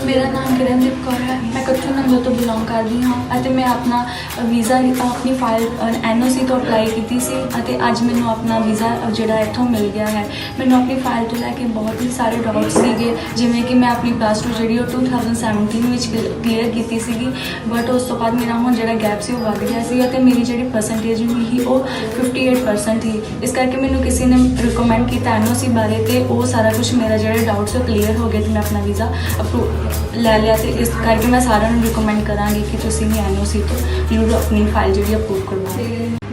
मेरा नाम किरणदीप कौर है। मैं कच्चू नंगल तो बिलोंग करती हाँ। मैं अपना वीज़ा अपनी फाइल NOC तो अप्लाई की सी। अज मैनू अपना वीज़ा जोड़ा इतों मिल गया है। मैनू अपनी फाइल तो लैके बहुत ही सारे डाउट्स थे, जिमें कि मैं अपनी +2 जी 2017 में क्लीयर की सी, बट उस तो बाद मेरा हम जो गैप से बढ़ गया सी। मेरी जी परसेंटेज ही वो 58% थी। इस करके मैनू किसी ने रिकमेंड किया NOC बारे, तो वो सारा कुछ मेरा जो डाउट्स क्लीयर हो गए थे। मैं अपना वीज़ा अप्रूव ले लिया, तो इस करके मैं सारे रिकमेंड कराँगी कि तुम भी NOC तो जरूर अपनी फाइल जी अप्रूव करवाओ।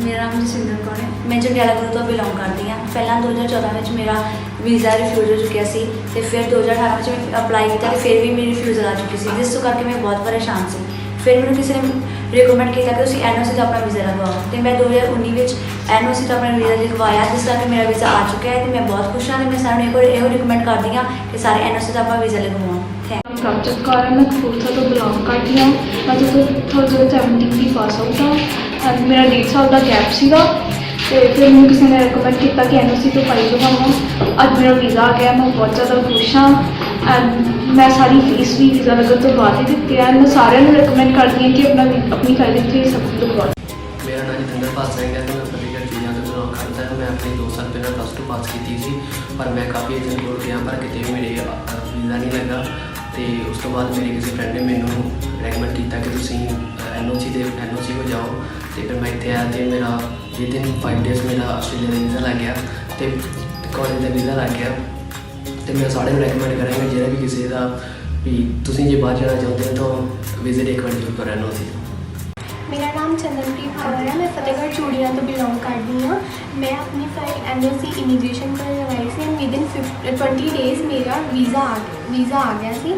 मेरा नाम जसिंदर कौर है। मैं जंडियाला गुरु तो बिलोंग करती हाँ। पहला 2014 में मेरा वीज़ा रिफ्यूज हो चुका सी, तो फिर 2018 में अप्लाई किया, फिर भी मेरी रिफ्यूजल आ चुकी सी, जिस करके मैं बहुत परेशान सी। फिर मैंने किसी ने रिकमेंड किया कि तुम NOC तो अपना वीज़ा लगवाओ, तो मैं 2019 में NOC तो अपना वीज़ा लगवाया, जिस करके मेरा वीज़ा आ चुका है। तो मैं बहुत खुश हाँ। मैं सारे यह रिकमेंड करती हाँ कि सारे NOC तो अपना वीज़ा लगवाओ। प्रभजोत कौर है। मैं कपूरथला तो बिलोंग करती हाँ। मैं 2017 की पास आउट हाँ। मेरा 1.5 साल का गैप सीगा, तो फिर मैं किसी ने रिकमेंड किया कि NOC तो फाइल लगवाओ। अब मेरा वीज़ा आ गया, मैं बहुत ज़्यादा खुश हाँ। मैं सारी फीस भी वीज़ा लगन तो बाद ही दी है। मैं सारे रिकमेंड करती हूँ कि अपनी फाइल इतने सब कुछ लगवाओ। मेरा नाम जितेंद्र पास है। मैं फतेहगढ़ चूड़ियां तो बिलोंग करता है। मैं अपने 2 साल पहले +2 पास की थी, पर मैं काफ़ी एजेंट कोल गया, पर कितने भी मेरे वीज़ा नहीं लगा। तो उस तो बाद मेरे किसी फ्रेंड ने मैनू रैकमेंड किया कि तुम NOC को जाओ। तो फिर मैं इतने आया, तो मेरा विदिन 5 डेज़ मेरा आस्ट्रेलिया का वीज़ा लग गया, तो कॉलेज का वीज़ा लग गया। तो मैं सारे रैकमेंड करेंगे जो भी किसी का भी तुम जो बाहर जाना चाहते हो तो विजिट एक बार जरूर करो NOC। मेरा नाम चंदनप्रीत कौर है। मैं फतेहगढ़ चूड़ियां तो बिलोंग करती हाँ। मैं अपनी फाइल NOC इमिग्रेशन पर लगाई सी, विदिन 20 डेज़ मेरा वीज़ा आ गया सी।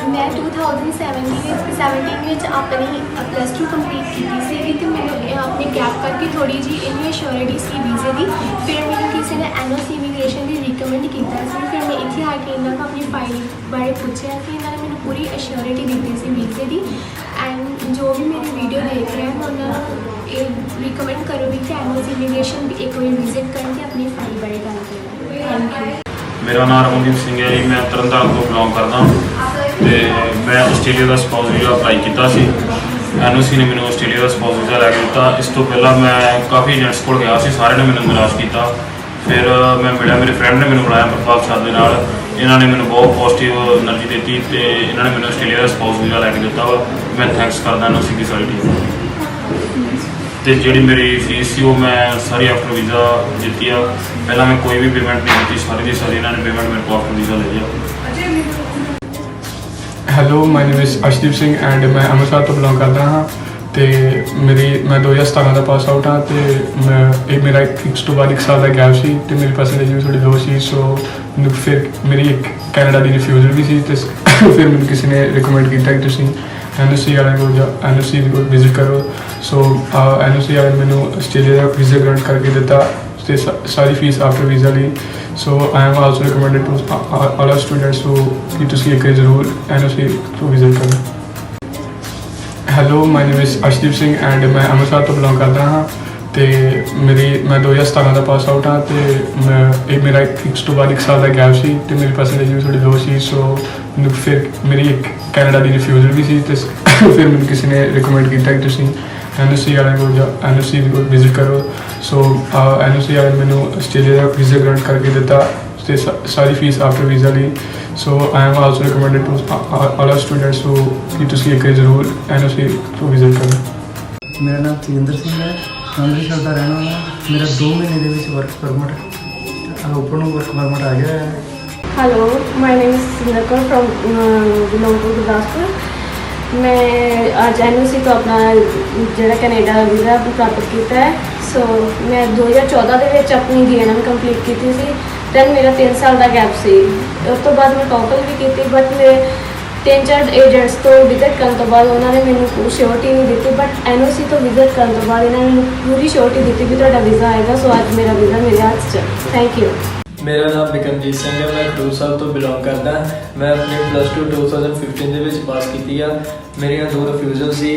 मैं 2017 में अपनी +2 कंप्लीट की सी, तो मैंने अपने गैप करके थोड़ी जी इन्नी अश्योरिटी सी वीज़े की। फिर मैंने किसी ने NOC इमिग्रेशन की रिकमेंड किया सी। फिर मैं इतने आके इन्होंने अपनी फाइल बारे पूछा कि इन्होंने मैंने पूरी अश्योरिटी दी सी वीज़े की। एंड जो भी मेरी वीडियो देख रहे हैं मैं उन्होंने रिकमेंड करूँगी कि NOC इमिग्रेशन भी एक बार विजिट करके अपनी फाइल बारे गल करें। Thank you. मेरा नाम रमनदीप सिंह है जी। मैं तरनताਰਨ तो बिलोंग करता, तो मैं आस्ट्रेलिया का स्पाउस वीज़ा अप्लाई किया सी। NOC ने मैंने आस्ट्रेलिया का स्पाउस वीज़ा लैके दिता। इस तो पहला मैं काफ़ी एजेंट्स को गया सी, सारे ने मैंने निराश किया। फिर मैं मिला, मेरे फ्रेंड ने मैंने बुलाया प्रताप साहब के नाल। इन्होंने मैंने बहुत पॉजिटिव एनर्जी दी, तो इन्होंने मैंने आस्ट्रेलिया का स्पाउस वीज़ा लैके दिता वा। मैं थैंक्स करदा NOC की सारी टीम। तो जी मेरी फीस सी वो मैं सारी आफ्टर वीज़ा दी है। पहला मैं कोई भी पेमेंट नहीं दी, सारी की सारी इन्होंने पेमेंट मेरे को आफ्टर वीज़ा ले लिया। Hello, my name is Arshdeep Singh and मैं अमृतसर तो बिलोंग करता हाँ। तो मैं 2017 का पास आउट हाँ। तो मैं मेरा 1 तो बाद 1 साल का गैप सी, तो मेरी परसेंटेज भी थोड़ी लो सी, सो ਮੈਨੂੰ ਫਿਰ ਮੇਰੀ ਇੱਕ ਕੈਨੇਡਾ ਦੀ ਰਿਫਿਊਜ਼ਲ ਵੀ ਸੀ ਤੇ ਫਿਰ ਮੈਨੂੰ ਕਿਸੇ ਨੇ ਰਿਕਮੈਂਡ ਕੀਤਾ ਕਿ ਤੁਸੀਂ NOC ਵਾਲੇ ਕੋਲ ਜਾ NOC ਕੋਲ ਵਿਜ਼ਿਟ ਕਰੋ। ਸੋ NOC ਵਾਲੇ ਮੈਨੂੰ ਆਸਟ੍ਰੇਲੀਆ ਦਾ ਵੀਜ਼ਾ ਗ੍ਰਾਂਟ ਕਰਕੇ ਦਿੱਤਾ ਤੇ ਸਾਰੀ ਫੀਸ ਆਫਟਰ ਵੀਜ਼ਾ ਲਈ। So I am also recommended to all students ਕਿ ਤੁਸੀਂ ਇੱਕ ਵਾਰੀ ਜ਼ਰੂਰ NOC ਤੋਂ ਵਿਜ਼ਿਟ ਕਰੋ। Hello, my name is Arshdeep Singh and ਮੈਂ ਅੰਮ੍ਰਿਤਸਰ ਤੋਂ ਬਿਲੋਂਗ ਕਰਦਾ ਹਾਂ ਤੇ ਮੈਂ 2017 ਦਾ ਪਾਸ ਆਊਟ ਹਾਂ ਤੇ ਮੇਰਾ ਇਸ ਤੋਂ ਬਾਅਦ 1 ਸਾਲ ਦਾ ਗੈਪ ਸੀ ਤੇ ਮੇਰੀ ਪਰਸੈਂਟੇਜ ਵੀ ਥੋੜੀ ਲੋ ਸੀ। ਸੋ ਮੈਨੂੰ ਫਿਰ ਮੇਰੀ ਇੱਕ ਕੈਨੇਡਾ ਦੀ ਰਿਫਿਊਜ਼ਲ ਵੀ ਸੀ ਤੇ ਫਿਰ ਮੈਨੂੰ ਕਿਸੇ ਨੇ ਰਿਕਮੈਂਡ ਕੀਤਾ ਕਿ ਤੁਸੀਂ NOC ਵਾਲੇ ਕੋਲ ਜਾ NOC ਕੋਲ ਵਿਜ਼ਿਟ ਕਰੋ। ਸੋ NOC ਵਾਲੇ ਮੈਨੂੰ ਆਸਟ੍ਰੇਲੀਆ ਦਾ ਵੀਜ਼ਾ ਗ੍ਰਾਂਟ ਕਰਕੇ ਦਿੱਤਾ ਤੇ ਸਾਰੀ ਫੀਸ ਆਫਟਰ ਵੀਜ਼ਾ ਲਈ। So I am also recommended to all students ਕਿ ਤੁਸੀਂ ਇੱਕ ਵਾਰੀ ਜ਼ਰੂਰ NOC ਤੋਂ ਵਿਜ਼ਿਟ ਕਰੋ। ਮੇਰਾ ਨਾਮ ਤੇਜਿੰਦਰ ਸਿੰਘ ਹੈ, ਅੰਮ੍ਰਿਤਸਰ ਦਾ ਰਹਿਣ ਵਾਲਾ। ਮੇਰਾ 2 ਮਹੀਨੇ ਦੇ ਵਿੱਚ work permit open work permit ਆ ਗਿਆ ਹੈ। Hello, my name is Sinder Kaur from belong to Gurdaspur. मैं आज NOC तो अपना ਜਿਹੜਾ ਕੈਨੇਡਾ ਵੀਜ਼ਾ ਪ੍ਰਾਪਤ ਕੀਤਾ ਹੈ। ਸੋ ਮੈਂ 2014 ਦੇ ਵਿੱਚ ਆਪਣੀ DNM ਕੰਪਲੀਟ ਕੀਤੀ ਸੀ। ਦੈਨ ਮੇਰਾ 3 ਸਾਲ ਦਾ ਗੈਪ ਸੀ। ਉਸ ਤੋਂ ਬਾਅਦ ਮੈਂ ਟੋਕਲ ਵੀ ਕੀਤੀ ਬਟ ਮੇਰੇ 3-4 ਏਜੰਟਸ ਤੋਂ ਵਿਜ਼ਿਟ ਕਰਨ ਤੋਂ ਬਾਅਦ ਉਹਨਾਂ ਨੇ ਮੈਨੂੰ ਕੋਈ ਸ਼ੋਰਟੀ ਨਹੀਂ ਦਿੱਤੀ ਬਟ NOC ਤੋਂ ਵਿਜ਼ਿਟ ਕਰਨ ਤੋਂ ਬਾਅਦ ਇਹਨਾਂ ਨੇ ਮੈਨੂੰ ਪੂਰੀ ਸ਼ੋਰਟੀ ਦਿੱਤੀ ਵੀ ਤੁਹਾਡਾ ਵੀਜ਼ਾ ਆਏਗਾ। ਸੋ ਅੱਜ ਮੇਰਾ ਵੀਜ਼ਾ ਮੇਰੇ ਹੱਥ 'ਚ। Thank you. ਮੇਰਾ ਨਾਮ ਬਿਕਰਮਜੀਤ ਸਿੰਘ ਹੈ, ਮੈਂ ਖਡੂਰ ਸਾਹਿਬ ਤੋਂ ਬਿਲੋਂਗ ਕਰਦਾ। ਮੈਂ ਆਪਣੀ +2 2015 ਦੇ ਵਿੱਚ ਪਾਸ ਕੀਤੀ ਆ। ਮੇਰੀਆਂ 2 ਰਿਫਿਊਜ਼ਲ ਸੀ।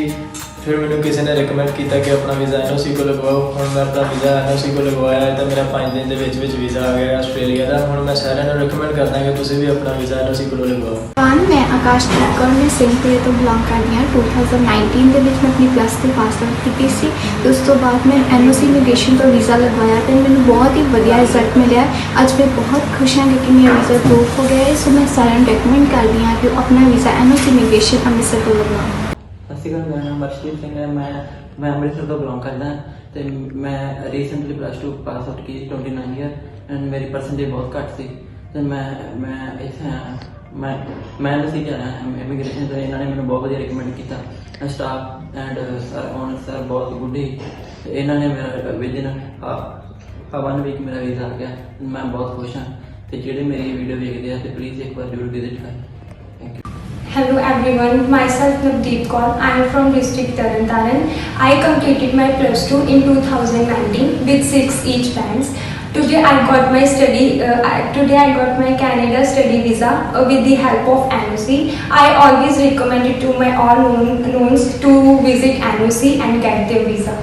ਫਿਰ ਮੈਨੂੰ ਕਿਸੇ ਨੇ ਰਿਕਮੈਂਡ ਕੀਤਾ ਕਿ ਆਪਣਾ ਵੀਜ਼ਾ NOC ਕੋਲ ਲਗਵਾਓ। ਹੁਣ ਮੈਂ ਆਪਣਾ ਵੀਜ਼ਾ NOC ਕੋਲ ਲਗਵਾਇਆ ਤਾਂ ਮੇਰਾ 5 ਦਿਨ ਦੇ ਵਿੱਚ ਵੀਜ਼ਾ ਆ ਗਿਆ ਆਸਟ੍ਰੇਲੀਆ ਦਾ। ਹੁਣ ਮੈਂ ਸਾਰਿਆਂ ਨੂੰ ਰਿਕਮੈਂਡ ਕਰਦਾ ਕਿ ਤੁਸੀਂ ਵੀ ਆਪਣਾ ਵੀਜ਼ਾ NOC ਕੋਲੋਂ ਲਗਵਾਓ। ਮੈਂ ਆਕਾਸ਼ਦੀਪ ਕੌਰ ਮੈਂ ਸਿੰਘਪੁਰੇ ਤੋਂ ਬਿਲੋਂਗ ਕਰਦੀ ਹਾਂ। 2019 ਦੇ ਵਿੱਚ ਮੈਂ ਆਪਣੀ +2 ਪਾਸ ਆਊਟ ਕੀਤੀ ਸੀ। ਉਸ ਤੋਂ ਬਾਅਦ ਮੈਂ NOC ਇਮੀਗ੍ਰੇਸ਼ਨ ਤੋਂ ਵੀਜ਼ਾ ਲਗਵਾਇਆ ਤੇ ਮੈਨੂੰ ਬਹੁਤ ਹੀ ਵਧੀਆ ਰਿਜ਼ਲਟ ਮਿਲਿਆ। ਅੱਜ ਮੈਂ ਬਹੁਤ ਖੁਸ਼ ਹਾਂ ਕਿ ਮੇਰਾ ਵੀਜ਼ਾ ਅਪਰੂਵ ਹੋ ਗਿਆ ਹੈ। ਸੋ ਮੈਂ ਸਾਰਿਆਂ ਨੂੰ ਰეკਮੈਂਡ ਕਰਦੀ ਹਾਂ ਕਿ ਉਹ ਆਪਣਾ ਵੀਜ਼ਾ NOC ਇਮੀਗ੍ਰੇਸ਼ਨ ਅੰਮ੍ਰਿਤਸਰ ਤੋਂ ਲਗਵਾਉਣ। ਸਤਿ ਸ਼੍ਰੀ ਅਕਾਲ, ਮੇਰਾ ਨਾਮ ਅਰਸ਼ਦੀਪ ਸਿੰਘ ਹੈ। ਮੈਂ ਅੰਮ੍ਰਿਤਸਰ ਤੋਂ ਬਿਲੋਂਗ ਕਰਦਾ ਤੇ ਮੈਂ ਰੀਸੈਂਟਲੀ +2 ਪਾਸ ਆਊਟ ਕੀਤੀ 29 ਈਅਰ ਐਂਡ ਮੇਰੀ ਪਰਸੈਂਟੇਜ ਬਹੁਤ ਘੱਟ ਸੀ ਤੇ ਮੈਂ ਇੱਥੇ ਮੈਂ NOC ਜਾਣਾ ਇਮੀਗ੍ਰੇਸ਼ਨ ਤੋਂ। ਇਹਨਾਂ ਨੇ ਮੈਨੂੰ ਬਹੁਤ ਵਧੀਆ ਰਿਕਮੈਂਡ ਕੀਤਾ। Staff and sir owner sir ਬਹੁਤ ਗੁੱਡ ਹੀ। ਇਹਨਾਂ ਨੇ ਮੇਰਾ ਵਿਦਿਨ 1 ਵੀਕ ਮੇਰਾ ਵੀਜ਼ਾ ਆ ਗਿਆ। ਮੈਂ ਬਹੁਤ ਖੁਸ਼ ਹਾਂ ਤੇ ਜਿਹੜੇ ਮੇਰੀ ਵੀਡੀਓ ਵੇਖਦੇ ਆ ਤੇ ਪਲੀਜ਼ ਇੱਕ ਵਾਰ ਜ਼ਰੂਰ ਵਿਜ਼ਿਟ ਕरें। Thank you. Hello everyone, myself Navdeep Kaur. I am from district Tarn. I completed my +2 in 2019 with 6 each bands. Today I got my Canada study visa with the help of NOC. I always recommend it to my all knowns to visit NOC and get their visa.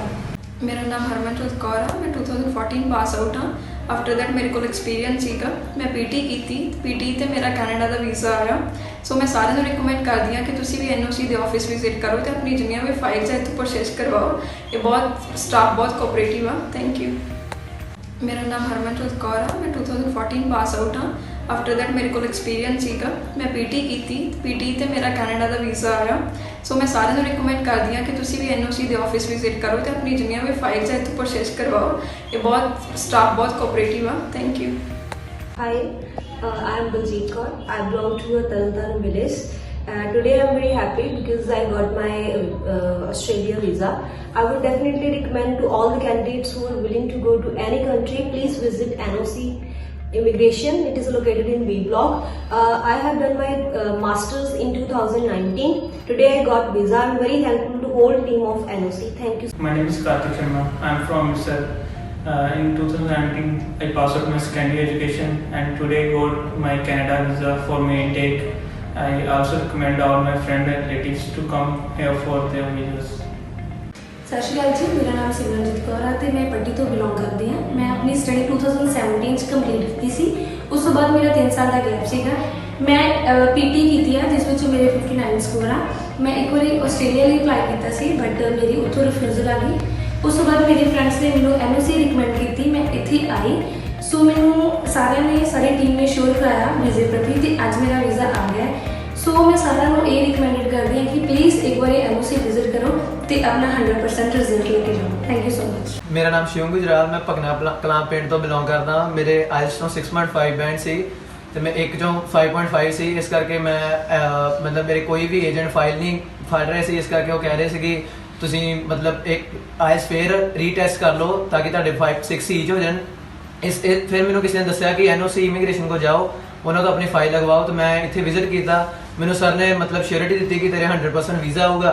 ਮੇਰਾ ਨਾਮ ਹਰਮਨਜੋਤ ਕੌਰ ਆ। ਮੈਂ 2014 pass out ਹਾਂ। After that ਮੇਰੇ ਕੋਲ experience ਸੀਗਾ। ਮੈਂ PT ਕੀਤੀ। PT ਤੇ ਮੇਰਾ ਕੈਨੇਡਾ ਦਾ ਵੀਜ਼ਾ ਆਇਆ। ਸੋ ਮੈਂ ਸਾਰਿਆਂ ਨੂੰ ਰਿਕਮੈਂਡ ਕਰਦੀ ਹਾਂ ਕਿ ਤੁਸੀਂ ਵੀ NOC ਦੇ ਆਫਿਸ ਵਿਜ਼ਿਟ ਕਰੋ ਤੇ ਆਪਣੀ ਜਿੰਨੀਆਂ ਵੀ ਫਾਈਲਸ ਹੈ ਇੱਥੋਂ ਪ੍ਰੋਸੈਸ ਕਰਵਾਓ। ਇਹ ਸਟਾਫ ਬਹੁਤ ਕੋਆਪਰੇਟਿਵ ਆ। Thank you. ਮੇਰਾ ਨਾਮ ਹਰਮਨਜੋਤ ਕੌਰ ਆ। ਮੈਂ 2014 ਪਾਸ ਆਊਟ ਹਾਂ। ਆਫਟਰ ਦੈਟ ਮੇਰੇ ਕੋਲ ਐਕਸਪੀਰੀਅੰਸ ਸੀਗਾ। ਮੈਂ PT ਕੀਤੀ। PT ਤੇ ਮੇਰਾ ਕੈਨੇਡਾ ਦਾ ਵੀਜ਼ਾ ਆਇਆ। ਸੋ ਮੈਂ ਸਾਰਿਆਂ ਨੂੰ ਰਿਕਮੈਂਡ ਕਰਦੀ ਹਾਂ ਕਿ ਤੁਸੀਂ ਵੀ NOC ਦੇ ਆਫਿਸ ਵਿਜ਼ਿਟ ਕਰੋ ਤੇ ਆਪਣੀ ਜਿੰਨੀਆਂ ਵੀ ਫਾਈਲਸ ਹੈ ਇੱਥੋਂ ਪ੍ਰੋਸੈਸ ਕਰਵਾਓ। ਇਹ ਸਟਾਫ ਬਹੁਤ ਕੋਆਪਰੇਟਿਵ ਆ। Thank you. Hi, I am Baljeet Kaur. I belong to a Tarn village. Today I am very happy because I got my Australia visa. I would definitely recommend to all the candidates who are willing to go to any country, please visit NOC Immigration. It is located in B Block. I have done my masters in 2019. Today I got visa. I am very thankful to whole team of NOC. Thank you. My name is Karthik Sharma. I am from Amritsar. In 2019, I passed out my secondary education and today got my Canada visa for my intake. I also recommend all my friends and relatives to come here for their visas. ਸਤਿ ਸ਼੍ਰੀ ਅਕਾਲ ਜੀ, ਮੇਰਾ ਨਾਮ ਸਿਮਰਨਜੀਤ ਕੌਰ ਹੈ ਤੇ ਮੈਂ ਪੱਟੀ ਤੋਂ belong ਕਰਦੀ ਹਾਂ। ਮੈਂ ਆਪਣੀ ਸਟੱਡੀ 2017 'ਚ ਕੰਪਲੀਟ ਕੀਤੀ ਸੀ। ਉਸ ਤੋਂ ਬਾਅਦ ਮੇਰਾ 3 ਸਾਲ ਦਾ ਗੈਪ ਸੀਗਾ। ਮੈਂ PT ਕੀਤੀ ਆ ਜਿਸ ਵਿੱਚ ਮੇਰੇ 59 ਸਕੋਰ ਆ। ਮੈਂ ਇੱਕ ਵਾਰੀ ਆਸਟ੍ਰੇਲੀਆ ਲਈ ਅਪਲਾਈ ਕੀਤਾ ਸੀ ਬਟ ਮੇਰੀ ਉੱਥੋਂ ਰਿਫਿਊਜ਼ਲ ਆ ਗਈ। ਉਸ ਤੋਂ ਬਾਅਦ ਮੇਰੇ ਫਰੈਂਡਸ ਨੇ ਮੈਨੂੰ NOC ਰਿਕਮੈਂਡ ਕੀਤੀ। ਮੈਂ ਇੱਥੇ ਆਈ। ਸੋ ਮੈਨੂੰ ਸਾਰੀ ਟੀਮ ਨੇ ਸ਼ੋਰ ਕਰਾਇਆ ਵੀਜ਼ੇ ਪ੍ਰਤੀ ਤੇ ਅੱਜ ਮੇਰਾ ਵੀਜ਼ਾ ਆ ਗਿਆ। ਸੋ ਮੈਂ ਸਾਰਿਆਂ ਨੂੰ ਇਹ ਰਿਕਮੈਂਡਡ ਕਰਦੀ ਹਾਂ ਕਿ ਪਲੀਜ਼ ਇੱਕ ਵਾਰੀ NOC ਵਿਜ਼ਿਟ ਕਰੋ ਤੇ ਆਪਣਾ 100% ਰਿਜ਼ਲਟ ਲੈ ਕੇ ਜਾਓ। Thank you so much. ਮੇਰਾ ਨਾਮ ਸ਼ਿਵਮ ਗੁਜਰਾਲ, ਮੈਂ ਭਗਨਾ ਕਲਾਂ ਪਿੰਡ ਤੋਂ ਬਿਲੋਂਗ ਕਰਦਾ ਹਾਂ। ਮੇਰੇ IELTS ਤੋਂ 6.5 ਬੈਂਡ ਸੀ ਤੇ ਮੈਂ ਇੱਕ ਚੋਂ 5.5 ਸੀ। ਇਸ ਕਰਕੇ ਮੈਂ ਮਤਲਬ ਮੇਰੇ ਕੋਈ ਵੀ ਏਜੰਟ ਫਾਈਲ ਨਹੀਂ ਫੜ ਰਹੇ ਸੀ। ਇਸ ਕਰਕੇ ਉਹ ਕਹਿ ਰਹੇ ਸੀ ਕਿ ਤੁਸੀਂ ਮਤਲਬ ਇੱਕ IELTS ਫੇਰ ਰੀਟੈਸਟ ਕਰ ਲਓ ਤਾਂ ਕਿ ਤੁਹਾਡੇ 5-6 ਈਚ ਹੋ ਜਾਣ फिर मैंने किसी ने दसिया कि NOC इमीग्रेशन को जाओ, उन्होंने तो अपनी फाइल लगवाओ। तो मैं इतने विजिट किया, मैंने सर ने मतलब श्योरिटी दी कि तेरे 100% वीज़ा होगा।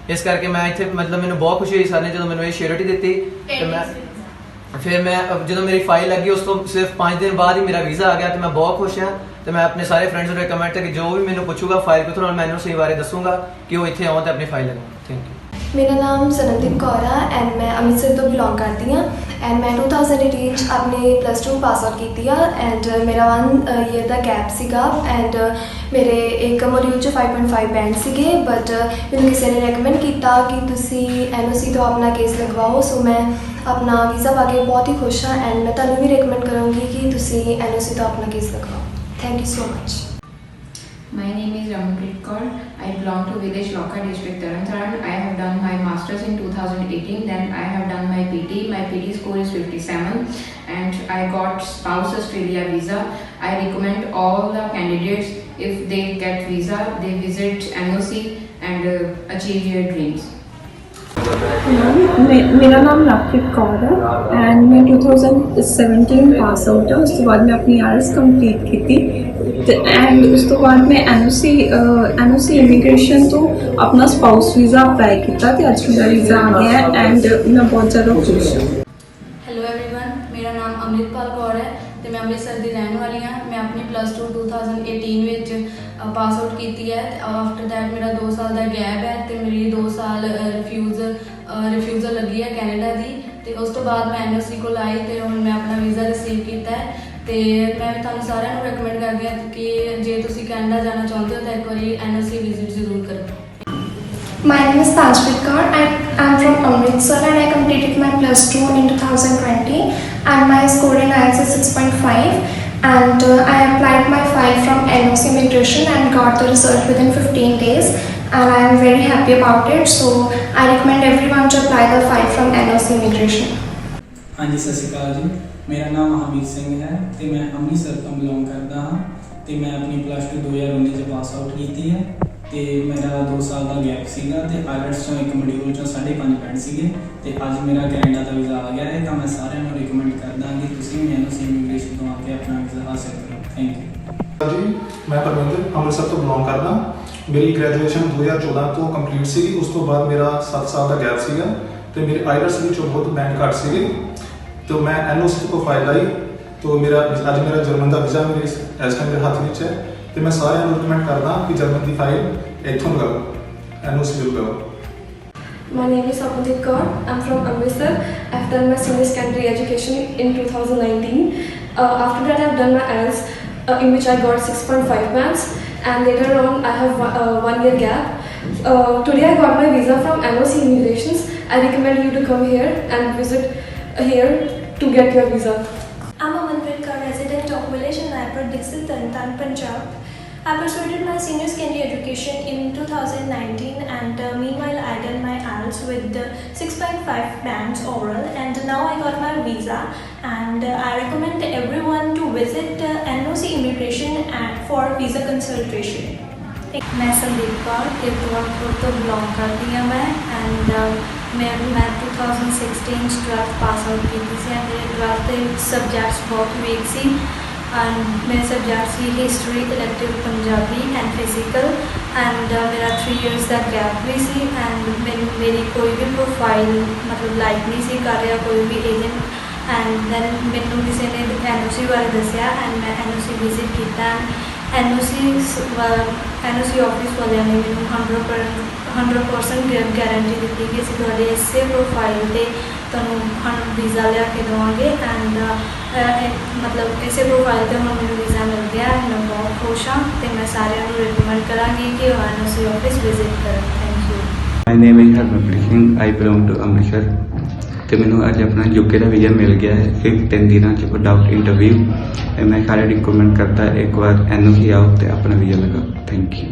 इस करके मैं इतने मतलब मैंने बहुत खुशी हुई सर ने जो मैंने ये श्योरिटी दी। तो मैं फिर मैं जो मेरी फाइल लगी उस तो सिर्फ 5 दिन बाद ही मेरा वीज़ा आ गया। तो मैं बहुत खुश हाँ। तो मैं अपने सारे फ्रेंड्स को रिकमेंड है कि जो भी मैंने पूछूगा फाइल के थ्रू मैं NOC बारे दसूँगा कि वो इतने आओ तो अपनी फाइल लगाओ। Thank you. मेरा नाम सनमदीप कौर है एंड मैं अमृतसर तो बिलोंग करती हाँ एंड मैं 2018 अपनी +2 पास आउट की एंड मेरा 1 ईयर का गैप सीगा एंड मेरे एक मॉड्यूल 5.5 बैंड सीगे बट मैंने किसी ने रिकमेंड किया कि तुसी NOC तो अपना केस लगवाओ। सो मैं अपना वीज़ा पाके बहुत ही खुश हाँ एंड मैं तुहानू भी रिकमेंड करूँगी कि तुसी NOC तो अपना केस लगवाओ। Thank you so much. My name is Ramanpreet Kaur. I belong to Videsh Lokha district Tarantaran. I have done my masters in 2018. Then I have done my PT. My PT score is 57, and I got spouse Australia visa. I recommend all the candidates, if they get visa, they visit NOC and achieve their dreams. मेरा नाम राखित कौर है and मैं 2017 pass out है। उस तो बाद मैं अपनी आर्ट्स कंप्लीट की एंड उस तो बाद मैं NOC इमीग्रेशन तो अपना स्पाउस वीज़ा अप्लाई किया तो अज मेरा वीज़ा आ गया है एंड मैं बहुत ज़्यादा खुश हूँ। हेलो एवरीवन, मेरा नाम अमृतपाल कौर है तो मैं अमृतसर की रहने वाली हाँ। मैं अपनी +2 2018 पास आउट की है। आफ्टर दैट मेरा 2 साल का गैप है तो मेरी 2 साल रिफ्यूज़ल लगी है कैनेडा की। तो उस तो बाद मैं NOC को आई तो हम मैं अपना वीज़ा रिसीव किया है। तो मैं तुहानू सारिਆਂ ਨੂੰ रिकमेंड करदी हाँ कि जे तुसी कैनेडा जाना चाहते हो तो एक बार NOC विजिट जरूर करो। My name is Tanshpreet Kaur. I'm from Amritsar and I completed my +2 in 2020 and my score in IELTS is 6.5 and I applied my file from NOC Immigration and got the result within 15 days and I am very happy about it. So I recommend everyone to apply the file from NOC Immigration. हाँ जी, सत श्री अकाल जी। मेरा नाम महावीर सिंह है तो मैं अमृतसर तो belong करता हाँ। तो मैं अपनी +2 2019 पास आउट की है तो मेरा 2 साल का गैप सीगा तो आईलैट्स चों एक मॉड्यूल चों 5.5 बैंड सीगे तो अज मेरा कैनेडा का वीज़ा आ गया है। तो मैं सारिਆਂ ਨੂੰ रिकमेंड करदा कि तुसीं भी NOC इमीग्रेशन तो आके अपना वीज़ा हासिल करो। थैंक यू जी। मैं परमिंदर अमृतसर तो बिलोंग करदा। मेरी ग्रैजुएशन 2014 तो कंप्लीट सी। उस तो बाद मेरा 7 साल का गैप सीगा तो मेरे आईलैट्स ਵਿੱਚੋਂ बहुत बैंड घट सीगे तो मैं NOC को फाइल लाई तो मेरा अज मेरा जर्मन का वीज़ा मेरे इस टाइम मेरे हाथ में है। तो मैं सारिਆਂ ਨੂੰ रिकमेंड करदा कि जर्मन की फाइल इत्थों लगाओ, NOC जरूर लगाओ। My name is Sapnadeep Kaur. I'm from Amritsar. I've done my senior secondary education in 2019. After that, I've done my IELTS, in which I got 6.5 bands. And later on, I have 1 year gap. Today, I got my visa from NOC Immigrations. I recommend you to come here and visit here to get your visa. I'm Amanpreet Kaur, resident of Village and Raipur, Dixit, Tarantaran, Punjab. I pursued my senior secondary education in 2019 and meanwhile I done my IELTS with 6.5 bands oral and now I got my visa and I recommend everyone to visit NOC Immigration and for visa consultation. मैं संदीप कौर कीरतपुर तो belong करती हाँ मैं and मैं 2016 12th pass out की थी। मेरे 12th के सब्जैक्ट्स बहुत वीक सी एंड मेरे सब्जैक्ट सी history, elective Punjabi and physical and मेरा 3 years का गैप भी सी एंड मेरी कोई भी प्रोफाइल मतलब लाइक नहीं सी कर रहा कोई भी एजेंट एंड दैन मैनू किसी ने NOC बारे दसिया एंड मैं NOC विजिट किया। NOC ऑफिस वाले ने मैनू 100% गारंटी दी कि ਅਸੀਂ ਤੁਹਾਡੇ ਇਸੇ प्रोफाइल ਤੇ ਤੁਹਾਨੂੰ वीज़ा लिया के देवांगे एंड मतलब इसे प्रोफाइल ਤੇ ਹੁਣ ਮੈਨੂੰ वीज़ा मिल गया। मैं बहुत खुश हाँ तो मैं सारिਆਂ ਨੂੰ रिकमेंड करांगी कि NOC ऑफिस विजिट करें। Thank you. My name is Harmanpreet Singh. I belong to Amritsar तो मैंने अज अपना UK का वीज़ा मिल गया है सिर्फ 3 दिनों विदाउट इंटरव्यू। मैं सारे रिकमेंड करता एक बार NOC आओ तो अपना वीज़ा लगाओ। Thank you.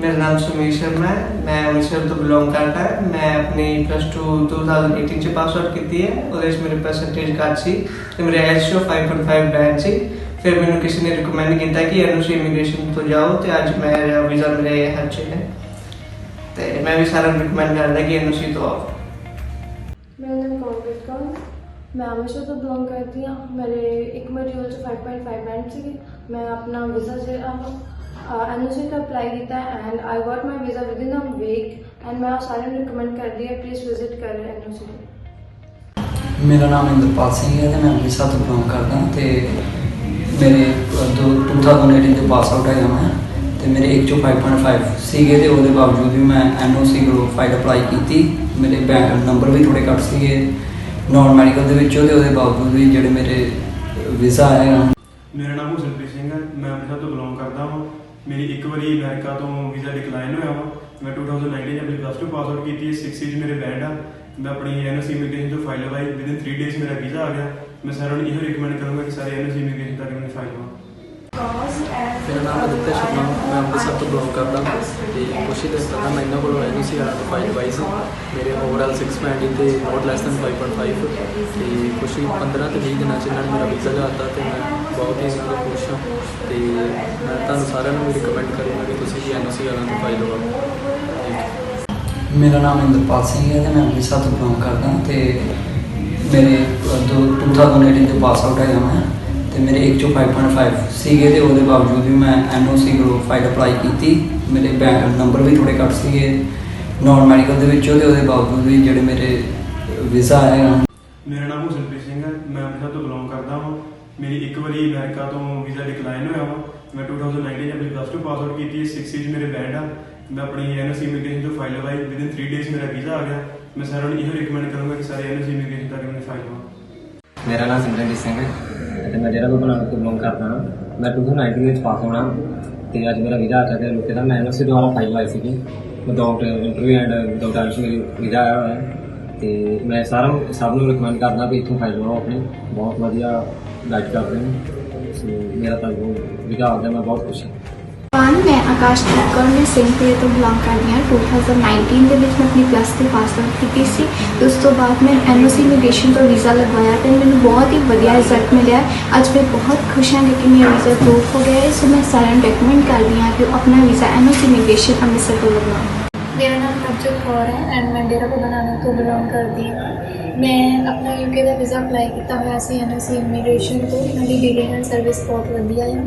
मेरा नाम सुमीर शर्मा है। मैं अमृतसर तो बिलोंग करता है। मैं अपनी +2 2018 से पास आउट की है और मेरे परसेंटेज घट सी तो मेरे IELTS 5.5 बैंड सी। फिर मैंने किसी ने रिकमेंड किया कि NOC इमीग्रेशन तो जाओ तो अज मेरा वीज़ा मेरे हाथ च है तो मैं भी सारा रिकमेंड करता कि NOC तो आओ। मेरा नाम कॉन्वेट कौर मैं अमृतसर तो बिलोंग करती हाँ। मेरे एक मॉड्यूल 5.5 बैंड सी। मैं अपना वीज़ा जो NOC का अप्लाई किया and I got my visa within a week and मैं सारे रिकमेंड कर दिया प्लीज़ विजिट करें NOC। मेरा नाम इंद्रपाल सिंह है तो मैं अमृतसर तो बिलोंग करदा ते मेरे 2018 ਦੇ ਪਾਸ ਆਊਟ ਆਇਆ ਮੈਂ ਤੇ ਮੇਰੇ 1 ਚੋਂ 5.5 ਸੀਗੇ ਤੇ ਉਹਦੇ ਬਾਵਜੂਦ ਵੀ ਮੈਂ NOC ਕੋਲੋਂ ਫਾਈਲ ਅਪਲਾਈ ਕੀਤੀ। ਮੇਰੇ ਬੈਂਕ ਨੰਬਰ ਵੀ ਥੋੜੇ ਘੱਟ ਸੀਗੇ ਨੌਨ ਮੈਡੀਕਲ ਦੇ ਵਿੱਚੋਂ ਤੇ ਉਹਦੇ ਬਾਵਜੂਦ ਵੀ ਜਿਹੜੇ ਮੇਰੇ ਵੀਜ਼ਾ ਆਇਆ। ਮੇਰਾ ਨਾਮ ਹੁਸਨਪ੍ਰੀਤ ਸਿੰਘ ਹੈ, ਮੈਂ ਅੰਮ੍ਰਿਤਸਰ ਤੋਂ ਬਿਲੋਂਗ ਕਰਦਾ ਹਾਂ। ਮੇਰੀ ਇੱਕ ਵਾਰੀ ਅਮਰੀਕਾ ਤੋਂ ਵੀਜ਼ਾ ਡਿਕਲਾਈਨ ਹੋਇਆ ਵਾ। ਮੈਂ 2019 ਆਪਣੀ +2 ਪਾਸ ਆਊਟ ਕੀਤੀ ਹੈ। 6 ਮੇਰੇ ਬੈਂਡ ਆ। ਮੈਂ ਆਪਣੀ NOC ਇਮੀਗ੍ਰੇਸ਼ਨ ਤੋਂ ਫਾਈਲ ਲਵਾਈ ਵਿਦਿਨ 3 ਡੇਜ਼ ਮੇਰਾ ਵੀਜ਼ਾ ਆ ਗਿਆ। मैं सारों ने यही रिकमेंड करूँगा कि सारे NOC इमिग्रेशन तक मैंने फाइल हुआ। मेरा नाम आदित्य शर्मा, मैं अमृतसर तो बिलोंग करता तो कुछ ही दिन पहले मैं इन्होंने को NOC वालों को फाइल लवाई सी। मेरे ओवरऑल 6 बैंड थे नॉट लैस दैन 5.5 तो कुछ ही 15 तो 20 दिन इन्होंने मेरा वीज़ा जाता तो मैं बहुत ही इन्होंने खुश हाँ। तो मैं तुम सारे भी रिकमेंड करूँगा कि तुम भी NOC वालों को फाइल लवाओ। मेरा नाम इंद्रपाल सिंह है तो मैं अमृतसर तो बिलोंग करदा ते मेरे 2018 ਦੇ ਪਾਸ ਆਊਟ ਆਇਆ ਮੈਂ ਤੇ ਮੇਰੇ 1 ਚੋਂ 5.5 ਸੀਗੇ ਤੇ ਉਹਦੇ ਬਾਵਜੂਦ ਵੀ ਮੈਂ NOC ਕੋਲੋਂ ਫਾਈਲ ਅਪਲਾਈ ਕੀਤੀ। ਮੇਰੇ ਬੈਂਕ ਨੰਬਰ ਵੀ ਥੋੜੇ ਘੱਟ ਸੀਗੇ ਨੌਨ ਮੈਡੀਕਲ ਦੇ ਵਿੱਚੋਂ ਤੇ ਉਹਦੇ ਬਾਵਜੂਦ ਵੀ ਜਿਹੜੇ ਮੇਰੇ ਵੀਜ਼ਾ ਆਇਆ। ਮੇਰਾ ਨਾਮ ਹੁਸਨਪ੍ਰੀਤ ਸਿੰਘ ਹੈ, ਮੈਂ ਅੰਮ੍ਰਿਤਸਰ ਤੋਂ ਬਿਲੋਂਗ ਕਰਦਾ ਹਾਂ। ਮੇਰੀ ਇੱਕ ਵਾਰੀ ਅਮਰੀਕਾ ਤੋਂ ਵੀਜ਼ਾ ਡਿਕਲਾਈਨ ਹੋਇਆ ਵਾ। ਮੈਂ 2019 ਆਪਣੀ +2 ਪਾਸ ਆਊਟ ਕੀਤੀ ਹੈ। 6 ਮੇਰੇ ਬੈਂਡ ਆ। ਮੈਂ ਆਪਣੀ NOC ਇਮੀਗ੍ਰੇਸ਼ਨ ਤੋਂ ਫਾਈਲ ਲਵਾਈ ਵਿਦਿਨ 3 ਡੇਜ਼ ਮੇਰਾ ਵੀਜ਼ਾ ਆ ਗਿਆ। मैं सारों ने यही रिकमेंड करूँगा कि सारे NOC इमिग्रेशन तक मैंने फाइल हुआ। मेरा नाम सिमरनजीत सिंह है तो मैं डेरा बाबा नानक तो बिलोंग करता हाँ। मैं 2019 में पास होना तो अज मेरा वीज़ा आ गया रुके था। मैं NOC द्वारा फाइल लाई सी without interview and without IELTS मेरी वीज़ा आया हुआ है। तो मैं सारा सब को रिकमेंड करना भी इतों फाइल लवाओ अपनी बहुत वधिया गाइड करते हैं। सो मेरा तो वीज़ा आ गया मैं बहुत खुश हाँ। मैं आकाशदीप कौर मैं सिंहपुरे तो बिलोंग करती हाँ। 2019 के मैं अपनी +2 पास आउट की सी। उस तो बाद मैं NOC इमिग्रेशन तो वीज़ा लगवाया तो मैंने बहुत ही बढ़िया रिजल्ट मिले। अज मैं बहुत खुश हाँ क्योंकि मेरा वीज़ा अप्रूव हो गया है। सो मैं सारे रिकमेंड करती हाँ कि अपना वीज़ा NOC इमिग्रेशन अमृतसर को लगवाएं। मेरा नाम प्रभजोत कौर है एंड मैं डेरा बाबा नानक तो बिलोंग करती हूँ। मैं अपना UK का वीज़ा अप्लाई किया हुआ सी NOC इमिग्रेशन तो मेरी डीलिंग एंड सर्विस बहुत वधिया है।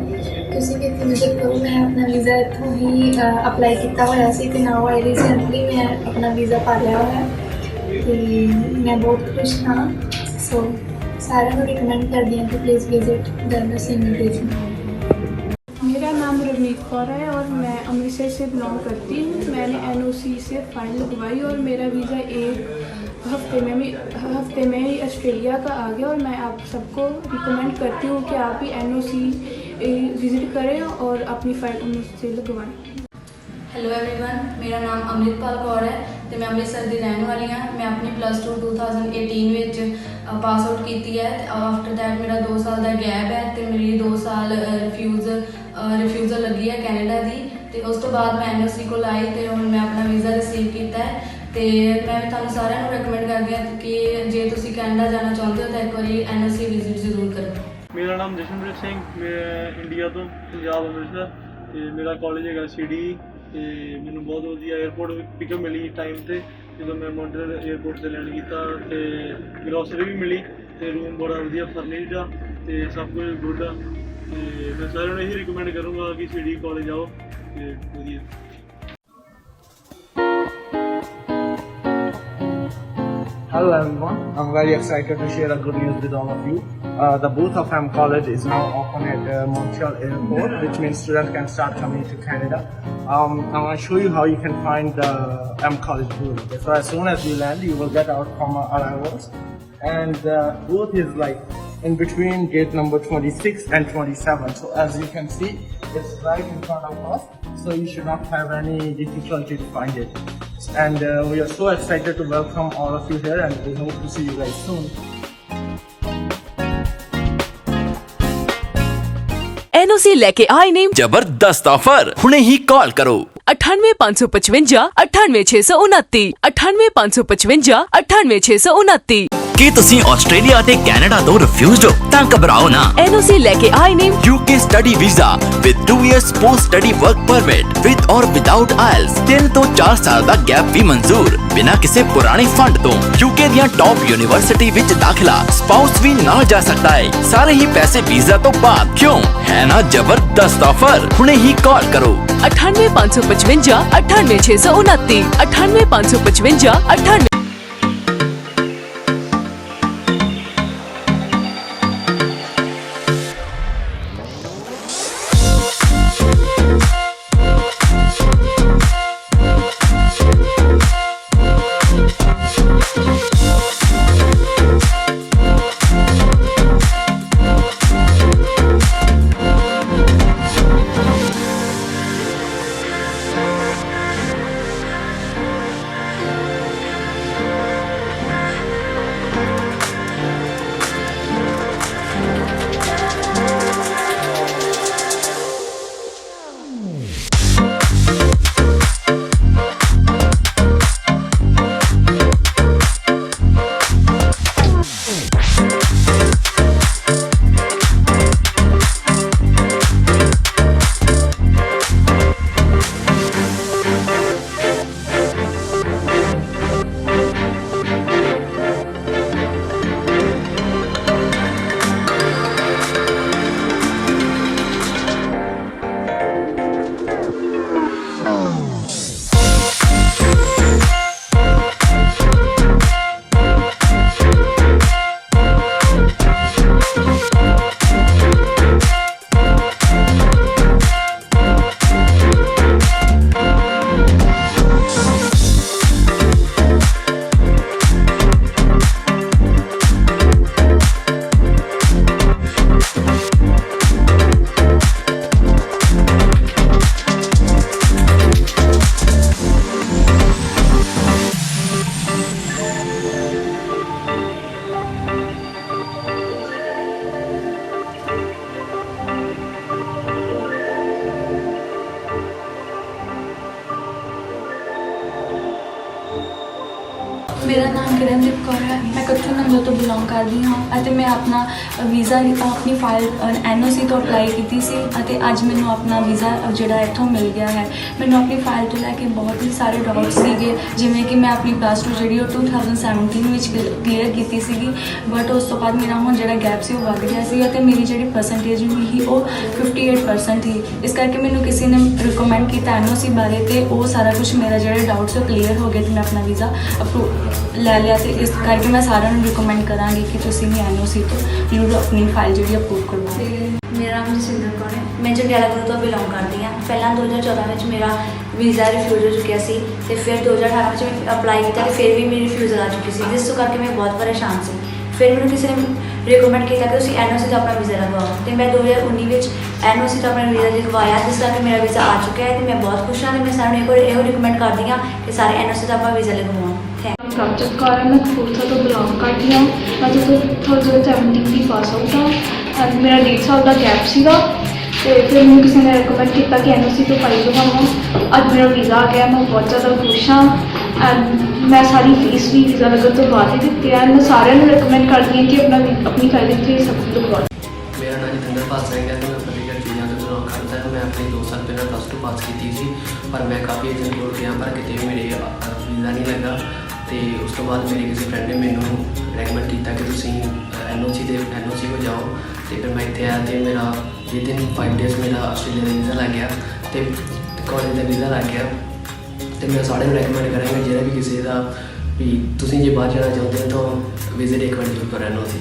तुसीं भी इत्थे विजिट करो। मैं अपना वीज़ा इत्थों ही अप्लाई किया हुआ सी ते नाउ आई रिसेंटली मैं अपना वीज़ा पा लिया हुआ है तो मैं बहुत खुश हाँ। सो सारे को रिकमेंड करती हूँ कि प्लीज़ विजिट NOC इमिग्रेशन। मेरा नाम रवनीत कौर है और मैं अमृतसर से बिलोंग करती हूँ। मैंने NOC से फाइल लगवाई और मेरा वीज़ा एक हफ्ते में ही ऑस्ट्रेलिया का आ गया और मैं आप सबको रिकमेंड करती हूँ कि आप भी NOC विज़िट करें और अपनी फाइल उनसे लगवाएं। हेलो एवरीवन, मेरा नाम अमृतपाल कौर है तो मैं अमृतसर की रहने वाली हाँ। मैं अपनी +2 2018 पास आउट की है। आफ्टर दैट मेरा 2 साल का गैप है तो मेरी 2 साल रिफ्यूज़ल लगी है कैनेडा की। तो उस तो बाद मैं NOC को आई तो हम मैं अपना वीज़ा रिसीव किया है। तो मैं तुहानू सारिਆਂ ਨੂੰ रिकमेंड करती हाँ कि जे तुसीं कैनेडा जाना चाहते हो तो एक बार NOC विजिट जरूर करो। मेरा नाम जशनप्रीत सिंह, मैं इंडिया तो पंजाब अमृतसर तो मेरा कॉलेज है CDE तो मैंने बहुत वधिया एयरपोर्ट पिकअप मिली टाइम से जो मैं मॉन्ट्रियल एयरपोर्ट से लैंड किया तो ग्रोसरी भी मिली तो रूम बड़ा वधिया फर्निश्ड आ तो सब कुछ गुड आ। तो मैं सारे यही रिकमेंड करूँगा कि CDE कॉलेज आओ तो वधिया। Hello everyone, I'm very excited to share a good news with all of you. The booth of M College is now open at Montreal Airport, which means students can start coming to Canada. I want to show you how you can find the M College booth. Okay, so as soon as you land, you will get out from arrivals, and the booth is like in between gate number 26 and 27. So as you can see, it's right in front of us, so you should not have any difficulty to find it. And we are so excited to welcome all of you here, and we hope to see you guys soon. NOC लेके आए ने जबरदस्त offer. हुणे ही call करो 98 555 98 629 98 555 98 629। ਕੀ ਤੁਸੀਂ Australia ਤੇ Canada ਤੋਂ refused ਹੋ? ਤਾਂ ਘਬਰਾਓ ਨਾ, ਐਨਓਸੀ ਲੈ ਕੇ ਆਏ ਨੇ UK study visa with 2 years post study work permit with ਔਰ ਵਿਦਆਊਟ ਆਇਲਸ। 3 ਤੋਂ 4 ਸਾਲ ਦਾ ਗੈਪ ਵੀ ਮਨਜ਼ੂਰ, ਬਿਨਾਂ ਕਿਸੇ ਪੁਰਾਣੇ ਫੰਡ ਤੋਂ। UK ਦੀਆਂ ਟੌਪ ਯੂਨੀਵਰਸਿਟੀ ਵਿੱਚ ਦਾਖਲਾ, ਸਪਾਊਸ ਵੀ ਨਾਲ ਜਾ ਸਕਦਾ ਹੈ, ਸਾਰੇ ਹੀ ਪੈਸੇ ਵੀਜ਼ਾ ਤੋਂ ਬਾਅਦ। ਕਿਉਂ ਹੈ ਨਾ ਜ਼ਬਰਦਸਤ ਆਫਰ? ਹੁਣੇ ਹੀ ਕਾਲ ਕਰੋ 9855 98629 9855 98। ਮੇਰਾ ਨਾਮ ਕਿਰਨਦੀਪ ਕੌਰ ਹੈ। ਮੈਂ ਕੱਚੂ ਨੰਗਲ ਤੋਂ ਬਿਲੋਂਗ ਕਰਦੀ ਹਾਂ ਅਤੇ ਮੈਂ ਆਪਣਾ ਵੀਜ਼ਾ ਆਪਣੀ ਫਾਈਲ NOC ਤੋਂ ਅਪਲਾਈ ਕੀਤੀ ਸੀ ਅਤੇ ਅੱਜ ਮੈਨੂੰ ਆਪਣਾ ਵੀਜ਼ਾ ਜਿਹੜਾ ਇੱਥੋਂ ਮਿਲ ਗਿਆ ਹੈ। ਮੈਨੂੰ ਆਪਣੀ ਫਾਈਲ ਤੋਂ ਲੈ ਕੇ ਬਹੁਤ ਹੀ ਸਾਰੇ ਡਾਊਟਸ ਸੀਗੇ, ਜਿਵੇਂ ਕਿ ਮੈਂ ਆਪਣੀ +2 ਜਿਹੜੀ ਉਹ 2017 ਵਿੱਚ ਕਲੀਅਰ ਕੀਤੀ ਸੀਗੀ, ਬਟ ਉਸ ਤੋਂ ਬਾਅਦ ਮੇਰਾ ਹੁਣ ਜਿਹੜਾ ਗੈਪ ਸੀ ਉਹ ਵੱਧ ਗਿਆ ਸੀ ਅਤੇ ਮੇਰੀ ਜਿਹੜੀ ਪਰਸੈਂਟੇਜ ਸੀ ਉਹ 58% ਸੀ। ਇਸ ਕਰਕੇ ਮੈਨੂੰ ਕਿਸੇ ਨੇ ਰਿਕਮੈਂਡ ਕੀਤਾ NOC ਬਾਰੇ ਤੇ ਉਹ ਸਾਰਾ ਕੁਝ ਮੇਰਾ ਜਿਹੜਾ ਡਾਊਟਸ ਉਹ ਕਲੀਅਰ ਹੋ ਗਏ ਤੇ ਮੈਂ ਆਪਣਾ ਵੀਜ਼ਾ ਲੈ ਲਿਆ। ਤੇ ਇਸ ਕਰਕੇ ਮੈਂ ਸਾਰਿਆਂ ਨੂੰ ਰਿਕਮੈਂਡ ਕਰਾਂਗੀ ਕਿ ਤੁਸੀਂ ਵੀ NOC ਤੋਂ ਜ਼ਰੂਰ ਆਪਣੀ ਫਾਈਲ ਜਿਹੜੀ ਅਪਲੋਡ ਕਰਵਾਓ। ਮੇਰਾ ਨਾਮ ਜਸਿੰਦਰ ਕੌਰ ਹੈ। ਮੈਂ ਜੰਡਿਆਲਾ ਗੁਰੂ ਤੋਂ ਬਿਲੋਂਗ ਕਰਦੀ ਹਾਂ। ਪਹਿਲਾਂ 2014 ਵਿੱਚ ਮੇਰਾ ਵੀਜ਼ਾ ਰਿਫਿਊਜ਼ ਹੋ ਚੁੱਕਿਆ ਸੀ ਤੇ ਫਿਰ 2018 ਵਿੱਚ ਮੈਂ ਅਪਲਾਈ ਕੀਤਾ ਤੇ ਫਿਰ ਵੀ ਮੇਰੀ ਰਿਫਿਊਜ਼ਲ ਆ ਚੁੱਕੀ ਸੀ, ਜਿਸ ਤੋਂ ਕਰਕੇ ਮੈਂ ਬਹੁਤ ਪਰੇਸ਼ਾਨ ਸੀ। ਫਿਰ ਮੈਨੂੰ ਕਿਸੇ ਨੇ ਰਿਕਮੈਂਡ ਕੀਤਾ ਕਿ ਤੁਸੀਂ NOC ਤੋਂ ਆਪਣਾ ਵੀਜ਼ਾ ਲਗਵਾਓ ਤੇ ਮੈਂ 2019 ਵਿੱਚ NOC ਤੋਂ ਆਪਣਾ ਵੀਜ਼ਾ ਲਗਵਾਇਆ, ਜਿਸ ਕਰਕੇ ਮੇਰਾ ਵੀਜ਼ਾ ਆ ਚੁੱਕਿਆ ਹੈ ਤੇ ਮੈਂ ਬਹੁਤ ਖੁਸ਼ ਹਾਂ ਤੇ ਮੈਂ ਸਾਰਿਆਂ ਨੂੰ ਇਹੋ ਰਿਕਮੈਂਡ ਕਰਦੀ ਹਾਂ ਕਿ ਸਾਰੇ NOC ਤੋਂ ਆਪਣਾ ਵੀਜ਼ਾ ਲਗਵਾਉਣ। ਪ੍ਰਭਜੋਤ ਕੌਰ ਹੈ। ਮੈਂ ਕਪੂਰਥਲਾ ਤੋਂ ਬਿਲੋਂਗ ਕਰਦੀ ਹਾਂ। ਮੈਂ 2017 ਦੀ ਪਾਸ ਆਊਟ ਹਾਂ। ਮੇਰਾ 1.5 ਸਾਲ ਦਾ ਗੈਪ ਸੀਗਾ ਤੇ ਫਿਰ ਮੈਨੂੰ ਕਿਸੇ ਨੇ ਰਿਕਮੈਂਡ ਕੀਤਾ ਕਿ NOC ਤੋਂ ਫਾਈਲ ਲਗਵਾਓ। ਅੱਜ ਮੇਰਾ ਵੀਜ਼ਾ ਆ ਗਿਆ, ਮੈਂ ਬਹੁਤ ਜ਼ਿਆਦਾ ਖੁਸ਼ ਹਾਂ। ਮੈਂ ਸਾਰੀ ਫੀਸ ਵੀ ਵੀਜ਼ਾ ਲੱਗਣ ਤੋਂ ਬਾਅਦ ਹੀ ਦਿੱਤੀ ਹੈ। ਮੈਂ ਸਾਰਿਆਂ ਨੂੰ ਰਿਕਮੈਂਡ ਕਰਦੀ ਹਾਂ ਕਿ ਆਪਣੀ ਫਾਈਲ ਇੱਥੇ ਸਭ ਕੁਝ ਲਗਵਾਓ। ਮੇਰਾ ਨਾਮ ਜਤਿੰਦਰ ਪਾਲ ਸਿੰਘ ਹੈ ਤੇ ਮੈਂ ਫਤਿਹਗੜ੍ਹ ਚੂੜੀਆਂ ਤੋਂ ਬਿਲੋਂਗ ਕਰਦਾ ਹਾਂ। ਮੈਂ ਆਪਣੇ 2 ਸਾਲ ਪਹਿਲਾਂ +2 ਪਾਸ ਕੀਤੀ ਸੀ, ਪਰ ਮੈਂ ਕਾਫੀ ਏਜੰਟ ਕੋਲ ਗਿਆ ਪਰ ਕਿਤੇ ਵੀ ਮੇਰੇ ਵੀਜ਼ਾ ਨਹੀਂ ਲੱਗਾ। ਤੇ ਉਸ ਤੋਂ ਬਾਅਦ ਮੇਰੇ ਕਿਸੇ ਫਰੈਂਡ ਨੇ ਮੈਨੂੰ ਰੈਕਮੈਂਡ ਕੀਤਾ ਕਿ ਤੁਸੀਂ NOC ਕੋਲ ਜਾਓ ਤੇ ਫਿਰ ਮੈਂ ਇੱਥੇ ਆਇਆ ਤੇ ਮੇਰਾ ਵਿਦਿਨ 5 ਡੇਜ਼ ਮੇਰਾ ਆਸਟ੍ਰੇਲੀਆ ਦਾ ਵੀਜ਼ਾ ਲੱਗ ਗਿਆ ਤੇ ਕਾਲਜ ਦਾ ਵੀਜ਼ਾ ਲੱਗ ਗਿਆ। ਤੇ ਮੈਂ ਸਾਰਿਆਂ ਨੂੰ ਰੈਕਮੈਂਡ ਕਰਾਂਗਾ ਜਿਹੜਾ ਵੀ ਕਿਸੇ ਦਾ ਵੀ ਤੁਸੀਂ ਜੇ ਬਾਹਰ ਜਾਣਾ ਚਾਹੁੰਦੇ ਹੋ ਤਾਂ ਵਿਜ਼ਿਟ ਇੱਕ ਵਾਰ ਜ਼ਰੂਰ ਕਰੋ NOC।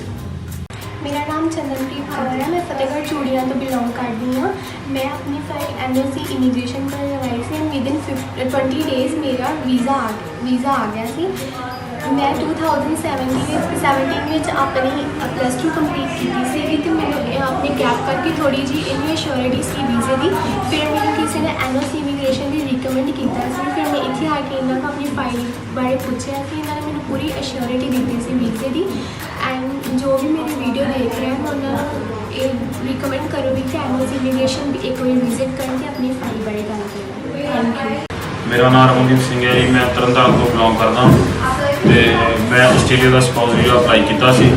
मेरा नाम चंदनप्रीत कौर है। मैं फतेहगढ़ चूड़ियाँ तो बिलोंग करती हूँ। मैं अपनी फाइल NOC इमिग्रेशन पर लगाई थी एंड विदिन 20 डेज़ मेरा वीज़ा आ गया सी। मैं 2017 ਵਿੱਚ ਆਪਣੀ +2 ਕੰਪਲੀਟ ਕੀਤੀ ਸੀਗੀ ਤੇ ਮੈਨੂੰ ਆਪਣੇ ਗੈਪ ਕਰਕੇ ਥੋੜੀ ਜੀ ਇੰਨੀ ਅਸ਼ੋਰਿਟੀ ਸੀ ਵੀਜ਼ੇ ਦੀ। ਫਿਰ ਮੈਨੂੰ ਕਿਸੇ ਨੇ NOC ਇਮੀਗ੍ਰੇਸ਼ਨ ਦੀ ਰਿਕਮੈਂਡ ਕੀਤਾ ਸੀ। ਫਿਰ ਮੈਂ ਇੱਥੇ ਆ ਕੇ ਇਹਨਾਂ ਨੂੰ ਆਪਣੀ ਫਾਈਲ ਬਾਰੇ ਪੁੱਛਿਆ ਕਿ ਇਹਨਾਂ ਨੇ ਮੈਨੂੰ ਪੂਰੀ ਅਸ਼ੋਰਿਟੀ ਦਿੱਤੀ ਸੀ ਵੀਜ਼ੇ ਦੀ। ਐਂਡ ਜੋ ਵੀ ਮੇਰੀ ਵੀਡੀਓ ਦੇਖ ਰਹੇ ਹਨ ਉਹਨਾਂ ਨੂੰ ਇਹ ਰਿਕਮੈਂਡ ਕਰੋ ਵੀ ਕਿ NOC ਇਮੀਗ੍ਰੇਸ਼ਨ ਇੱਕ ਵਾਰੀ ਵਿਜ਼ਿਟ ਕਰਕੇ ਆਪਣੀ ਫਾਈਲ ਬਾਰੇ ਗੱਲ ਕਰੋ। Thank you. ਮੇਰਾ ਨਾਮ ਰਮਨਦੀਪ ਸਿੰਘ ਹੈ ਜੀ। ਮੈਂ ਤਰਨਤਾਰਨ ਤੋਂ ਬਿਲੋਂਗ ਕਰਦਾ ਤੇ ਮੈਂ ਆਸਟ੍ਰੇਲੀਆ ਦਾ ਸਪਾਊਸ ਵੀਜ਼ਾ ਅਪਲਾਈ ਕੀਤਾ ਸੀ।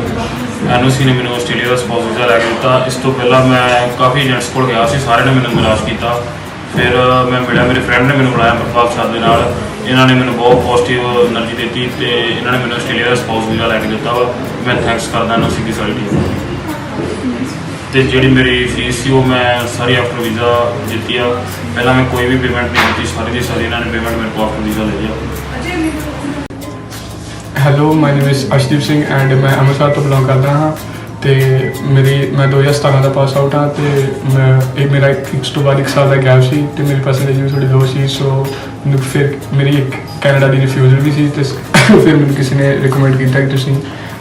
NOC ਨੇ ਮੈਨੂੰ ਆਸਟ੍ਰੇਲੀਆ ਦਾ ਸਪਾਊਸ ਵੀਜ਼ਾ ਲੈ ਕੇ ਦਿੱਤਾ। ਇਸ ਤੋਂ ਪਹਿਲਾਂ ਮੈਂ ਕਾਫੀ ਏਜੰਟਸ ਕੋਲ ਗਿਆ ਸੀ, ਸਾਰਿਆਂ ਨੇ ਮੈਨੂੰ ਨਿਰਾਸ਼ ਕੀਤਾ। ਫਿਰ ਮੈਂ ਮਿਲਿਆ, ਮੇਰੇ ਫਰੈਂਡ ਨੇ ਮੈਨੂੰ ਬੁਲਾਇਆ ਅੰਮ੍ਰਿਤਪਾਲ ਸਾਹਿਬ ਦੇ ਨਾਲ। ਇਹਨਾਂ ਨੇ ਮੈਨੂੰ ਬਹੁਤ ਪੋਜ਼ਿਟਿਵ ਐਨਰਜੀ ਦਿੱਤੀ ਤੇ ਇਹਨਾਂ ਨੇ ਮੈਨੂੰ ਆਸਟ੍ਰੇਲੀਆ ਦਾ ਸਪਾਊਸ ਵੀਜ਼ਾ ਲੈ ਕੇ ਦਿੱਤਾ ਵਾ। ਮੈਂ ਥੈਂਕਸ ਕਰਦਾ NOC ਦੀ ਸਾਰੀ ਟੀਮ ਨੂੰ। ਤੇ ਜਿਹੜੀ ਮੇਰੀ ਫੀਸ ਸੀ ਉਹ ਮੈਂ ਸਾਰੀ ਆਫਟਰ ਵੀਜ਼ਾ ਦਿੱਤੀ ਆ। ਪਹਿਲਾਂ ਮੈਂ ਕੋਈ ਵੀ ਪੇਮੈਂਟ ਨਹੀਂ ਦਿੱਤੀ, ਸਾਰੀ ਦੀ ਸਾਰੀ ਇਹਨਾਂ ਨੇ ਪੇਮੈਂਟ ਮੇਰੇ ਕੋਲ ਆਫਟਰ ਵੀਜ਼ਾ ਲਈ ਆ। Hello, my name is Arshdeep Singh and ਮੈਂ ਅੰਮ੍ਰਿਤਸਰ ਤੋਂ ਬਿਲੋਂਗ ਕਰਦਾ ਹਾਂ ਤੇ ਮੈਂ 2017 ਦਾ ਪਾਸ ਆਊਟ ਹਾਂ ਤੇ ਮੇਰਾ ਇੱਕ ਤੋਂ ਬਾਅਦ 1 ਸਾਲ ਦਾ ਗੈਪ ਸੀ ਤੇ ਮੇਰੀ ਪਰਸੈਂਟੇਜ ਵੀ ਥੋੜੀ ਲੋ ਸੀ। ਸੋ ਮੈਨੂੰ ਫਿਰ ਮੇਰੀ ਇੱਕ ਕੈਨੇਡਾ ਦੀ ਰਿਫਿਊਜ਼ਲ ਵੀ ਸੀ ਤੇ ਫਿਰ ਮੈਨੂੰ ਕਿਸੇ ਨੇ ਰਿਕਮੈਂਡ ਕੀਤਾ ਕਿ ਤੁਸੀਂ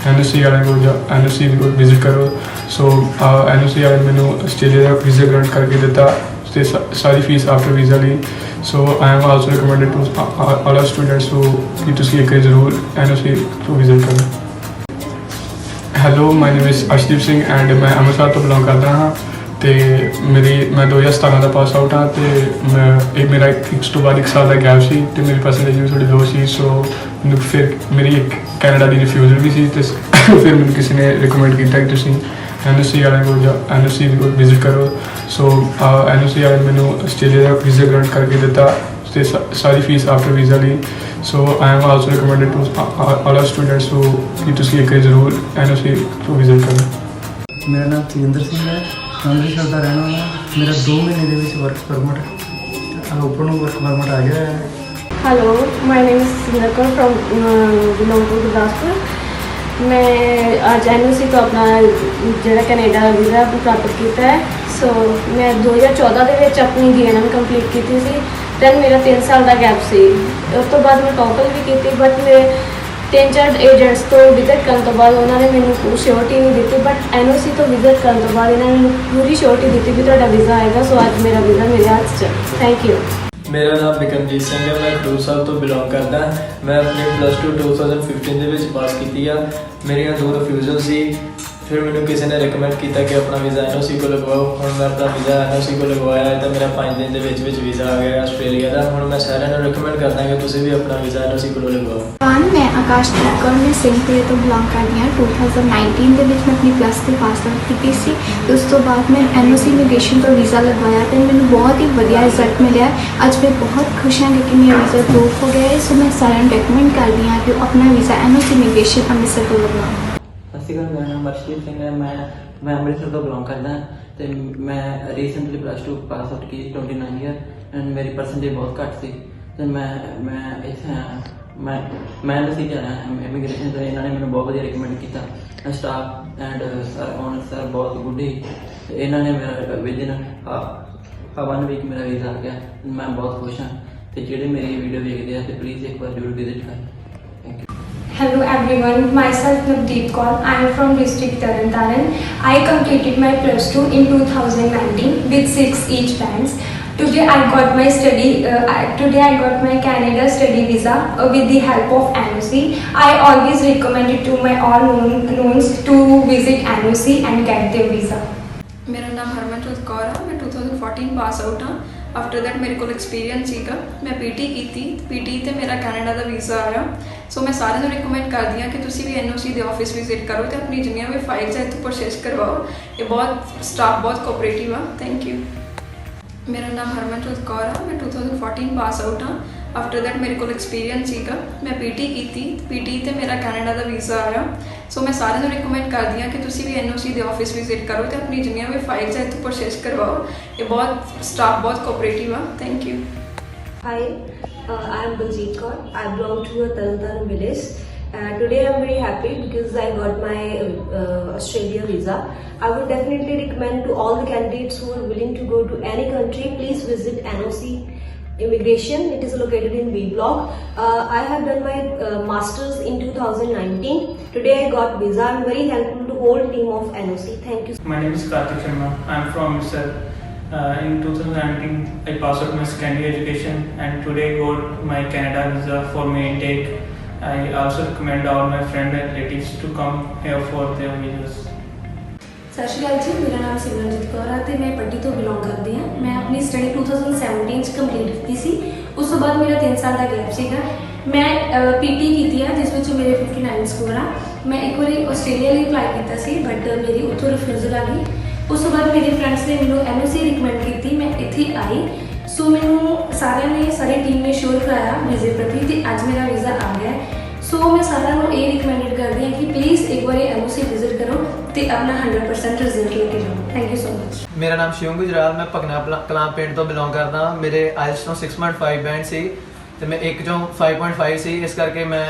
NOC ਵਾਲਿਆਂ ਕੋਲ NOC ਕੋਲ ਵਿਜ਼ਿਟ ਕਰੋ। ਸੋ NOC ਵਾਲਿਆਂ ਨੇ ਮੈਨੂੰ ਆਸਟ੍ਰੇਲੀਆ ਦਾ ਵੀਜ਼ਾ ਗ੍ਰਾਂਟ ਕਰਕੇ ਦਿੱਤਾ ਤੇ ਸਾਰੀ ਫੀਸ ਆਫਟਰ ਵੀਜ਼ਾ ਲਈ। So I am also recommended to all our students ਕਿ ਤੁਸੀਂ ਇੱਕ ਜ਼ਰੂਰ NOC ਤੋਂ ਵਿਜ਼ਿਟ ਕਰੋ। Hello, my name is Arshdeep Singh and ਮੈਂ ਅੰਮ੍ਰਿਤਸਰ ਤੋਂ ਬਿਲੋਂਗ ਕਰਦਾ ਹਾਂ ਤੇ ਮੈਂ 2017 ਦਾ ਪਾਸ ਆਊਟ ਹਾਂ ਤੇ ਮੇਰਾ ਇੱਕ ਤੋਂ ਬਾਅਦ 1 ਸਾਲ ਦਾ ਗੈਪ ਸੀ ਤੇ ਮੇਰੀ ਪਰਸੈਂਟੇਜ ਵੀ ਥੋੜੀ ਲੋ ਸੀ। ਸੋ ਮੈਨੂੰ ਫਿਰ ਮੇਰੀ ਇੱਕ ਕੈਨੇਡਾ ਦੀ ਰਿਫਿਊਜ਼ਲ ਵੀ ਸੀ ਤੇ ਫਿਰ ਮੈਨੂੰ ਕਿਸੇ ਨੇ ਰਿਕਮੈਂਡ ਕੀਤਾ ਕਿ ਤੁਸੀਂ NOC ਵਾਲਿਆਂ ਕੋਲ NOC ਕੋਲ ਵਿਜ਼ਿਟ ਕਰੋ। ਸੋ NOC ਵਾਲਿਆਂ ਨੇ ਮੈਨੂੰ ਆਸਟ੍ਰੇਲੀਆ ਦਾ ਵੀਜ਼ਾ ਗ੍ਰਾਂਟ ਕਰਕੇ ਦਿੱਤਾ ਤੇ ਸਾਰੀ ਫੀਸ ਆਫਟਰ ਵੀਜ਼ਾ ਲਈ। So I am also recommended to all our students ਕਿ ਤੁਸੀਂ ਇੱਕ ਜ਼ਰੂਰ NOC ਤੋਂ ਵਿਜ਼ਿਟ ਕਰੋ। ਮੇਰਾ ਨਾਮ ਤੇਜਿੰਦਰ ਸਿੰਘ ਹੈ, ਅੰਮ੍ਰਿਤਸਰ ਦਾ ਰਹਿਣ ਵਾਲਾ। ਮੇਰਾ 2 ਮਹੀਨੇ ਦੇ ਵਿੱਚ work permit open work permit ਆ ਗਿਆ ਹੈ। Hello, my name is Sinder Kaur from belong to Gurdaspur. मैं आज NOC तो अपना ਜਿਹੜਾ ਕੈਨੇਡਾ ਵੀਜ਼ਾ ਪ੍ਰਾਪਤ ਕੀਤਾ ਹੈ। ਸੋ ਮੈਂ 2014 ਦੇ ਵਿੱਚ ਆਪਣੀ DNM ਕੰਪਲੀਟ ਕੀਤੀ ਸੀ। ਦੈਨ ਮੇਰਾ 3 ਸਾਲ ਦਾ ਗੈਪ ਸੀ। ਉਸ ਤੋਂ ਬਾਅਦ ਮੈਂ ਟੋਕਲ ਵੀ ਕੀਤੀ ਬਟ ਮੇਰੇ 3-4 ਏਜੰਟਸ ਤੋਂ ਵਿਜ਼ਿਟ ਕਰਨ ਤੋਂ ਬਾਅਦ ਉਹਨਾਂ ਨੇ ਮੈਨੂੰ ਕੋਈ ਸ਼ੋਰਟੀ ਨਹੀਂ ਦਿੱਤੀ। ਬਟ NOC ਤੋਂ ਵਿਜ਼ਿਟ ਕਰਨ ਤੋਂ ਬਾਅਦ ਇਹਨਾਂ ਨੇ ਮੈਨੂੰ ਪੂਰੀ ਸ਼ੋਰਟੀ ਦਿੱਤੀ ਵੀ ਤੁਹਾਡਾ ਵੀਜ਼ਾ ਆਏਗਾ। ਸੋ ਅੱਜ ਮੇਰਾ ਵੀਜ਼ਾ ਮੇਰੇ ਹੱਥ 'ਚ। Thank you. ਮੇਰਾ ਨਾਮ ਬਿਕਰਮਜੀਤ ਸਿੰਘ ਹੈ। ਮੈਂ ਖਡੂਰ ਸਾਹਿਬ ਤੋਂ ਬਿਲੋਂਗ ਕਰਦਾ। ਮੈਂ ਆਪਣੀ +2 2015 ਦੇ ਵਿੱਚ ਪਾਸ ਕੀਤੀ ਆ। ਮੇਰੀਆਂ 2 ਰਿਫਿਊਜ਼ਲ ਸੀ। ਫਿਰ ਮੈਨੂੰ ਕਿਸੇ ਨੇ ਰਿਕਮੈਂਡ ਕੀਤਾ ਕਿ ਆਪਣਾ ਵੀਜ਼ਾ NOC ਕੋਲ ਲਗਵਾਓ। ਹੁਣ ਮੈਂ ਆਪਣਾ ਵੀਜ਼ਾ NOC ਕੋਲ ਲਗਵਾਇਆ ਤਾਂ ਮੇਰਾ 5 ਦਿਨ ਦੇ ਵਿੱਚ ਵੀਜ਼ਾ ਆ ਗਿਆ ਆਸਟ੍ਰੇਲੀਆ ਦਾ। ਹੁਣ ਮੈਂ ਸਾਰਿਆਂ ਨੂੰ ਰਿਕਮੈਂਡ ਕਰਦਾ ਕਿ ਤੁਸੀਂ ਵੀ ਆਪਣਾ ਵੀਜ਼ਾ NOC ਕੋਲ ਲਗਵਾਓ। ਮੈਂ ਆਕਾਸ਼ਦੀਪ ਕੌਰ, ਮੈਂ ਸਿੰਘਪੁਰੇ ਤੋਂ ਬਿਲੋਂਗ ਕਰਦੀ ਹਾਂ। 2019 ਦੇ ਵਿੱਚ ਮੈਂ ਆਪਣੀ +2 ਪਾਸ ਆਊਟ ਕੀਤੀ ਸੀ। ਉਸ ਤੋਂ ਬਾਅਦ ਮੈਂ NOC ਇਮੀਗ੍ਰੇਸ਼ਨ ਤੋਂ ਵੀਜ਼ਾ ਲਗਵਾਇਆ ਤੇ ਮੈਨੂੰ ਬਹੁਤ ਹੀ ਵਧੀਆ ਰਿਜ਼ਲਟ ਮਿਲਿਆ। ਅੱਜ ਮੈਂ ਬਹੁਤ ਖੁਸ਼ ਹਾਂ ਕਿ ਮੇਰਾ ਵੀਜ਼ਾ ਅਪਰੂਵ ਹੋ ਗਿਆ ਹੈ। ਸੋ ਮੈਂ ਸਾਰਿਆਂ ਨੂੰ ਰਿਕਮੈਂਡ ਕਰਦੀ ਹਾਂ ਕਿ ਉਹ ਆਪਣਾ ਵੀਜ਼ਾ NOC ਇਮੀਗ੍ਰੇਸ਼ਨ ਅੰਮ੍ਰਿਤਸਰ ਤੋਂ ਲਗਵਾਉਣ। ਸਤਿ ਸ਼੍ਰੀ ਅਕਾਲ, ਮੇਰਾ ਨਾਮ ਅਰਸ਼ਦੀਪ ਸਿੰਘ ਹੈ। ਮੈਂ ਅੰਮ੍ਰਿਤਸਰ ਤੋਂ ਬਿਲੋਂਗ ਕਰਦਾ ਤੇ ਮੈਂ ਰੀਸੈਂਟਲੀ +2 ਪਾਸ ਆਊਟ ਕੀਤੀ 29 ਈਅਰ ਐਂਡ ਮੇਰੀ ਪਰਸੈਂਟੇਜ ਬਹੁਤ ਘੱਟ ਸੀ ਤੇ ਮੈਂ ਇੱਥੇ ਮੈਂ NOC ਜਾਣਾ ਇਮੀਗ੍ਰੇਸ਼ਨ ਤੋਂ। ਇਹਨਾਂ ਨੇ ਮੈਨੂੰ ਬਹੁਤ ਵਧੀਆ ਰਿਕਮੈਂਡ ਕੀਤਾ। Staff and sir owner sir ਬਹੁਤ ਗੁੱਡ ਹੀ। ਇਹਨਾਂ ਨੇ ਮੇਰਾ ਵਿਦਿਨ 1 ਵੀਕ ਮੇਰਾ ਵੀਜ਼ਾ ਆ ਗਿਆ। ਮੈਂ ਬਹੁਤ ਖੁਸ਼ ਹਾਂ ਤੇ ਜਿਹੜੇ ਮੇਰੀ ਵੀਡੀਓ ਦੇਖਦੇ ਆ ਤੇ ਪਲੀਜ਼ ਇੱਕ ਵਾਰ ਜ਼ਰੂਰ ਵਿਜ਼ਿਟ ਕरें। Thank you. Hello everyone, myself Navdeep Kaur. I am from district Tarn. I completed my +2 in 2019 with 6 each bands. Today I got my Canada study visa with the help of NOC. I always recommend it to my all knowns to visit NOC and get their visa. ਮੇਰਾ ਨਾਮ ਹਰਮਨਜੋਤ ਕੌਰ ਹੈ। ਮੈਂ 2014 pass out ਹਾਂ। After that ਮੇਰੇ ਕੋਲ experience ਸੀਗਾ। ਮੈਂ PT ਕੀਤੀ। PT ਤੇ ਮੇਰਾ ਕੈਨੇਡਾ ਦਾ ਵੀਜ਼ਾ ਆਇਆ। ਸੋ ਮੈਂ ਸਾਰਿਆਂ ਨੂੰ ਰਿਕਮੈਂਡ ਕਰਦੀ ਹਾਂ ਕਿ ਤੁਸੀਂ ਵੀ NOC ਦੇ ਆਫਿਸ ਵਿਜ਼ਿਟ ਕਰੋ ਤੇ ਆਪਣੀ ਜਿੰਨੀਆਂ ਵੀ ਫਾਈਲਸ ਹੈ ਇੱਥੋਂ ਪ੍ਰੋਸੈਸ ਕਰਵਾਓ। ਇਹ ਸਟਾਫ ਬਹੁਤ ਕੋਆਪਰੇਟਿਵ ਆ। Thank you. ਮੇਰਾ ਨਾਮ ਹਰਮਨਜੋਤ ਕੌਰ ਹੈ। ਮੈਂ 2014 ਪਾਸ ਆਊਟ ਹਾਂ। ਆਫਟਰ ਦੈਟ ਮੇਰੇ ਕੋਲ ਐਕਸਪੀਰੀਅੰਸ ਸੀਗਾ। ਮੈਂ PT ਕੀਤੀ। PT ਤੇ ਮੇਰਾ ਕੈਨੇਡਾ ਦਾ ਵੀਜ਼ਾ ਆਇਆ। ਸੋ ਮੈਂ ਸਾਰਿਆਂ ਨੂੰ ਰਿਕਮੈਂਡ ਕਰਦੀ ਹਾਂ ਕਿ ਤੁਸੀਂ ਵੀ NOC ਦੇ ਆਫਿਸ ਵਿਜ਼ਿਟ ਕਰੋ ਤੇ ਆਪਣੀ ਜਿੰਨੀਆਂ ਵੀ ਫਾਈਲਸ ਹੈ ਇੱਥੋਂ ਪ੍ਰੋਸੈਸ ਕਰਵਾਓ। ਇਹ ਸਟਾਫ ਬਹੁਤ ਕੋਆਪਰੇਟਿਵ ਆ। Thank you. Hi, I am Baljeet Kaur. I belong to a Tarn village. Today I am very happy because I got my Australia visa. I would definitely recommend to all the candidates who are willing to go to any country, please visit NOC Immigration. It is located in B Block. I have done my masters in 2019. Today I got visa. I am very thankful to whole team of NOC. Thank you. My name is Karthik Sharma. I am from Amritsar. In 2019, I passed out my secondary education and today got my Canada visa for my intake. I also recommend all my friends and relatives to come here for their visas. ਸਤਿ ਸ਼੍ਰੀ ਅਕਾਲ ਜੀ, ਮੇਰਾ ਨਾਮ ਸਿਮਰਨਜੀਤ ਕੌਰ ਹੈ ਤੇ ਮੈਂ ਪੱਟੀ ਤੋਂ belong ਕਰਦੀ ਹਾਂ। ਮੈਂ ਆਪਣੀ ਸਟੱਡੀ 2017 ਚ ਕੰਪਲੀਟ ਕੀਤੀ ਸੀ। ਉਸ ਤੋਂ ਬਾਅਦ ਮੇਰਾ 3 ਸਾਲ ਦਾ ਗੈਪ ਸੀਗਾ। ਮੈਂ ਪੀਟੀ ਕੀਤੀ ਆ ਜਿਸ ਵਿੱਚ ਮੇਰੇ 59 ਸਕੋਰ ਆ। ਮੈਂ ਇੱਕ ਵਾਰੀ ਆਸਟ੍ਰੇਲੀਆ ਲਈ ਅਪਲਾਈ ਕੀਤਾ ਸੀ ਬਟ ਮੇਰੀ ਉੱਥੋਂ ਰਿਫਿਊਜ਼ਲ ਆ ਗਈ। ਉਸ ਤੋਂ ਬਾਅਦ ਮੇਰੇ ਫਰੈਂਡਸ ਨੇ ਮੈਨੂੰ NOC ਰਿਕਮੈਂਡ ਕੀਤੀ, ਮੈਂ ਇੱਥੇ ਆਈ। ਸੋ ਮੈਨੂੰ ਸਾਰਿਆਂ ਨੇ, ਸਾਰੀ ਟੀਮ ਨੇ ਸ਼ੋਰ ਕਰਾਇਆ ਵੀਜ਼ੇ ਪ੍ਰਤੀ ਤੇ ਅੱਜ ਮੇਰਾ ਵੀਜ਼ਾ ਆ ਗਿਆ। ਸੋ ਮੈਂ ਸਾਰਿਆਂ ਨੂੰ ਇਹ ਰਿਕਮੈਂਡਡ ਕਰਦੀ ਹਾਂ ਕਿ ਪਲੀਜ਼ ਇੱਕ ਵਾਰੀ NOC ਵਿਜ਼ਿਟ ਕਰੋ ਤੇ ਆਪਣਾ 100% ਰਿਜ਼ਲਟ ਲੈ ਕੇ ਜਾਓ। Thank you so much. ਮੇਰਾ ਨਾਮ ਸ਼ਿਵਮ ਗੁਜਰਾਲ, ਮੈਂ ਭਗਨਾ ਕਲਾਂ ਪਿੰਡ ਤੋਂ ਬਿਲੋਂਗ ਕਰਦਾ ਹਾਂ। ਮੇਰੇ IELTS ਤੋਂ 6.5 ਬੈਂਡ ਸੀ ਤੇ ਮੈਂ ਇੱਕ ਚੋਂ 5.5 ਸੀ। ਇਸ ਕਰਕੇ ਮੈਂ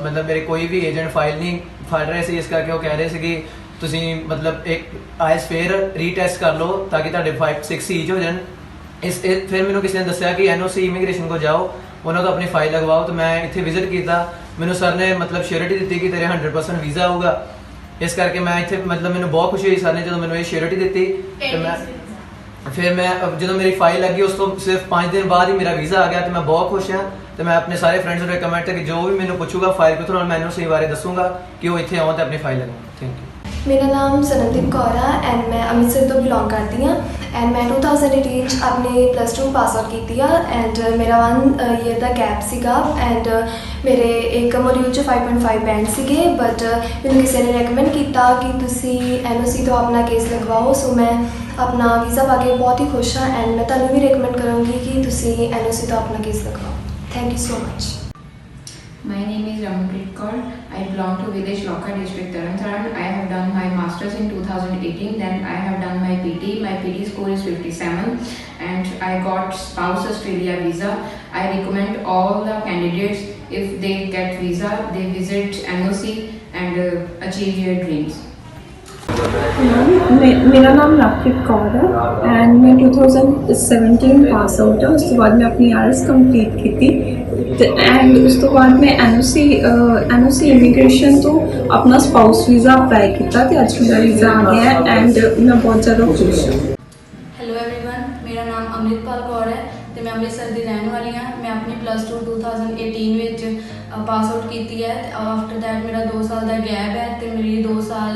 ਮਤਲਬ ਮੇਰੇ ਕੋਈ ਵੀ ਏਜੰਟ ਫਾਈਲ ਨਹੀਂ ਫੜ ਰਹੇ ਸੀ। ਇਸ ਕਰਕੇ ਉਹ ਕਹਿ ਰਹੇ ਸੀ ਕਿ ਤੁਸੀਂ ਮਤਲਬ ਇੱਕ IELTS ਫੇਰ ਰੀਟੈਸਟ ਕਰ ਲਓ ਤਾਂ ਕਿ ਤੁਹਾਡੇ 5-6 ਈਚ ਹੋ ਜਾਣ। ਫਿਰ ਮੈਨੂੰ ਕਿਸੇ ਨੇ ਦੱਸਿਆ ਕਿ NOC ਇਮੀਗ੍ਰੇਸ਼ਨ ਕੋ ਜਾਓ, ਉਹਨਾਂ ਤੋਂ ਆਪਣੀ ਫਾਈਲ ਲਗਵਾਓ। ਤਾਂ ਮੈਂ ਇੱਥੇ ਵਿਜ਼ਿਟ ਕੀਤਾ। ਮੈਨੂੰ ਸਰ ਨੇ ਮਤਲਬ ਸ਼ੋਰਿਟੀ ਦਿੱਤੀ ਕਿ ਤੇਰੇ 100% ਵੀਜ਼ਾ ਆਊਗਾ। ਇਸ ਕਰਕੇ ਮੈਂ ਇੱਥੇ ਮਤਲਬ ਮੈਨੂੰ ਬਹੁਤ ਖੁਸ਼ੀ ਹੋਈ ਸਰ ਨੇ ਜਦੋਂ ਮੈਨੂੰ ਇਹ ਸ਼ੋਰਿਟੀ ਦਿੱਤੀ। ਤੇ ਮੈਂ ਜਦੋਂ ਮੇਰੀ ਫਾਈਲ ਲੱਗੀ ਉਸ ਤੋਂ ਸਿਰਫ 5 ਦਿਨ ਬਾਅਦ ਹੀ ਮੇਰਾ ਵੀਜ਼ਾ ਆ ਗਿਆ ਤੇ ਮੈਂ ਬਹੁਤ ਖੁਸ਼ ਹਾਂ। ਤੇ ਮੈਂ ਆਪਣੇ ਸਾਰੇ ਫਰੈਂਡਸ ਨੂੰ ਰਿਕਮੈਂਡ ਕਿ ਜੋ ਵੀ ਮੈਨੂੰ ਪੁੱਛੂਗਾ ਫਾਈਲ ਕਿੱਥੋਂ ਨਾਲ ਮੈਂ NOC ਬਾਰੇ ਦੱਸੂਗਾ ਕਿ ਉਹ ਇੱਥੇ ਆਉਣ ਤੇ ਆਪਣੀ ਫਾਈਲ ਲਗਾਉਣ। Thank you. ਮੇਰਾ ਨਾਮ ਸਨਮਦੀਪ ਕੌਰ ਆ ਐਂਡ ਮੈਂ ਅੰਮ੍ਰਿਤਸਰ ਤੋਂ ਬਿਲੋਂਗ ਕਰਦੀ ਹਾਂ ਐਂਡ ਮੈਂ 2018 'ਚ ਆਪਣੀ +2 ਪਾਸ ਆਊਟ ਕੀਤੀ ਆ ਐਂਡ ਮੇਰਾ 1 ਈਅਰ ਦਾ ਗੈਪ ਸੀਗਾ ਐਂਡ ਮੇਰੇ ਇੱਕ ਮੋਡਿਊਲ 'ਚ 5.5 ਬੈਂਡ ਸੀਗੇ ਬਟ ਮੈਨੂੰ ਕਿਸੇ ਨੇ ਰეკਮੈਂਡ ਕੀਤਾ ਕਿ ਤੁਸੀਂ NOC ਤੋਂ ਆਪਣਾ ਕੇਸ ਲਗਵਾਓ। ਸੋ ਮੈਂ ਆਪਣਾ ਵੀਜ਼ਾ ਪਾ ਕੇ ਬਹੁਤ ਹੀ ਖੁਸ਼ ਹਾਂ ਐਂਡ ਮੈਂ ਤੁਹਾਨੂੰ ਵੀ ਰეკਮੈਂਡ ਕਰਾਂਗੀ ਕਿ ਤੁਸੀਂ NOC ਤੋਂ ਆਪਣਾ ਕੇਸ ਲਗਵਾਓ। Thank you so much. My name is Ramanpreet Kaur. I belong to Videsh Lokha district, Tarantaran. I have done my masters in 2018. Then I have done my PT. My PT score is 57, and I got spouse Australia visa. I recommend all the candidates, if they get visa, they visit NOC and achieve their dreams. मेरा नाम राखित कौर है and मैं 2017 pass out है। उस तो बाद मैं अपनी IELTS कंप्लीट की एंड उस तो बाद मैं NOC इमीग्रेशन तो अपना स्पाउस वीज़ा अप्लाई किया तो अज मेरा वीज़ा आ गया है एंड मैं बहुत ज़्यादा खुश हूँ। ਹੈਲੋ एवरीवन, ਮੇਰਾ ਨਾਮ ਅੰਮ੍ਰਿਤਪਾਲ ਕੌਰ ਹੈ ਤੇ ਮੈਂ ਅੰਮ੍ਰਿਤਸਰ ਦੀ ਰਹਿਣ ਵਾਲੀ ਹਾਂ। ਮੈਂ ਆਪਣੀ +2 2018 ਵਿੱਚ ਪਾਸ ਆਊਟ ਕੀਤੀ ਹੈ ਤੇ ਆਫਟਰ ਦੈਟ ਮੇਰਾ 2 ਸਾਲ ਦਾ ਗੈਪ ਹੈ ਤੇ ਮੇਰੀ 2 ਸਾਲ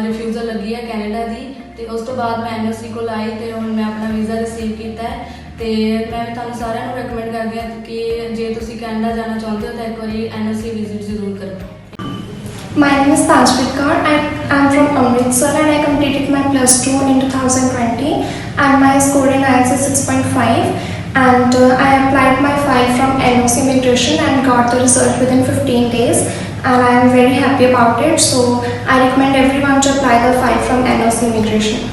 ਰਿਫਿਊਜ਼ਲ ਲੱਗੀ ਹੈ ਕੈਨੇਡਾ ਦੀ ਤੇ ਉਸ ਤੋਂ ਬਾਅਦ ਮੈਂ NOC ਕੋਲ ਆਈ ਤੇ ਹੁਣ ਮੈਂ ਆਪਣਾ ਵੀਜ਼ਾ ਰਿਸੀਵ ਕੀਤਾ ਹੈ ਤੇ ਮੈਂ ਤੁਹਾਨੂੰ ਸਾਰਿਆਂ ਨੂੰ ਰეკਮੈਂਡ ਕਰਦੀ ਹਾਂ ਕਿ ਜੇ ਤੁਸੀਂ ਕੈਨੇਡਾ ਜਾਣਾ ਚਾਹੁੰਦੇ ਹੋ ਤਾਂ ਇੱਕ ਵਾਰੀ NOC ਵਿਜ਼ਿਟ ਜ਼ਰੂਰ ਕਰੋ। My name is Tanshpreet Kaur. I'm from Amritsar and I completed my +2 in 2020 and my score in IELTS is 6.5 and I applied my file from NOC Immigration and got the result within 15 days and I am very happy about it. So I recommend everyone to apply the file from NOC Immigration.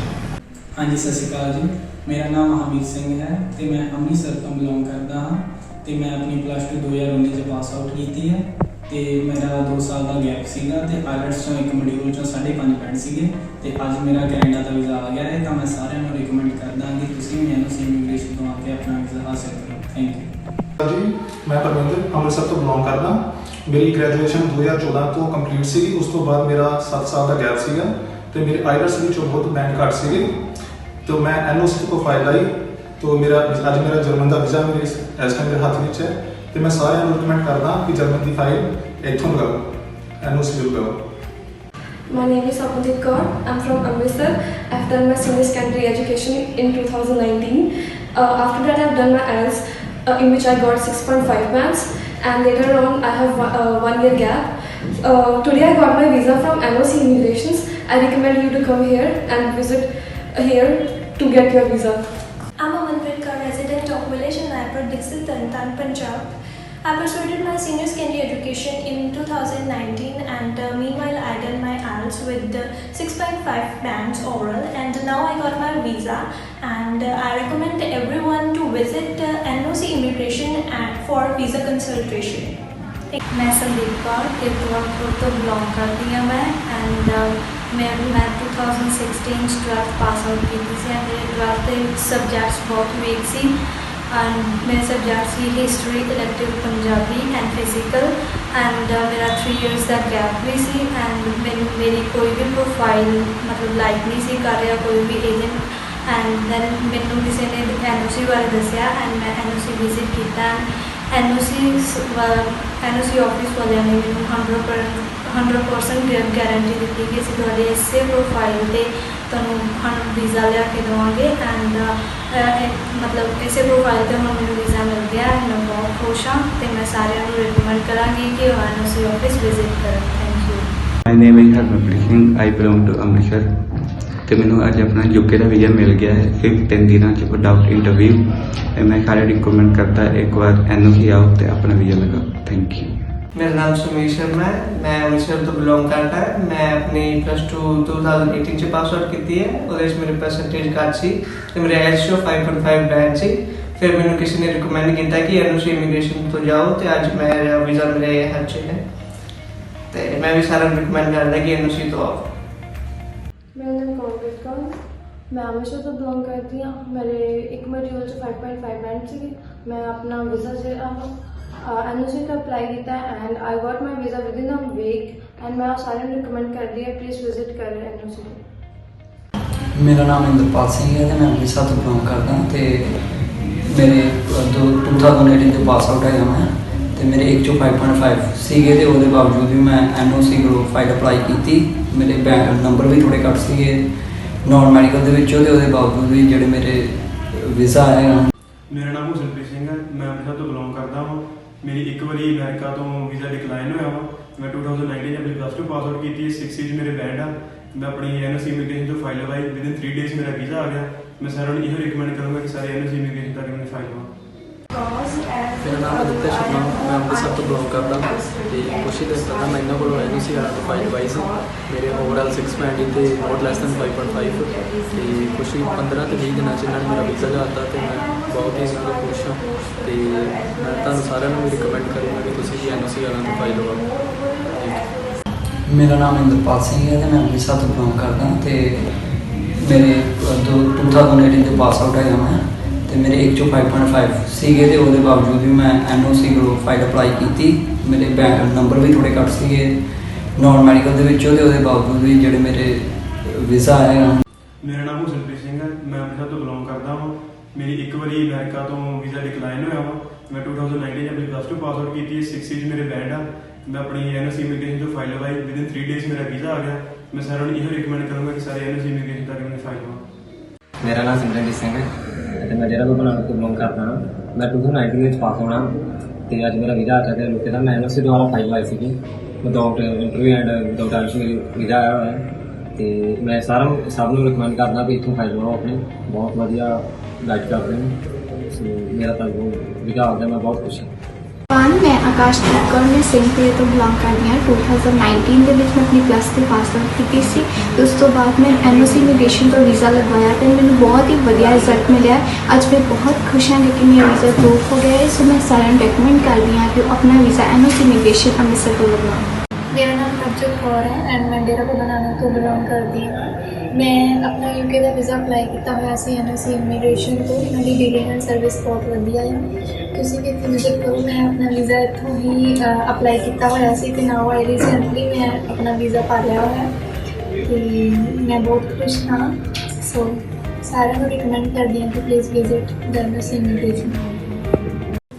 हाँ जी, सत श्री अकाल जी। मेरा नाम महावीर सिंह है तो मैं अमृतसर तो belong करता हाँ तो मैं अपनी +2 2019 ਚ पास आउट की है ਤੇ ਮੇਰਾ 2 ਸਾਲ ਦਾ ਗੈਪ ਸੀਗਾ ਤੇ IELTS ਚੋਂ ਇੱਕ ਮੋਡਿਊਲ ਚੋਂ 5.5 ਬੈਂਡ ਸੀਗੇ ਤੇ ਅੱਜ ਮੇਰਾ ਕੈਨੇਡਾ ਦਾ ਵੀਜ਼ਾ ਆ ਗਿਆ ਹੈ ਤਾਂ ਮੈਂ ਸਾਰਿਆਂ ਨੂੰ ਰਿਕਮੈਂਡ ਕਰਦਾ ਕਿ ਤੁਸੀਂ ਵੀ NOC ਇਮੀਗ੍ਰੇਸ਼ਨ ਤੋਂ ਆ ਕੇ ਆਪਣਾ ਵੀਜ਼ਾ ਹਾਸਲ ਕਰੋ। ਥੈਂਕ ਯੂ ਜੀ। ਮੈਂ ਪਰਵਿੰਦਰ ਅੰਮ੍ਰਿਤਸਰ ਤੋਂ ਬਿਲੋਂਗ ਕਰਦਾ। ਮੇਰੀ ਗ੍ਰੈਜੂਏਸ਼ਨ 2014 ਤੋਂ ਕੰਪਲੀਟ ਸੀਗੀ। ਉਸ ਤੋਂ ਬਾਅਦ ਮੇਰਾ 7 ਸਾਲ ਦਾ ਗੈਪ ਸੀਗਾ ਤੇ ਮੇਰੇ IELTS ਵਿੱਚੋਂ ਬਹੁਤ ਬੈਂਡ ਘੱਟ ਸੀਗੇ तो मैं NOC को फाइल लाई तो मेरा जर्मन का वीज़ा मेरे इस टाइम मेरे हाथ में है तो मैं सारे रिकमेंड करदा कि जर्मन की फाइल इत्थों लगाओ NOC जरूर लगाओ। My name is Apundeep Kaur. I'm from Amritsar. I've done my senior secondary education in 2019. After that, I've done my IELTS, in which I got 6.5 bands, and later on, I have 1 year gap. Today, I got my visa from NOC Immigrations. I recommend you to come here and visit here to get your visa. I'm Amanpreet Kaur, resident of Village in Raipur, Dixit, Tarantaran, Punjab. I pursued my senior secondary education in 2019 and meanwhile I done my IELTS with 6.5 bands oral and now I got my visa and I recommend everyone to visit NOC Immigration and for visa consultation. मैं संदीप कौर कीर्तिवंतपुर तो belong करती हाँ मैं and मैं 2016 12th pass out की थी। मेरे 12th के सबजैक्ट्स बहुत वीक सी एंड मेरे सबजैक्ट सी history, elective Punjabi and physical and मेरा 3 years का गैप भी सी एंड मेरी कोई भी प्रोफाइल मतलब लाइक नहीं सी कर रहा कोई भी एजेंट एंड दैन मैनू किसी ने NOC बारे दसिया एंड मैं NOC विजिट किया NOC ਆਫਿਸ ਵਾਲਿਆਂ ਨੇ ਮੈਨੂੰ 100% ਗਾਰੰਟੀ ਦਿੱਤੀ ਕਿ ਅਸੀਂ ਤੁਹਾਡੇ ਇਸੇ ਪ੍ਰੋਫਾਈਲ 'ਤੇ ਤੁਹਾਨੂੰ ਵੀਜ਼ਾ ਲਿਆ ਕੇ ਦੇਵਾਂਗੇ ਐਂਡ ਮਤਲਬ ਇਸੇ ਪ੍ਰੋਫਾਈਲ 'ਤੇ ਹੁਣ ਮੈਨੂੰ ਵੀਜ਼ਾ ਮਿਲ ਗਿਆ ਹੈ। ਮੈਂ ਬਹੁਤ ਖੁਸ਼ ਹਾਂ ਅਤੇ ਮੈਂ ਸਾਰਿਆਂ ਨੂੰ ਰਿਕਮੈਂਡ ਕਰਾਂਗੀ ਕਿ ਉਹ NOC ਆਫਿਸ ਵਿਜ਼ਿਟ ਕਰਨ। Thank you. My name is Harmanpreet Singh, I belong to Amritsar ਤੇ ਮੈਨੂੰ ਅੱਜ ਆਪਣਾ UK ਦਾ ਵੀਜ਼ਾ ਮਿਲ ਗਿਆ ਹੈ ਸਿਰਫ 3 ਦਿਨਾਂ 'ਚ ਵਿਦਆਊਟ ਇੰਟਰਵਿਊ। ਤੇ ਮੈਂ ਸਾਰੇ ਰਿਕਮੈਂਡ ਕਰਦਾ ਇੱਕ ਵਾਰ NOC ਆਓ ਤੇ ਆਪਣਾ ਵੀਜ਼ਾ ਲਗਾਓ। Thank you. मेरा नाम सुमीर शर्मा है, मैं अमृतसर तो बिलोंग करता है। मैं अपनी +2 2018 से पास आउट की है और मेरे परसेंटेज घट सी तो मेरे IELTS 5.5 बैंड सी। फिर मैंने किसी ने रिकमेंड किया कि NOC इमीग्रेशन तो जाओ तो अज मेरा वीज़ा मेरे हाथ च है तो मैं भी सारा रिकमेंड करता कि NOC तो आओ। मेरा नाम कॉन्ग्रेस का, मैं अमृतसर तो बिलोंग करती हूँ। मेरे एक मॉड्यूल 5.5 बैंड सी। मैं अपना वीज़ा से NOC का अप्लाई किया and I got my visa within a week and मैं सारे रिकमेंड कर दिया प्लीज़ विजिट करें NOC। मेरा नाम इंद्रपाल सिंह है तो मैं अमृतसर तो बिलोंग करता तो मेरे 2018 के पास आउट है मैं तो मेरे 1 चो 5.5 सीगे तो वो बावजूद भी मैं NOC को फाइल अप्लाई की। मेरे बैंक नंबर भी थोड़े घट सीगे नॉन मैडिकल के बावजूद भी जोड़े मेरे वीज़ा है। मेरा नाम हुसनप्रीत सिंह है, मैं अमृतसर तो बिलोंग करता हूँ। मेरी एक बारी अमेरिका तो वीज़ा डिक्लाइन होया वा। मैं 2019 अपनी +2 पास आउट की 6 मेरे बैंड आ। मैं अपनी NOC इमीग्रेशन तो फाइल लगाई विद इन 3 डेज़ मेरा वीज़ा आ गया। मैं सारों को यही रिकमेंड करूँगा कि सारे NOC इमीग्रेशन तक मैंने फाइल लगा। मेरा नाम आदित्य शर्मा, मैं अमृतसर तो बिलोंग करता तो कुछ ही दिन पहले मैं इन्होंने को NOC वाला तो फाइल लवाई सी। मेरे ओवरऑल 6 बैंड थे नॉट लैस दैन 5.5 तो कुछ ही 15 तो 20 दिन इन्होंने मेरा वीज़ा जाता तो मैं बहुत ही ज़्यादा खुश हाँ। तो मैं तुहानू सारिਆਂ ਨੂੰ रिकमेंड करूँगा कि तुसीं भी NOC वालों को फाइल लवाओ। मेरा नाम इंद्रपाल सिंह है तो मैं अमृतसर तो बिलोंग करता तो मेरे 2018 के पास आउट है मैं तो मेरे 1 चो 5.5 सीगे तो वो बावजूद भी मैं NOC को फाइल अप्लाई की। मेरे बैंक नंबर भी थोड़े घट सीगे नॉन मैडिकल के बावजूद भी जोड़े मेरे वीज़ा है। मेरा नाम हुसनप्रीत सिंह है, मैं अमृतसर तो बिलोंग करता हूँ। मेरी एक बारी अमेरिका तो वीज़ा डिक्लाइन होया वा। मैं 2019 अपनी +2 पास आउट की 6 मेरे बैंड आ। मैं अपनी NOC इमीग्रेशन तो फाइल लगाई विद इन 3 डेज़ मेरा वीज़ा आ गया। मैं सारों को यही रिकमेंड करूँगा कि सारे NOC इमीग्रेशन तक मैंने फाइल लगा। मेरा नाम सिमरनजीत सिंह है तो मैं देहरादून तो बिलोंग करता हाँ। मैं 2019 में पास होना तो अज मेरा वीज़ा आ गया रुके था। मैं NOC द्वारा फाइल लाई सी without interview and without IELTS मेरी वीज़ा आया हुआ है। तो मैं सारा सब को रिकमेंड करदा भी इतों फाइल लवाओ अपनी बहुत वधिया गाइड करते हैं। मेरा तो वीज़ा आ गया, मैं बहुत खुश हाँ। मैं आकाशदीप कौर मैं सिंहपुरी तो बिलोंग करती हूँ। 2019 के मैं अपनी +2 पास आउट की सी तो उस तो बाद मैं NOC इमीग्रेशन तो वीज़ा लगवाया तो मैंने बहुत ही बढ़िया रिजल्ट मिले। अज मैं बहुत खुश हाँ कि मेरा वीज़ा अप्रूव हो गया है। सो मैं सारे रिकमेंड कर दी हाँ कि अपना वीज़ा NOC इमीग्रेशन अमृतसर को लगवाएं। मेरा नाम प्रभजोत कौर है एंड मैं डेरा बाबा नानक तो बिलोंग करती हूँ। मैं अपना UK का वीज़ा अप्लाई किया हुआ सी NOC इमीग्रेशन तो मेरी डीलिंग एंड सर्विस बहुत वधिया है। तुसीं भी इत्थे विजिट करो। मैं अपना वीज़ा इत्थों ही अप्लाई किया हुआ सी ते नाउ आई रिसेंटली मैं अपना वीज़ा पा लिया हुआ है तो मैं बहुत खुश हाँ। सो सारे को रिकमेंड कर दी कि प्लीज़ विजिट NOC इमीग्रेशन।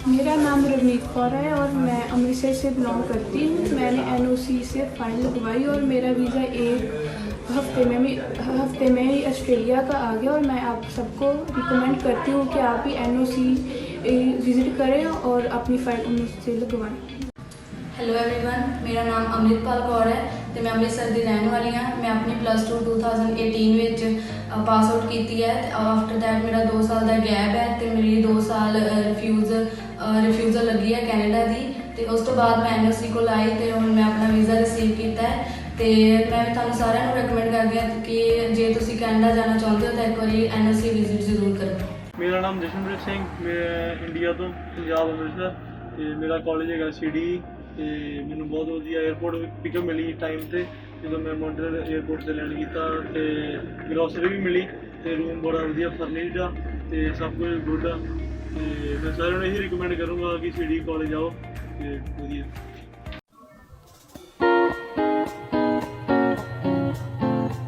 मेरा नाम रवनीत कौर है और मैं अमृतसर से बिलोंग करती हूँ। मैंने NOC से फाइल लगवाई और मेरा वीज़ा एक हफ्ते में ही ऑस्ट्रेलिया का आ गया और मैं आप सबको रिकमेंड करती हूँ कि आप भी NOC विज़िट करें और अपनी फाइल से लगवाएं। हेलो एवरीवन, मेरा नाम अमृतपाल कौर है तो मैं अमृतसर की रहने वाली हाँ। मैं अपनी +2 2018 में पास आउट की है। आफ्टर दैट मेरा 2 साल का गैप है तो मेरी 2 साल रिफ्यूज़ल लगी है कैनेडा की। तो उस तो बाद मैं NOC को लाई तो हम मैं अपना वीज़ा रिसीव किया है। तो मैं तुहानू सारिਆਂ ਨੂੰ रिकमेंड करदी हाँ कि जे तुसीं कैनेडा जाना चाहते हो तो एक बार NOC विजिट जरूर करो। मेरा नाम जशनप्रीत सिंह, मैं इंडिया तो पंजाब अमृतसर तो मेरा कॉलेज है CDE तो मैंने बहुत वधिया एयरपोर्ट पिकअप मिली टाइम से जो मैं मॉन्ट्रियल एयरपोर्ट से लैंड किया तो ग्रोसरी भी मिली तो रूम बड़ा वधिया फर्निश्ड आ तो सब कुछ गुड आ। तो मैं सारे यही रिकमेंड करूँगा कि CDE कॉलेज आओ तो वधिया।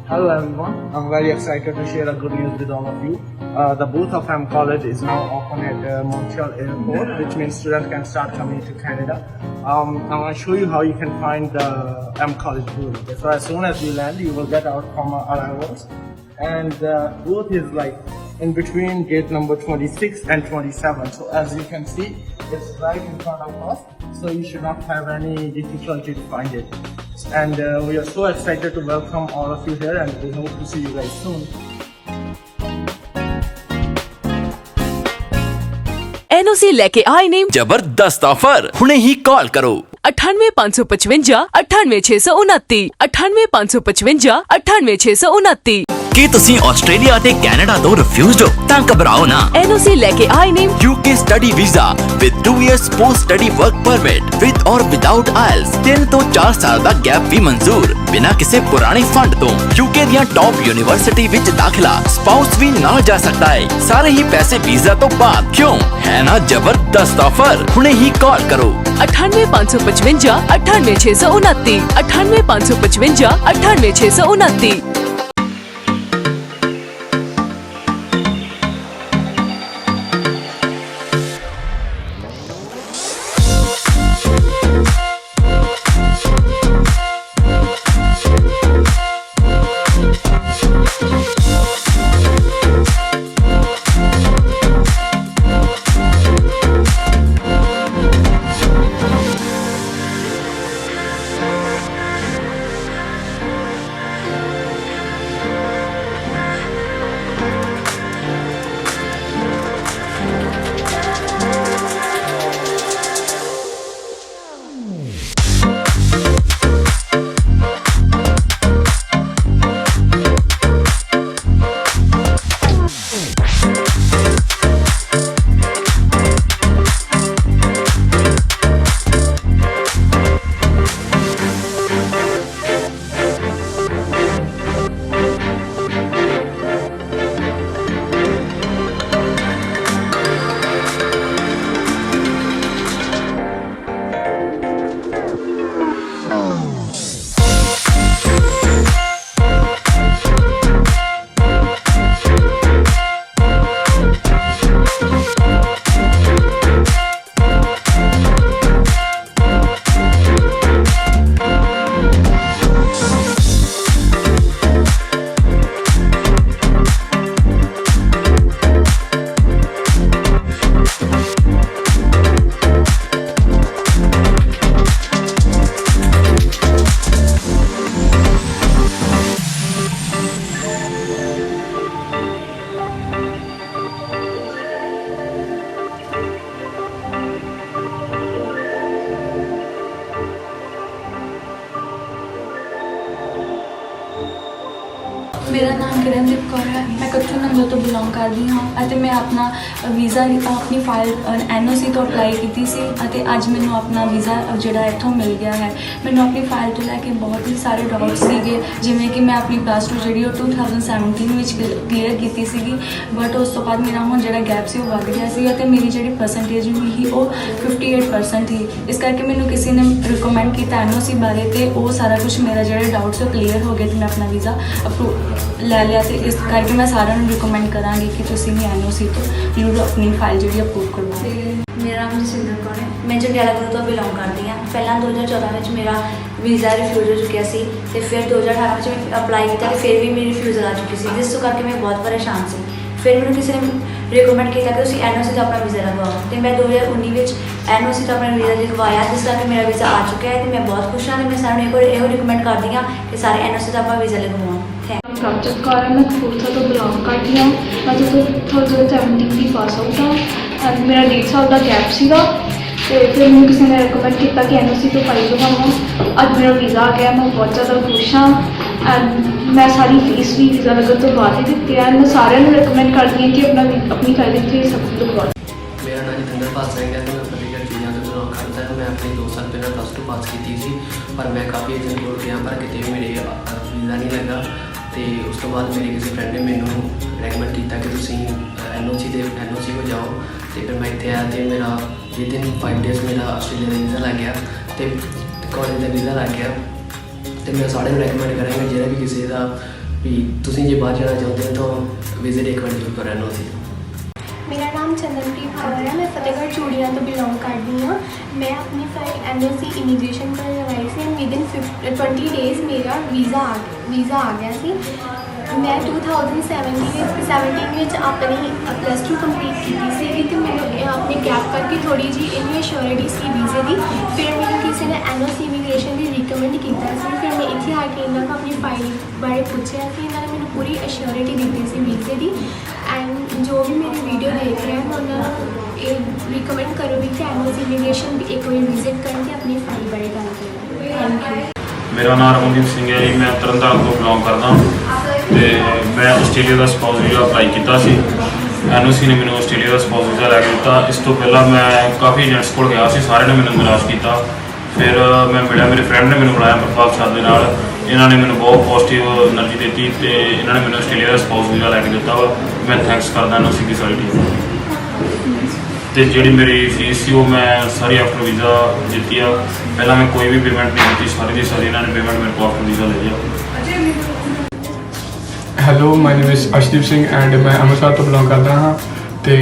Hello everyone, I'm very excited to share a good news with all of you. the booth of M College is now open at Montreal Airport, which means students can start coming to Canada. I want to show you how you can find the M College booth. Okay, so as soon as you land, you will get out from arrivals, and the booth is like in between gate number 26 and 27. So as you can see, it's right in front of us, so you should not have any difficulty to find it. And we are so excited to welcome all of you here, and we hope to see you guys soon. NOC लेके आए ने जबरदस्त offer, हुणे ही call करो 9855 98629 9855 98629। ਕੀ ਤੁਸੀਂ Australia ਤੇ Canada ਤੋਂ refused ਹੋ ਤਾਂ ਘਬਰਾਓ ਨਾ। NOC ਲੈਕੇ ਆਏ ਨੇ UK study visa with 2 years post study work permit with ਔਰ ਵਿਦਆਊਟ ਆਇਲਸ 3 ਤੋਂ 4 ਸਾਲ ਦਾ ਗੈਪ ਵੀ ਮਨਜ਼ੂਰ ਬਿਨਾਂ ਕਿਸੇ ਪੁਰਾਣੇ ਫੰਡ ਤੋਂ। UK ਦੀਆਂ ਟੌਪ ਯੂਨੀਵਰਸਿਟੀ ਵਿੱਚ ਦਾਖਲਾ ਸਪਾਊਸ ਵੀ ਨਾਲ ਜਾ ਸਕਦਾ ਹੈ, ਸਾਰੇ ਹੀ ਪੈਸੇ ਵੀਜ਼ਾ ਤੋਂ ਬਾਅਦ। ਕਿਉਂ ਹੈ ਨਾ ਜ਼ਬਰਦਸਤ ਆਫਰ, ਹੁਣੇ ਹੀ ਕਾਲ ਕਰੋ 9855 98629 9855 98629। ਮੇਰਾ ਨਾਮ ਕਿਰਨਦੀਪ ਕੌਰ ਹੈ। ਮੈਂ ਕੱਚੂ ਨੰਗਲ ਤੋਂ ਬਿਲੋਂਗ ਕਰਦੀ ਹਾਂ ਅਤੇ ਮੈਂ ਆਪਣਾ ਵੀਜ਼ਾ ਆਪਣੀ ਫਾਈਲ NOC ਤੋਂ ਅਪਲਾਈ ਕੀਤੀ ਸੀ ਅਤੇ ਅੱਜ ਮੈਨੂੰ ਆਪਣਾ ਵੀਜ਼ਾ ਜਿਹੜਾ ਇੱਥੋਂ ਮਿਲ ਗਿਆ ਹੈ। ਮੈਨੂੰ ਆਪਣੀ ਫਾਈਲ ਤੋਂ ਲੈ ਕੇ ਬਹੁਤ ਹੀ ਸਾਰੇ ਡਾਊਟਸ ਸੀਗੇ, ਜਿਵੇਂ ਕਿ ਮੈਂ ਆਪਣੀ +2 ਜਿਹੜੀ ਉਹ 2017 ਵਿੱਚ ਕਲੀਅਰ ਕੀਤੀ ਸੀਗੀ, ਬਟ ਉਸ ਤੋਂ ਬਾਅਦ ਮੇਰਾ ਹੁਣ ਜਿਹੜਾ ਗੈਪ ਸੀ ਉਹ ਵੱਧ ਗਿਆ ਸੀ ਅਤੇ ਮੇਰੀ ਜਿਹੜੀ ਪਰਸੈਂਟੇਜ ਸੀ ਉਹ 58% ਸੀ। ਇਸ ਕਰਕੇ ਮੈਨੂੰ ਕਿਸੇ ਨੇ ਰਿਕਮੈਂਡ ਕੀਤਾ NOC ਬਾਰੇ ਅਤੇ ਉਹ ਸਾਰਾ ਕੁਝ ਮੇਰਾ ਜਿਹੜੇ ਡਾਊਟਸ ਉਹ ਕਲੀਅਰ ਹੋ ਗਏ ਅਤੇ ਮੈਂ ਆਪਣਾ ਵੀਜ਼ਾ ਲੈ ਲਿਆ। ਅਤੇ ਇਸ ਕਰਕੇ ਮੈਂ ਸਾਰਿਆਂ ਨੂੰ ਰਿਕਮੈਂਡ ਕਰਾਂਗੀ ਕਿ ਤੁਸੀਂ ਵੀ NOC ਤੋਂ ਜ਼ਰੂਰ ਆਪਣੀ ਫਾਈਲ ਜਿਹੜੀ ਅਪਰੂਵ ਕਰਵਾਓ। ਮੇਰਾ ਨਾਮ ਜਸਿੰਦਰ ਕੌਰ ਹੈ। ਮੈਂ ਜੰਡਿਆਲਾ ਗੁਰੂ ਤੋਂ ਬਿਲੋਂਗ ਕਰਦੀ ਹਾਂ। ਪਹਿਲਾਂ 2014 ਵਿੱਚ ਮੇਰਾ ਵੀਜ਼ਾ ਰਿਫਿਊਜ਼ ਹੋ ਚੁੱਕਿਆ ਸੀ ਅਤੇ ਫਿਰ 2018 ਵਿੱਚ ਮੈਂ ਅਪਲਾਈ ਕੀਤਾ ਅਤੇ ਫਿਰ ਵੀ ਮੇਰੀ ਰਿਫਿਊਜ਼ਲ ਆ ਚੁੱਕੀ ਸੀ, ਜਿਸ ਤੋਂ ਕਰਕੇ ਮੈਂ ਬਹੁਤ ਪਰੇਸ਼ਾਨ ਸੀ। ਫਿਰ ਮੈਨੂੰ ਕਿਸੇ ਨੇ ਰਿਕਮੈਂਡ ਕੀਤਾ ਕਿ ਤੁਸੀਂ NOC ਦਾ ਆਪਣਾ ਵੀਜ਼ਾ ਲਗਵਾਓ ਅਤੇ ਮੈਂ 2019 ਵਿੱਚ NOC ਦਾ ਆਪਣਾ ਵੀਜ਼ਾ ਲਗਵਾਇਆ, ਜਿਸ ਕਰਕੇ ਮੇਰਾ ਵੀਜ਼ਾ ਆ ਚੁੱਕਿਆ ਹੈ ਅਤੇ ਮੈਂ ਬਹੁਤ ਖੁਸ਼ ਹਾਂ ਅਤੇ ਮੈਂ ਸਾਰਿਆਂ ਨੂੰ ਇਹੋ ਰਿਕਮੈਂਡ ਕਰਦੀ ਹਾਂ ਕਿ ਸਾਰੇ NOC ਦਾ ਆਪਣਾ ਵੀਜ਼ਾ ਲਗਵਾਉਣ। ਪ੍ਰਭਜੋਤ ਕੌਰ ਹੈ। ਮੈਂ ਕਪੂਰਥਲਾ ਤੋਂ ਬਿਲੋਂਗ ਕਰਦੀ ਹਾਂ। ਮੈਂ 2017 ਦੀ ਪਾਸ ਆਊਟ ਹਾਂ ਐਂਡ ਮੇਰਾ 1.5 ਸਾਲ ਦਾ ਗੈਪ ਸੀਗਾ ਅਤੇ ਫਿਰ ਮੈਨੂੰ ਕਿਸੇ ਨੇ ਰਿਕਮੈਂਡ ਕੀਤਾ ਕਿ NOC ਤੋਂ ਫਾਈਲ ਲਗਵਾਉਣਾ। ਅੱਜ ਮੇਰਾ ਵੀਜ਼ਾ ਆ ਗਿਆ, ਮੈਂ ਬਹੁਤ ਜ਼ਿਆਦਾ ਖੁਸ਼ ਹਾਂ ਐਂਡ ਮੈਂ ਸਾਰੀ ਫੀਸ ਵੀ ਵੀਜ਼ਾ ਲੱਗਣ ਤੋਂ ਬਾਅਦ ਹੀ ਦਿੱਤੀ ਹੈ। ਮੈਂ ਸਾਰਿਆਂ ਨੂੰ ਰਿਕਮੈਂਡ ਕਰਦੀ ਹਾਂ ਕਿ ਆਪਣੀ ਫਾਈਲ ਇੱਥੇ ਸਭ ਕੁਝ ਲਗਵਾਓ। ਮੇਰਾ ਨਾਮ ਜਤਿੰਦਰਪਾਲ ਸਿੰਘ ਹੈ ਅਤੇ ਮੈਂ ਫਤਿਹਗੜ੍ਹ ਚੂੜੀਆਂ ਤੋਂ ਬਿਲੋਂਗ ਕਰਦਾ ਹਾਂ। ਮੈਂ ਆਪਣੇ 2 ਸਾਲ ਪਹਿਲਾਂ +2 ਪਾਸ ਕੀਤੀ ਸੀ, ਪਰ ਮੈਂ ਕਾਫੀ ਏਜੰਟ ਕੋਲ ਗਿਆ ਪਰ ਕਿਤੇ ਵੀ ਮੇਰੇ ਵੀਜ਼ਾ ਨਹੀਂ ਲੱਗਾ। ਅਤੇ ਉਸ ਤੋਂ ਬਾਅਦ ਮੇਰੇ ਕਿਸੇ ਫਰੈਂਡ ਨੇ ਮੈਨੂੰ ਰੈਕਮੈਂਡ ਕੀਤਾ ਕਿ ਤੁਸੀਂ NOC ਕੋਲ ਜਾਓ ਅਤੇ ਫਿਰ ਮੈਂ ਇੱਥੇ ਆਇਆ ਅਤੇ ਮੇਰਾ ਵਿਦਿਨ 5 ਡੇਜ਼ ਮੇਰਾ ਆਸਟ੍ਰੇਲੀਆ ਦਾ ਵੀਜ਼ਾ ਲੱਗ ਗਿਆ ਅਤੇ ਕਾਲਜ ਦਾ ਵੀਜ਼ਾ ਲੱਗ ਗਿਆ। ਅਤੇ ਮੈਂ ਸਾਰਿਆਂ ਨੂੰ ਰੈਕਮੈਂਡ ਕਰਾਂਗਾ ਜਿਹੜਾ ਵੀ ਕਿਸੇ ਦਾ ਵੀ ਤੁਸੀਂ ਜੇ ਬਾਹਰ ਜਾਣਾ ਚਾਹੁੰਦੇ ਹੋ ਤਾਂ ਵਿਜ਼ਿਟ ਇੱਕ ਵਾਰ ਜ਼ਰੂਰ ਕਰੋ NOC। ਮੇਰਾ ਨਾਮ ਚੰਦਨਪ੍ਰੀਤ ਕੌਰ ਹੈ। ਮੈਂ ਫਤਿਹਗੜ੍ਹ ਚੂੜੀਆਂ ਤੋਂ ਬਿਲੋਂਗ ਕਰਦੀ ਹਾਂ। ਮੈਂ ਆਪਣੀ ਫਲਾਈਟ NOC ਇਮੀਗ੍ਰੇਸ਼ਨ ਪਰ ਲਗਾਈ ਸੀ ਐਂਡ ਵਿਦਿਨ 20 ਡੇਜ਼ ਮੇਰਾ ਵੀਜ਼ਾ ਆ ਗਿਆ ਸੀ। ਮੈਂ 2017 ਵਿੱਚ ਆਪਣੀ +2 ਕੰਪਲੀਟ ਕੀਤੀ ਸੀ ਅਤੇ ਮੈਨੂੰ ਆਪਣੀ ਗੈਪ ਕਰਕੇ ਥੋੜ੍ਹੀ ਜਿਹੀ ਇੰਨੀ ਅਸ਼ੋਰਿਟੀ ਸੀ ਵੀਜ਼ੇ ਦੀ। ਫਿਰ ਮੈਨੂੰ ਕਿਸੇ ਨੇ NOC ਇਮੀਗ੍ਰੇਸ਼ਨ ਦੀ ਰਿਕਮੈਂਡ ਕੀਤਾ ਸੀ। ਫਿਰ ਮੈਂ ਇੱਥੇ ਆ ਕੇ ਇਹਨਾਂ ਕੋਲ ਆਪਣੀ ਫਾਈਲ ਬਾਰੇ ਪੁੱਛਿਆ ਸੀ। ਇਹਨਾਂ ਨੇ ਮੈਨੂੰ ਪੂਰੀ ਅਸ਼ੋਰਿਟੀ ਦਿੱਤੀ ਸੀ ਵੀਜ਼ੇ ਦੀ। ਐਂਡ ਜੋ ਵੀ ਮੇਰੀ ਵੀਡੀਓ ਦੇਖ ਰਹੇ ਹਨ ਉਹਨਾਂ ਨੂੰ ਇਹ ਰਿਕਮੈਂਡ ਕਰੂੰਗੀ ਕਿ NOC ਇਮੀਗ੍ਰੇਸ਼ਨ ਵੀ ਇੱਕ ਵਾਰੀ ਵਿਜ਼ਿਟ ਕਰਕੇ ਆਪਣੀ ਫਾਈਲ ਬਾਰੇ ਗੱਲ ਕरें। Thank you. ਮੇਰਾ ਨਾਮ ਰਮਨਦੀਪ ਸਿੰਘ ਹੈ ਜੀ। ਮੈਂ ਤਰਨਤਾਰਨ ਤੋਂ ਬਿਲੋਂਗ ਕਰਦਾ ਤੇ ਮੈਂ ਆਸਟ੍ਰੇਲੀਆ ਦਾ ਸਪਾਊਸ ਵੀਜ਼ਾ ਅਪਲਾਈ ਕੀਤਾ ਸੀ। NOC ਨੇ ਮੈਨੂੰ ਆਸਟ੍ਰੇਲੀਆ ਦਾ ਸਪਾਊਸ ਵੀਜ਼ਾ ਲੈ ਕੇ ਦਿੱਤਾ। ਇਸ ਤੋਂ ਪਹਿਲਾਂ ਮੈਂ ਕਾਫੀ ਏਜੰਟਸ ਕੋਲ ਗਿਆ ਸੀ, ਸਾਰਿਆਂ ਨੇ ਮੈਨੂੰ ਨਿਰਾਸ਼ ਕੀਤਾ। ਫਿਰ ਮੈਂ ਮਿਲਿਆ, ਮੇਰੇ ਫਰੈਂਡ ਨੇ ਮੈਨੂੰ ਬੁਲਾਇਆ ਪ੍ਰਭਾਵਸ਼ਾਲੀ ਦੇ ਨਾਲ। ਇਹਨਾਂ ਨੇ ਮੈਨੂੰ ਬਹੁਤ ਪੋਜ਼ੀਟਿਵ ਐਨਰਜੀ ਦਿੱਤੀ ਤੇ ਇਹਨਾਂ ਨੇ ਮੈਨੂੰ ਆਸਟ੍ਰੇਲੀਆ ਦਾ ਸਪਾਊਸ ਵੀਜ਼ਾ ਲੈ ਕੇ ਦਿੱਤਾ ਵਾ। ਮੈਂ ਥੈਂਕਸ ਕਰਦਾ NOC ਦੀ ਸਾਰੀ ਟੀਮ ਨੂੰ। ਤੇ ਜਿਹੜੀ ਮੇਰੀ ਫੀਸ ਸੀ ਉਹ ਮੈਂ ਸਾਰੀ ਆਫਟਰ ਵੀਜ਼ਾ ਦਿੱਤੀ ਆ। ਪਹਿਲਾਂ ਮੈਂ ਕੋਈ ਵੀ ਪੇਮੈਂਟ ਨਹੀਂ ਦਿੱਤੀ, ਸਾਰੀ ਦੀ ਸਾਰੀ ਇਹਨਾਂ ਨੇ ਪੇਮੈਂਟ ਮੇਰੇ ਕੋਲ ਆਫਟਰ ਵੀਜ਼ਾ ਲਈ ਆ। Hello, my name is Arshdeep Singh and ਮੈਂ ਅੰਮ੍ਰਿਤਸਰ ਤੋਂ ਬਿਲੋਂਗ ਕਰਦਾ ਹਾਂ ਤੇ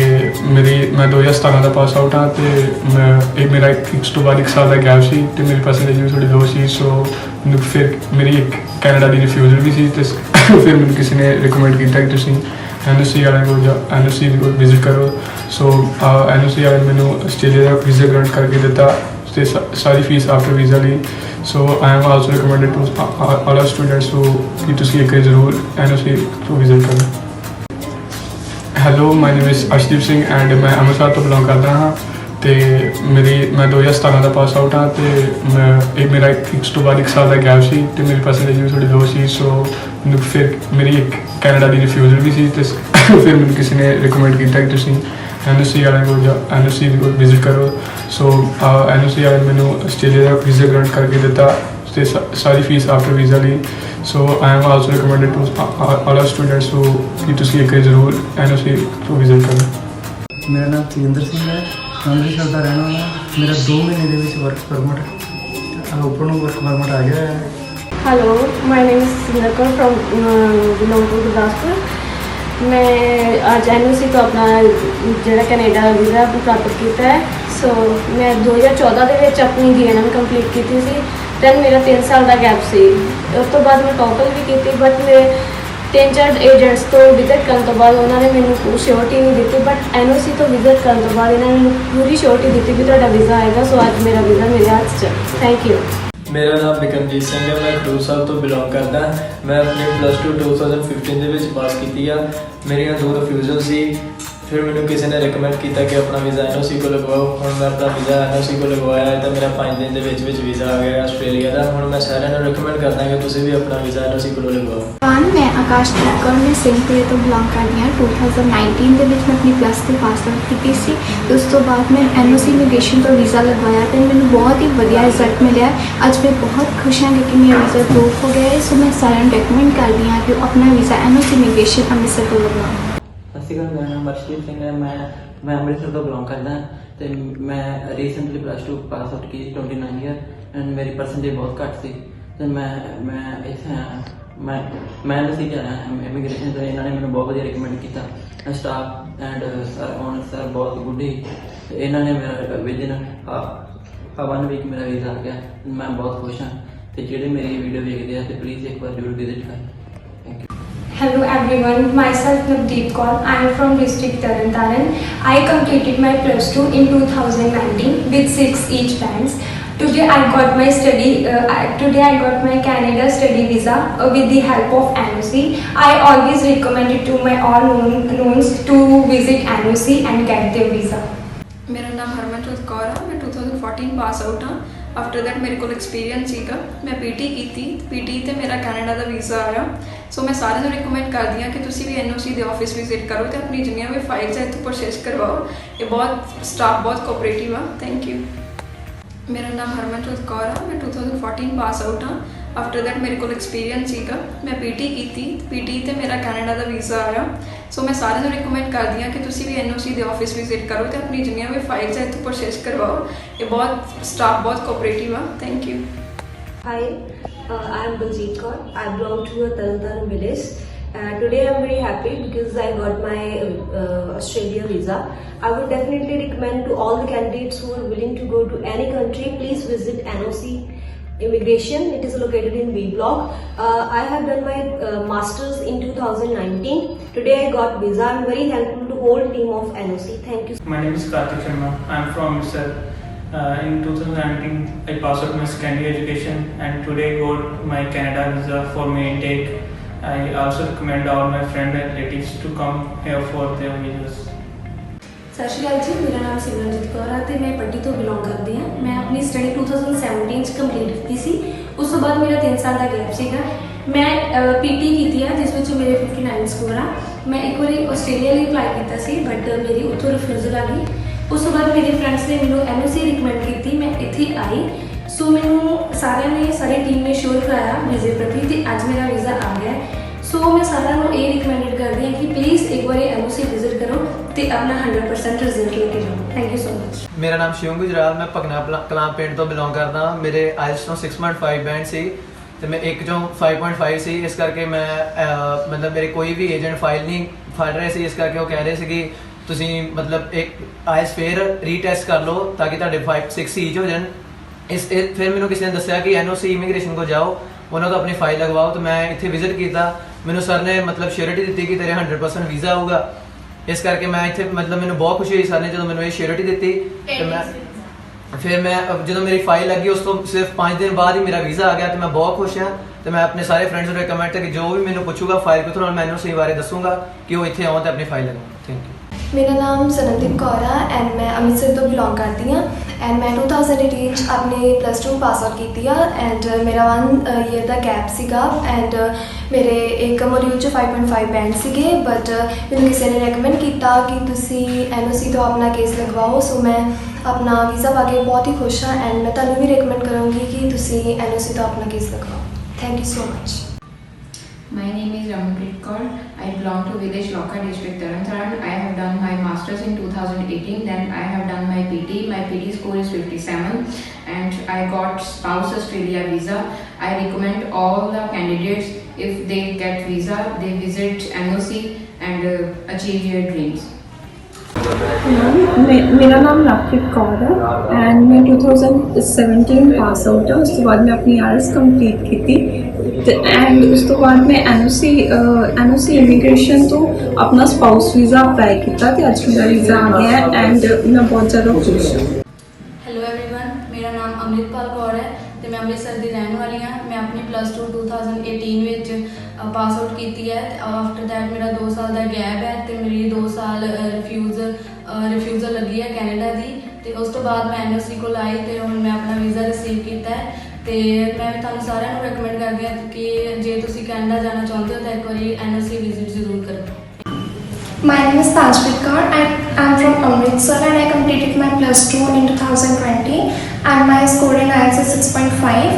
ਮੈਂ 2017 ਦਾ ਪਾਸ ਆਊਟ ਹਾਂ ਤੇ ਮੇਰਾ ਇੱਕ ਤੋਂ ਬਾਅਦ 1 ਸਾਲ ਦਾ ਗੈਪ ਸੀ ਤੇ ਮੇਰੀ ਪਰਸੈਂਟੇਜ ਵੀ ਥੋੜੀ ਲੋ ਸੀ। ਸੋ ਫਿਰ ਮੇਰੀ ਇੱਕ ਕੈਨੇਡਾ ਦੀ ਰਿਫਿਊਜ਼ਲ ਵੀ ਸੀ ਤੇ ਫਿਰ ਮੈਨੂੰ ਕਿਸੇ ਨੇ ਰਿਕਮੈਂਡ ਕੀਤਾ ਕਿ ਤੁਸੀਂ NOC ਵਾਲਿਆਂ ਕੋਲ NOC ਕੋਲ ਵਿਜ਼ਿਟ ਕਰੋ। ਸੋ NOC ਵਾਲਿਆਂ ਨੇ ਮੈਨੂੰ ਆਸਟ੍ਰੇਲੀਆ ਦਾ ਵੀਜ਼ਾ ਗ੍ਰਾਂਟ ਕਰਕੇ ਦਿੱਤਾ ਤੇ ਸਾਰੀ ਫੀਸ ਆਫਟਰ ਵੀਜ਼ਾ ਲਈ। So I am also recommended to all our students ਕਿ ਤੁਸੀਂ ਇੱਕ ਜ਼ਰੂਰ NOC ਤੋਂ ਵਿਜ਼ਿਟ ਕਰੋ। Hello, my name is Arshdeep Singh and ਮੈਂ ਅੰਮ੍ਰਿਤਸਰ ਤੋਂ ਬਿਲੋਂਗ ਕਰਦਾ ਹਾਂ ਤੇ ਮੈਂ 2017 ਦਾ ਪਾਸ ਆਊਟ ਹਾਂ ਤੇ ਮੇਰਾ ਇੱਕ ਤੋਂ ਬਾਅਦ 1 ਸਾਲ ਦਾ ਗੈਪ ਸੀ ਤੇ ਮੇਰੀ ਪਰਸੈਂਟੇਜ ਵੀ ਥੋੜੀ ਲੋ ਸੀ। ਸੋ ਫਿਰ ਮੇਰੀ ਇੱਕ ਕੈਨੇਡਾ ਦੀ ਰਿਫਿਊਜ਼ਲ ਵੀ ਸੀ ਤੇ ਫਿਰ ਮੈਨੂੰ ਕਿਸੇ ਨੇ ਰਿਕਮੈਂਡ ਕੀਤਾ ਕਿ ਤੁਸੀਂ NOC ਵਾਲਿਆਂ ਕੋਲ NOC ਕੋਲ ਵਿਜ਼ਿਟ ਕਰੋ। ਸੋ NOC ਵਾਲਿਆਂ ਨੇ ਮੈਨੂੰ ਆਸਟ੍ਰੇਲੀਆ ਦਾ ਵੀਜ਼ਾ ਗ੍ਰਾਂਟ ਕਰਕੇ ਦਿੱਤਾ ਤੇ ਸਾਰੀ ਫੀਸ ਆਫਟਰ ਵੀਜ਼ਾ ਲਈ। So I am also recommended to all our students ਕਿ ਤੁਸੀਂ ਇੱਕ ਜ਼ਰੂਰ NOC ਤੋਂ ਵਿਜ਼ਿਟ ਕਰੋ। ਮੇਰਾ ਨਾਮ ਤੇਜਿੰਦਰ ਸਿੰਘ ਹੈ, ਅੰਮ੍ਰਿਤਸਰ ਦਾ ਰਹਿਣ ਵਾਲਾ। ਮੇਰਾ 2 ਮਹੀਨੇ ਦੇ ਵਿੱਚ work permit open work permit ਆ ਗਿਆ ਹੈ। Hello, my name is Sinder Kaur from belong to Gurdaspur. मैं आज NOC तो अपना ਜਿਹੜਾ ਕੈਨੇਡਾ ਵੀਜ਼ਾ ਪ੍ਰਾਪਤ ਕੀਤਾ ਹੈ। ਸੋ ਮੈਂ 2014 ਦੇ ਵਿੱਚ ਆਪਣੀ DNM ਕੰਪਲੀਟ ਕੀਤੀ ਸੀ। ਦੈਨ ਮੇਰਾ 3 ਸਾਲ ਦਾ ਗੈਪ ਸੀ। ਉਸ ਤੋਂ ਬਾਅਦ ਮੈਂ ਟੋਕਲ ਵੀ ਕੀਤੀ ਬਟ ਮੇਰੇ 3-4 ਏਜੰਟਸ ਤੋਂ ਵਿਜ਼ਿਟ ਕਰਨ ਤੋਂ ਬਾਅਦ ਉਹਨਾਂ ਨੇ ਮੈਨੂੰ ਕੋਈ ਸ਼ੋਰਟੀ ਨਹੀਂ ਦਿੱਤੀ। ਬਟ NOC ਤੋਂ ਵਿਜ਼ਿਟ ਕਰਨ ਤੋਂ ਬਾਅਦ ਇਹਨਾਂ ਨੇ ਮੈਨੂੰ ਪੂਰੀ ਸ਼ੋਰਟੀ ਦਿੱਤੀ ਕਿ ਤੁਹਾਡਾ ਵੀਜ਼ਾ ਆਏਗਾ। ਸੋ ਅੱਜ ਮੇਰਾ ਵੀਜ਼ਾ ਮੇਰੇ ਹੱਥ 'ਚ। Thank you. ਮੇਰਾ ਨਾਮ ਬਿਕਰਮਜੀਤ ਸਿੰਘ ਹੈ। ਮੈਂ ਖਡੂਰ ਸਾਹਿਬ ਤੋਂ ਬਿਲੋਂਗ ਕਰਦਾ। ਮੈਂ ਆਪਣੀ +2 2015 ਦੇ ਵਿੱਚ ਪਾਸ ਕੀਤੀ ਆ। ਮੇਰੀਆਂ 2 ਰਿਫਿਊਜ਼ਲ ਸੀ। ਫਿਰ ਮੈਨੂੰ ਕਿਸੇ ਨੇ ਰਿਕਮੈਂਡ ਕੀਤਾ ਕਿ ਆਪਣਾ ਵੀਜ਼ਾ NOC ਕੋਲ ਲਗਵਾਓ। ਹੁਣ ਮੈਂ ਆਪਣਾ ਵੀਜ਼ਾ NOC ਕੋਲ ਲਗਵਾਇਆ ਤਾਂ ਮੇਰਾ 5 ਦਿਨ ਦੇ ਵਿੱਚ ਵੀਜ਼ਾ ਆ ਗਿਆ ਆਸਟ੍ਰੇਲੀਆ ਦਾ। ਹੁਣ ਮੈਂ ਸਾਰਿਆਂ ਨੂੰ ਰਿਕਮੈਂਡ ਕਰਦਾ ਕਿ ਤੁਸੀਂ ਵੀ ਆਪਣਾ ਵੀਜ਼ਾ NOC ਕੋਲ ਲਗਵਾਓ। ਮੈਂ ਆਕਾਸ਼ਦੀਪ ਕੌਰ, ਮੈਂ ਸਿੰਘਪੁਰੇ ਤੋਂ ਬਿਲੋਂਗ ਕਰਦੀ ਹਾਂ। 2019 ਦੇ ਵਿੱਚ ਮੈਂ ਆਪਣੀ +2 ਪਾਸ ਆਊਟ ਕੀਤੀ ਸੀ। ਉਸ ਤੋਂ ਬਾਅਦ ਮੈਂ NOC ਇਮੀਗ੍ਰੇਸ਼ਨ ਤੋਂ ਵੀਜ਼ਾ ਲਗਵਾਇਆ ਤੇ ਮੈਨੂੰ ਬਹੁਤ ਹੀ ਵਧੀਆ ਰਿਜ਼ਲਟ ਮਿਲਿਆ। ਅੱਜ ਮੈਂ ਬਹੁਤ ਖੁਸ਼ ਹਾਂ ਕਿ ਮੇਰਾ ਵੀਜ਼ਾ ਅਪਰੂਵ ਹੋ ਗਿਆ ਹੈ। ਸੋ ਮੈਂ ਸਾਰਿਆਂ ਨੂੰ ਰეკਮੈਂਡ ਕਰਦੀ ਹਾਂ ਕਿ ਉਹ ਆਪਣਾ ਵੀਜ਼ਾ NOC ਇਮੀਗ੍ਰੇਸ਼ਨ ਅੰਮ੍ਰਿਤਸਰ ਤੋਂ ਲਗਵਾਉਣ। ਸਤਿ ਸ਼੍ਰੀ ਅਕਾਲ, ਮੇਰਾ ਨਾਮ ਅਰਸ਼ਦੀਪ ਸਿੰਘ ਹੈ। ਮੈਂ ਅੰਮ੍ਰਿਤਸਰ ਤੋਂ ਬਿਲੋਂਗ ਕਰਦਾ ਤੇ ਮੈਂ ਰੀਸੈਂਟਲੀ +2 ਪਾਸ ਆਊਟ ਕੀਤੀ 29 ਈਅਰ ਐਂਡ ਮੇਰੀ ਪਰਸੈਂਟੇਜ ਬਹੁਤ ਘੱਟ ਸੀ ਤੇ ਮੈਂ ਇੱਥੇ ਮੈਂ NOC ਜਾਣਾ ਇਮੀਗ੍ਰੇਸ਼ਨ ਤੋਂ। ਇਹਨਾਂ ਨੇ ਮੈਨੂੰ ਬਹੁਤ ਵਧੀਆ ਰਿਕਮੈਂਡ ਕੀਤਾ। Staff and sir owner sir ਬਹੁਤ ਗੁੱਡ ਹੀ। ਇਹਨਾਂ ਨੇ ਮੇਰਾ ਵਿਦਿਨ 1 ਵੀਕ ਮੇਰਾ ਵੀਜ਼ਾ ਆ ਗਿਆ। ਮੈਂ ਬਹੁਤ ਖੁਸ਼ ਹਾਂ ਤੇ ਜਿਹੜੇ ਮੇਰੀ ਵੀਡੀਓ ਵੇਖਦੇ ਆ ਤੇ ਪਲੀਜ਼ ਇੱਕ ਵਾਰ ਜ਼ਰੂਰ ਵਿਜ਼ਿਟ ਕरें। Thank you. Hello everyone, myself Navdeep Kaur. I am from district Tarantaran. I completed my +2 in 2019 with 6 each bands. Today I got my Canada study visa with the help of NOC. I always recommend it to my all knowns to visit NOC and get their visa. ਮੇਰਾ ਨਾਮ ਹਰਮਨਜੋਤ ਕੌਰ ਹੈ। ਮੈਂ 2014 pass out ਹਾਂ। After that ਮੇਰੇ ਕੋਲ experience ਸੀਗਾ। ਮੈਂ PT ਕੀਤੀ। PT ਤੇ ਮੇਰਾ ਕੈਨੇਡਾ ਦਾ ਵੀਜ਼ਾ ਆਇਆ। ਸੋ ਮੈਂ ਸਾਰਿਆਂ ਨੂੰ ਰਿਕਮੈਂਡ ਕਰਦੀ ਹਾਂ ਕਿ ਤੁਸੀਂ ਵੀ NOC ਦੇ ਆਫਿਸ ਵਿਜ਼ਿਟ ਕਰੋ ਤੇ ਆਪਣੀ ਜਿੰਨੀਆਂ ਵੀ ਫਾਈਲਸ ਹੈ ਇੱਥੋਂ ਪ੍ਰੋਸੈਸ ਕਰਵਾਓ। ਇਹ ਸਟਾਫ ਬਹੁਤ ਕੋਆਪਰੇਟਿਵ ਆ। Thank you. ਮੇਰਾ ਨਾਮ ਹਰਮਨਜੋਤ ਕੌਰ ਹੈ। ਮੈਂ 2014 ਪਾਸ ਆਊਟ ਹਾਂ। ਆਫਟਰ ਦੈਟ ਮੇਰੇ ਕੋਲ ਐਕਸਪੀਰੀਅੰਸ ਸੀਗਾ। ਮੈਂ PT ਕੀਤੀ। PT ਤੇ ਮੇਰਾ ਕੈਨੇਡਾ ਦਾ ਵੀਜ਼ਾ ਆਇਆ। ਸੋ ਮੈਂ ਸਾਰਿਆਂ ਨੂੰ ਰਿਕਮੈਂਡ ਕਰਦੀ ਹਾਂ ਕਿ ਤੁਸੀਂ ਵੀ NOC ਦੇ ਆਫਿਸ ਵਿਜ਼ਿਟ ਕਰੋ ਤੇ ਆਪਣੀ ਜਿੰਨੀਆਂ ਵੀ ਫਾਈਲਸ ਹੈ ਇੱਥੋਂ ਪ੍ਰੋਸੈਸ ਕਰਵਾਓ। ਇਹ ਸਟਾਫ ਬਹੁਤ ਕੋਆਪਰੇਟਿਵ ਆ। Thank you. Hi, I am Baljeet Kaur. I belong to a Tarantaran village. Today I am very happy because I got my Australia visa. I would definitely recommend to all the candidates who are willing to go to any country, please visit NOC Immigration. It is located in B Block. I have done my masters in 2019. Today I got visa. I am very thankful to whole team of NOC. Thank you. My name is Karthik Sharma. I am from Amritsar. In 2019, I passed out my secondary education and today got my Canada visa for my intake. I also recommend all my friends and relatives to come here for their visas. ਸਤਿ ਸ਼੍ਰੀ ਅਕਾਲ ਜੀ, ਮੇਰਾ ਨਾਮ ਸਿਮਰਨਜੀਤ ਕੌਰ ਹੈ ਤੇ ਮੈਂ ਪੱਟੀ ਤੋਂ belong ਕਰਦੀ ਹਾਂ। ਮੈਂ ਆਪਣੀ ਸਟੱਡੀ 2017 ਚ ਕੰਪਲੀਟ ਕੀਤੀ ਸੀ। ਉਸ ਤੋਂ ਬਾਅਦ ਮੇਰਾ 3 ਸਾਲ ਦਾ ਗੈਪ ਸੀਗਾ। ਮੈਂ ਪੀਟੀ ਕੀਤੀ ਹੈ ਜਿਸ ਵਿੱਚ ਮੇਰੇ 59 ਸਕੋਰ ਆ। ਮੈਂ ਇੱਕ ਵਾਰੀ ਆਸਟ੍ਰੇਲੀਆ ਲਈ ਅਪਲਾਈ ਕੀਤਾ ਸੀ ਬਟ ਮੇਰੀ ਉੱਥੋਂ ਰਿਫਿਊਜ਼ਲ ਆ ਗਈ। ਉਸ ਤੋਂ ਬਾਅਦ ਮੇਰੇ ਫਰੈਂਡਸ ਨੇ ਮੈਨੂੰ NOC ਰਿਕਮੈਂਡ ਕੀਤੀ, ਮੈਂ ਇੱਥੇ ਆਈ। ਸੋ ਮੈਨੂੰ ਸਾਰਿਆਂ ਨੇ, ਸਾਰੀ ਟੀਮ ਨੇ ਸ਼ੋਰ ਕਰਾਇਆ ਵੀਜ਼ੇ ਪ੍ਰਤੀ ਤੇ ਅੱਜ ਮੇਰਾ ਵੀਜ਼ਾ ਆ ਗਿਆ। ਸੋ ਮੈਂ ਸਾਰਿਆਂ ਨੂੰ ਇਹ ਰਿਕਮੈਂਡਡ ਕਰਦੀ ਹਾਂ ਕਿ ਪਲੀਜ਼ ਇੱਕ ਵਾਰੀ NOC ਵਿਜ਼ਿਟ ਕਰੋ ਤੇ ਆਪਣਾ 100% ਰਿਜ਼ਲਟ ਲੈ ਕੇ ਜਾਓ। Thank you so much. ਮੇਰਾ ਨਾਮ ਸ਼ਿਵਮ ਗੁਜਰਾਲ, ਮੈਂ ਭਗਨਾ ਕਲਾਂ ਪਿੰਡ ਤੋਂ ਬਿਲੋਂਗ ਕਰਦਾ ਹਾਂ। ਮੇਰੇ IELTS ਤੋਂ 6.5 ਬੈਂਡ ਸੀ ਤੇ ਮੈਂ ਇੱਕ ਚੋਂ 5.5 ਸੀ। ਇਸ ਕਰਕੇ ਮੈਂ ਮਤਲਬ ਮੇਰੇ ਕੋਈ ਵੀ ਏਜੰਟ ਫਾਈਲ ਨਹੀਂ ਫੜ ਰਹੇ ਸੀ। ਇਸ ਕਰਕੇ ਉਹ ਕਹਿ ਰਹੇ ਸੀ ਕਿ ਤੁਸੀਂ ਮਤਲਬ ਇੱਕ IELTS ਫੇਰ ਰੀਟੈਸਟ ਕਰ ਲਓ ਤਾਂ ਕਿ ਤੁਹਾਡੇ 5-6 ਈਚ ਹੋ ਜਾਣ। ਫਿਰ ਮੈਨੂੰ ਕਿਸੇ ਨੇ ਦੱਸਿਆ ਕਿ NOC ਇਮੀਗ੍ਰੇਸ਼ਨ ਕੋ ਜਾਓ, ਉਹਨਾਂ ਤੋਂ ਆਪਣੀ ਫਾਈਲ ਲਗਵਾਓ। ਤਾਂ ਮੈਂ ਇੱਥੇ ਵਿਜ਼ਿਟ ਕੀਤਾ। ਮੈਨੂੰ ਸਰ ਨੇ ਮਤਲਬ ਸ਼ੋਰਿਟੀ ਦਿੱਤੀ ਕਿ ਤੇਰੇ 100% ਵੀਜ਼ਾ ਆਊਗਾ। ਇਸ ਕਰਕੇ ਮੈਂ ਇੱਥੇ ਮਤਲਬ ਮੈਨੂੰ ਬਹੁਤ ਖੁਸ਼ੀ ਹੋਈ ਸਰ ਨੇ ਜਦੋਂ ਮੈਨੂੰ ਇਹ ਸ਼ੋਰਿਟੀ ਦਿੱਤੀ। ਤੇ ਮੈਂ ਜਦੋਂ ਮੇਰੀ ਫਾਈਲ ਲੱਗੀ ਉਸ ਤੋਂ ਸਿਰਫ 5 ਦਿਨ ਬਾਅਦ ਹੀ ਮੇਰਾ ਵੀਜ਼ਾ ਆ ਗਿਆ ਤੇ ਮੈਂ ਬਹੁਤ ਖੁਸ਼ ਹਾਂ। ਤੇ ਮੈਂ ਆਪਣੇ ਸਾਰੇ ਫਰੈਂਡਸ ਨੂੰ ਰਿਕਮੈਂਡ ਕਿ ਜੋ ਵੀ ਮੈਨੂੰ ਪੁੱਛੂਗਾ ਫਾਈਲ ਕਿੱਥੋਂ ਨਾਲ ਮੈਂ NOC ਬਾਰੇ ਦੱਸੂਗਾ ਕਿ ਉਹ ਇੱਥੇ ਆਉਣ ਤੇ ਆਪਣੀ ਫਾਈਲ ਲਗਾਉਣ। Thank you. ਮੇਰਾ ਨਾਮ ਸਰਨਦੀਪ ਕੌਰ ਹੈ ਐਂਡ ਮੈਂ ਅੰਮ੍ਰਿਤਸਰ ਤੋਂ ਬਿਲੋਂਗ ਕਰਦੀ ਹਾਂ ਐਂਡ ਮੈਂ 2018 'ਚ ਆਪਣੀ +2 ਪਾਸ ਆਊਟ ਕੀਤੀ ਆ ਐਂਡ ਮੇਰਾ 1 ਈਅਰ ਦਾ ਗੈਪ ਸੀਗਾ ਐਂਡ ਮੇਰੇ ਇੱਕ ਮੋਡਿਊਲ 'ਚ 5.5 ਬੈਂਡ ਸੀਗੇ ਬਟ ਮੈਨੂੰ ਕਿਸੇ ਨੇ ਰეკਮੈਂਡ ਕੀਤਾ ਕਿ ਤੁਸੀਂ NOC ਤੋਂ ਆਪਣਾ ਕੇਸ ਲਗਵਾਓ। ਸੋ ਮੈਂ ਆਪਣਾ ਵੀਜ਼ਾ ਪਾ ਕੇ ਬਹੁਤ ਹੀ ਖੁਸ਼ ਹਾਂ ਐਂਡ ਮੈਂ ਤੁਹਾਨੂੰ ਵੀ ਰეკਮੈਂਡ ਕਰਾਂਗੀ ਕਿ ਤੁਸੀਂ NOC ਤੋਂ ਆਪਣਾ ਕੇਸ ਲਗਵਾਓ। Thank you so much. My name is Ramanpreet Kaur. I belong to village Lokha district Tarantaran. I have done my masters in 2018. Then I have done my PT. My PT score is 57 and I got spouse Australia visa. I recommend all the candidates, if they get visa, they visit NOC and achieve their dreams. मेरा नाम राखित कौर है and मैं 2017 pass out है। उस तो बाद मैं अपनी IELTS कंप्लीट की एंड उस तो बाद मैं NOC इमीग्रेशन तो अपना स्पाउस वीज़ा अप्लाई किया तो अज मेरा वीज़ा आ गया है एंड मैं बहुत ज़्यादा खुश हूँ। ਹੈਲੋ एवरीवन, ਮੇਰਾ ਨਾਮ ਅੰਮ੍ਰਿਤਪਾਲ ਕੌਰ ਹੈ ਤੇ ਮੈਂ ਅੰਮ੍ਰਿਤਸਰ ਦੀ ਰਹਿਣ ਵਾਲੀ ਹਾਂ। ਮੈਂ ਆਪਣੀ +2 2018 ਵਿੱਚ ਪਾਸ ਆਊਟ ਕੀਤੀ ਹੈ ਤੇ ਆਫਟਰ ਦੈਟ ਮੇਰਾ 2 ਸਾਲ ਦਾ ਗੈਪ ਹੈ ਤੇ ਮੇਰੀ 2 ਸਾਲ ਰਿਫਿਊਜ਼ਲ ਲੱਗੀ ਹੈ ਕੈਨੇਡਾ ਦੀ ਤੇ ਉਸ ਤੋਂ ਬਾਅਦ ਮੈਂ NOC ਕੋਲ ਆਈ ਤੇ ਹੁਣ ਮੈਂ ਆਪਣਾ ਵੀਜ਼ਾ ਰਿਸੀਵ ਕੀਤਾ ਹੈ ਤੇ ਮੈਂ ਵੀ ਤੁਹਾਨੂੰ ਸਾਰਿਆਂ ਨੂੰ ਰეკਮੈਂਡ ਕਰਦੀ ਹਾਂ ਕਿ ਜੇ ਤੁਸੀਂ ਕੈਨੇਡਾ ਜਾਣਾ ਚਾਹੁੰਦੇ ਹੋ ਤਾਂ ਇੱਕ ਵਾਰੀ NOC ਵਿਜ਼ਿਟ ਜ਼ਰੂਰ ਕਰੋ। My name is Tanjpreet Kaur. I'm from Amritsar and I completed my +2 in 2020 and my score in IELTS is 6.5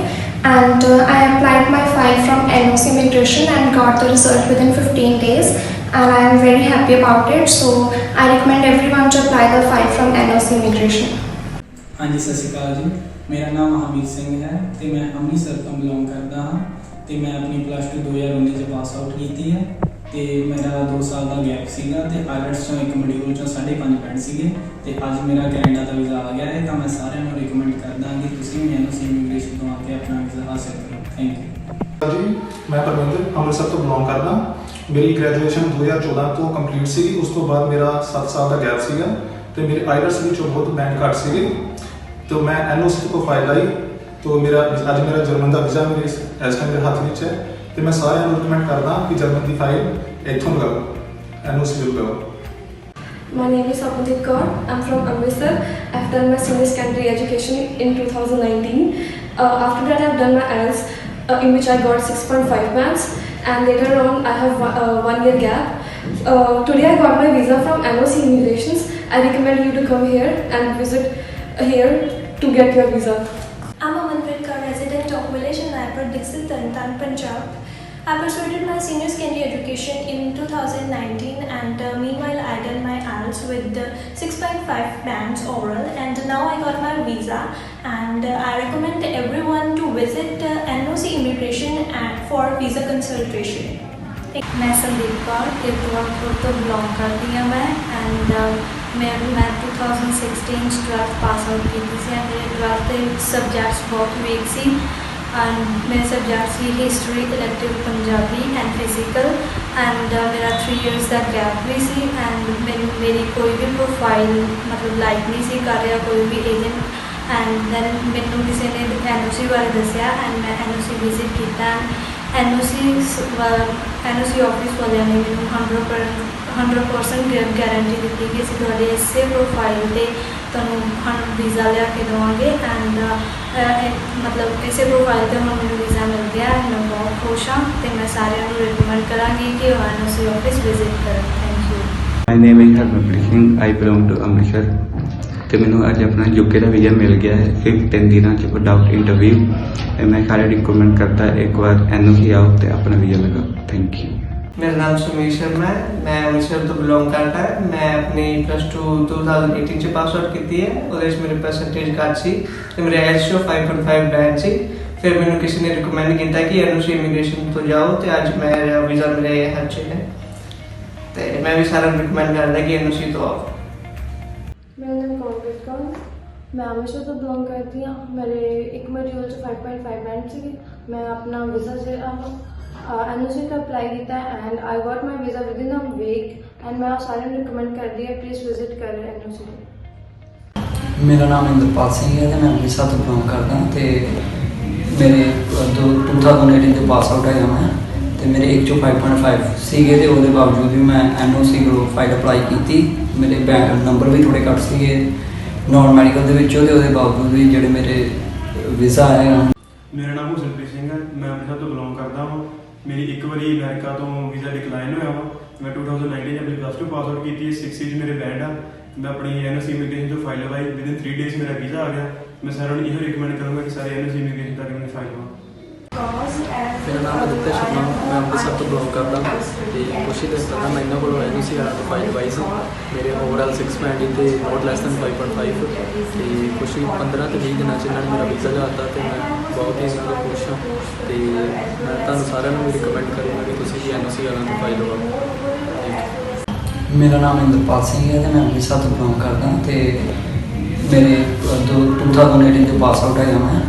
and I applied my file from NOC Immigration and got the result within 15 days and I am very happy about it. So I recommend everyone to apply the file from NOC Immigration. हाँ जी, सत श्री अकाल जी। मेरा नाम हमीद सिंह है तो मैं अमृतसर तो belong करता हाँ तो मैं अपनी +2 2019 च पास आउट की है ਤੇ ਮੇਰਾ 2 ਸਾਲ ਦਾ ਗੈਪ ਸੀਗਾ ਤੇ IELTS ਚੋਂ ਇੱਕ ਮੋਡਿਊਲ ਚੋਂ 5.5 ਬੈਂਡ ਸੀਗੇ ਤੇ ਅੱਜ ਮੇਰਾ ਕੈਨੇਡਾ ਦਾ ਵੀਜ਼ਾ ਆ ਗਿਆ ਹੈ ਤਾਂ ਮੈਂ ਸਾਰਿਆਂ ਨੂੰ ਰਿਕਮੈਂਡ ਕਰਦਾ ਕਿ ਤੁਸੀਂ ਵੀ NOC ਇਮੀਗ੍ਰੇਸ਼ਨ ਤੋਂ ਆ ਕੇ ਆਪਣਾ ਵੀਜ਼ਾ ਹਾਸਲ ਕਰੋ। ਥੈਂਕ ਯੂ ਜੀ। ਮੈਂ ਪਰਮਿੰਦਰ ਅੰਮ੍ਰਿਤਸਰ ਤੋਂ ਬਿਲੋਂਗ ਕਰਦਾ। ਮੇਰੀ ਗ੍ਰੈਜੂਏਸ਼ਨ 2014 ਤੋਂ ਕੰਪਲੀਟ ਸੀਗੀ। ਉਸ ਤੋਂ ਬਾਅਦ ਮੇਰਾ 7 ਸਾਲ ਦਾ ਗੈਪ ਸੀਗਾ ਤੇ ਮੇਰੇ IELTS ਵਿੱਚੋਂ ਬਹੁਤ ਬੈਂਡ ਘੱਟ ਸੀਗੇ तो मैं NOC को फाइल आई तो मेरा ਅੱਜ ਮੇਰਾ ਜਰਮਨ ਦਾ ਵੀਜ਼ਾ ਮੇਰੇ ਇਸ ਟਾਈਮ ਮੇਰੇ ਹੱਥ ਵਿੱਚ ਹੈ ਤੇ ਮੈਂ ਸਾਰਿਆਂ ਨੂੰ ਰਿਕਮੈਂਡ ਕਰਦਾ ਕਿ ਜਰਮਨ ਦੀ ਫਾਈਲ ਇੱਥੋਂ ਲਗਾਓ, NOC ਤੋਂ ਲਗਾਓ। My name is Apandeep Kaur. I'm from Amritsar. I've done my senior secondary education in 2019. After that, I've done my IELTS, in which I got 6.5 bands. And later on, I have 1 year gap. Today, I got my visa from NOC Immigrations. I recommend you to come here and visit here to get your visa. I'm a Manpreet Kaur resident of village in Raipur, Dixit, Tarantaran, Punjab. I pursued my senior secondary education in 2019 and meanwhile I did my IELTS with 6.5 bands oral and now I got my visa, and I recommend everyone to visit NOC Immigration for visa consultation. मैं संदीप कौर किरतपुर तो belong करती हाँ मैं and मैं 2016 12th pass out की थी and मेरे 12th के सब्जैक्ट्स बहुत वीक सी एंड मेरे subjects he history elective Punjabi and physical and मेरा 3 years का गैप भी सी एंड मेरी कोई भी प्रोफाइल मतलब लाइक नहीं सी कर रहा कोई भी एजेंट एंड दैन मैनू किसी ने NOC बारे दसिया एंड मैं NOC विजिट किया NOC ऑफिस वाले ने मैंने 100% गारंटी दी कि ਅਸੀਂ ਤੁਹਾਡੇ ਇਸੇ ਪ੍ਰੋਫਾਈਲ ਤੇ ਤੁਹਾਨੂੰ ਵੀਜ਼ਾ ਲਿਆ ਕੇ ਦੇਵਾਂਗੇ ਐਂਡ ਮਤਲਬ ਇਸੇ ਪ੍ਰੋਫਾਈਲ ਤੇ ਹੁਣ ਮੈਨੂੰ ਵੀਜ਼ਾ ਮਿਲ ਗਿਆ ਮੈਂ ਬਹੁਤ ਖੁਸ਼ ਹਾਂ ਤੇ ਮੈਂ ਸਾਰਿਆਂ ਨੂੰ ਰეკਮੈਂਡ ਕਰਾਂਗੀ ਕਿ ਉਹ NOC ਆਫਿਸ ਵਿਜ਼ਿਟ ਕਰਨ thank you my name is Harmanpreet Singh I belong to Amritsar ਤੇ ਮੈਨੂੰ ਅੱਜ ਆਪਣਾ UK ਦਾ ਵੀਜ਼ਾ ਮਿਲ ਗਿਆ ਹੈ 3 ਦਿਨਾਂ 'ਚ ਵਿਦਆਊਟ ਇੰਟਰਵਿਊ ਤੇ ਮੈਂ ਸਾਰੇ ਰਿਕਮੈਂਡ ਕਰਦਾ ਇੱਕ ਵਾਰ NOC ਆਓ ਤੇ ਆਪਣਾ ਵੀਜ਼ਾ ਲਗਾਓ ਥੈਂਕ ਯੂ मेरा नाम सुमीर शर्मा है मैं अमृतसर तो बिलोंग करता है मैं अपनी +2 2018 से पास आउट की है और मेरे परसेंटेज घट सी तो मेरे IELTS 5.5 बैंड सी फिर मैंने किसी ने रिकमेंड किया कि NOC इमीग्रेशन तो जाओ तो अज मेरा वीज़ा मेरे हाथ च है तो मैं भी सारा रिकमेंड करता कि NOC तो आओ। मेरा नाम कॉन्वेट कौर मैं अमृतसर तो बिलोंग करती हूँ मेरे एक मॉड्यूल 5.5 बैंड सी मैं अपना वीज़ा से NOC का अप्लाई किया and I got my visa within a week and मैं सारे रिकमेंड कर दिया प्लीज़ विजिट करें NOC। मेरा नाम इंद्रपाल सिंह है मैं अमृतसर तो बिलोंग करता तो मेरे 2018 के पास आउट है मैं तो मेरे 1 चों 5.5 सीगे तो वो बावजूद भी मैं NOC को फाइल अप्लाई की मेरे बैंक नंबर भी थोड़े घट सीगे नॉन मैडिकल के बावजूद भी जोड़े मेरे वीज़ा है। मेरा नाम हुसनप्रीत सिंह है मैं अमृतसर तो बिलोंग करता हूँ मेरी एक बारी अमेरिका तो वीज़ा डिक्लाइन होया वा मैं 2019 अपनी +2 पास आउट की 6 मेरे बैंड आ मैं अपनी NOC इमीग्रेशन जो फाइल लगाई विद इन 3 days मेरा वीज़ा आ गया मैं सारों को यह रिकमेंड करूँगा कि सारे NOC इमीग्रेशन तक मैंने फाइल लगा। मेरा नाम आदित्य शर्मा मैं अमृतसर तो बिलोंग करता तो कुछ ही दिन पहले मैं इन्होंने को NOC वालों तो फाइल लवाई सी मेरे ओवरऑल 6 बैंड थे नॉट लैस दैन 5.5 तो कुछ ही 15 तो 20 दिनों इन्होंने मेरा वीज़ा जाता तो मैं बहुत ही इन्होंने खुश हाँ तो मैं तुम सारे रिकमेंड करूँगा कि तुम भी NOC वालों तो फाइल लवाओ। मेरा नाम इंद्रपाल सिंह है मैं अमृतसर तो बिलोंग करता तो मेरे 2018 के पास आउट है मैं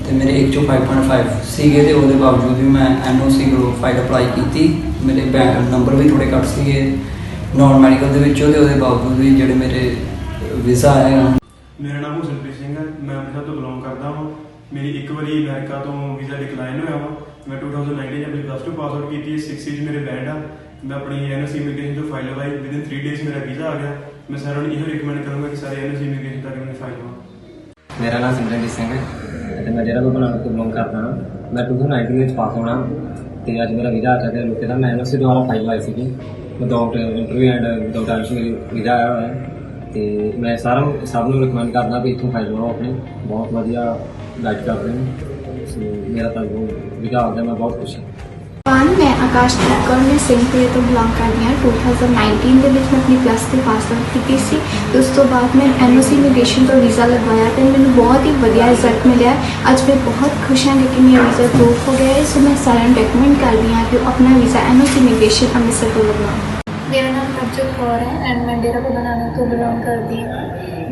तो मेरे 1 चों 5.5 सीगे तो वो बावजूद भी मैं NOC को फाइल अप्लाई की मेरे बैंक नंबर भी थोड़े घट सीगे नॉन मैडिकल के बावजूद भी जोड़े मेरे वीज़ा है। मेरा नाम हुसनप्रीत सिंह है मैं अमृतसर तो बिलोंग करता हूँ मेरी एक बारी अमेरिका तो वीज़ा डिक्लाइन होया वा मैं 2019 अपनी +2 पास आउट की 6 मेरे बैंड आ मैं अपनी NOC इमीग्रेशन जो फाइल लगाई विद इन 3 days मेरा वीज़ा आ गया मैं सारों को यह रिकमेंड करूँगा कि सारे NOC इमीग्रेशन तक मैंने फाइल लगा। मेरा नाम सिमरनजीत सिंह है मैं डेरा बाबा नानक तो बिलोंग करता हाँ मैं 2019 में पास होना तो अज मेरा वीज़ा आ गया लोगों का मैं NOC द्वारा फाइल लगाई थी without interview and without IELTS मेरी वीज़ा आया हुआ है तो मैं सब को रिकमेंड करना भी इतों फाइल लगाओ अपनी बहुत वधिया गाइड करते हैं सो मेरा तो वीज़ा आ गया मैं बहुत खुश हूँ। मैं आकाशदीप कौर मैं सिंहपुरे तो बिलोंग करती हाँ 2019 के मैं अपनी +2 पास आउट की सी तो उस तो बाद मैं NOC इमीग्रेशन तो वीज़ा लगवाया तो मैंने बहुत ही बढ़िया रिजल्ट मिले अज मैं बहुत खुश हाँ कि मेरा वीज़ा अप्रूव हो गया है सो मैं सारे रिकमेंड कर दी हाँ कि अपना वीज़ा NOC इमीग्रेशन अमृतसर को लगवाओ। मेरा नाम प्रभजोत कौर है एंड मैं डेरा बाबा नानक तो बिलोंग करती हूँ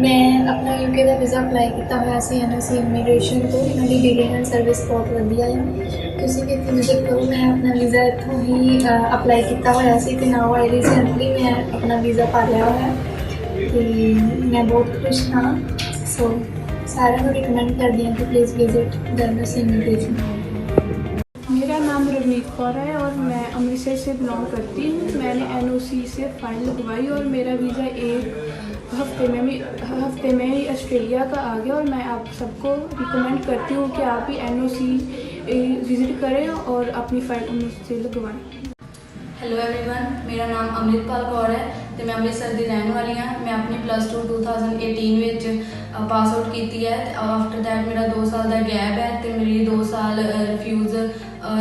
मैं अपना UK का वीज़ा अप्लाई किया हुआ सी NOC इमीग्रेशन तो इन्होंने डीलिंग एंड सर्विस बहुत वधिया है तुसी भी इतनी विजिट करो मैं अपना वीज़ा इतों ही अप्लाई किया हुआ सी तो नाउ आई रिसेंटली मैं अपना वीज़ा पा लिया हुआ तो मैं बहुत खुश हाँ सो सारे को रिकमेंड कर दी कि प्लीज़ विजिट NOC इमीग्रेशन। मेरा नाम रवनीत कौर है और मैं अमृतसर से बिलोंग करती हूँ मैंने NOC से फाइल लगवाई और मेरा वीज़ा एक हफ्ते में ही ऑस्ट्रेलिया का आ गया और मैं आप सबको रिकमेंड करती हूँ कि आप भी NOC विज़िट करें और अपनी फाइल उनसे लगवाएं। हेलो एवरीवन मेरा नाम अमृतपाल कौर है तो मैं अमृतसर की रहने वाली हाँ मैं अपनी +2 2018 पास आउट की है आफ्टर दैट मेरा 2 साल का गैप है तो मेरी 2 साल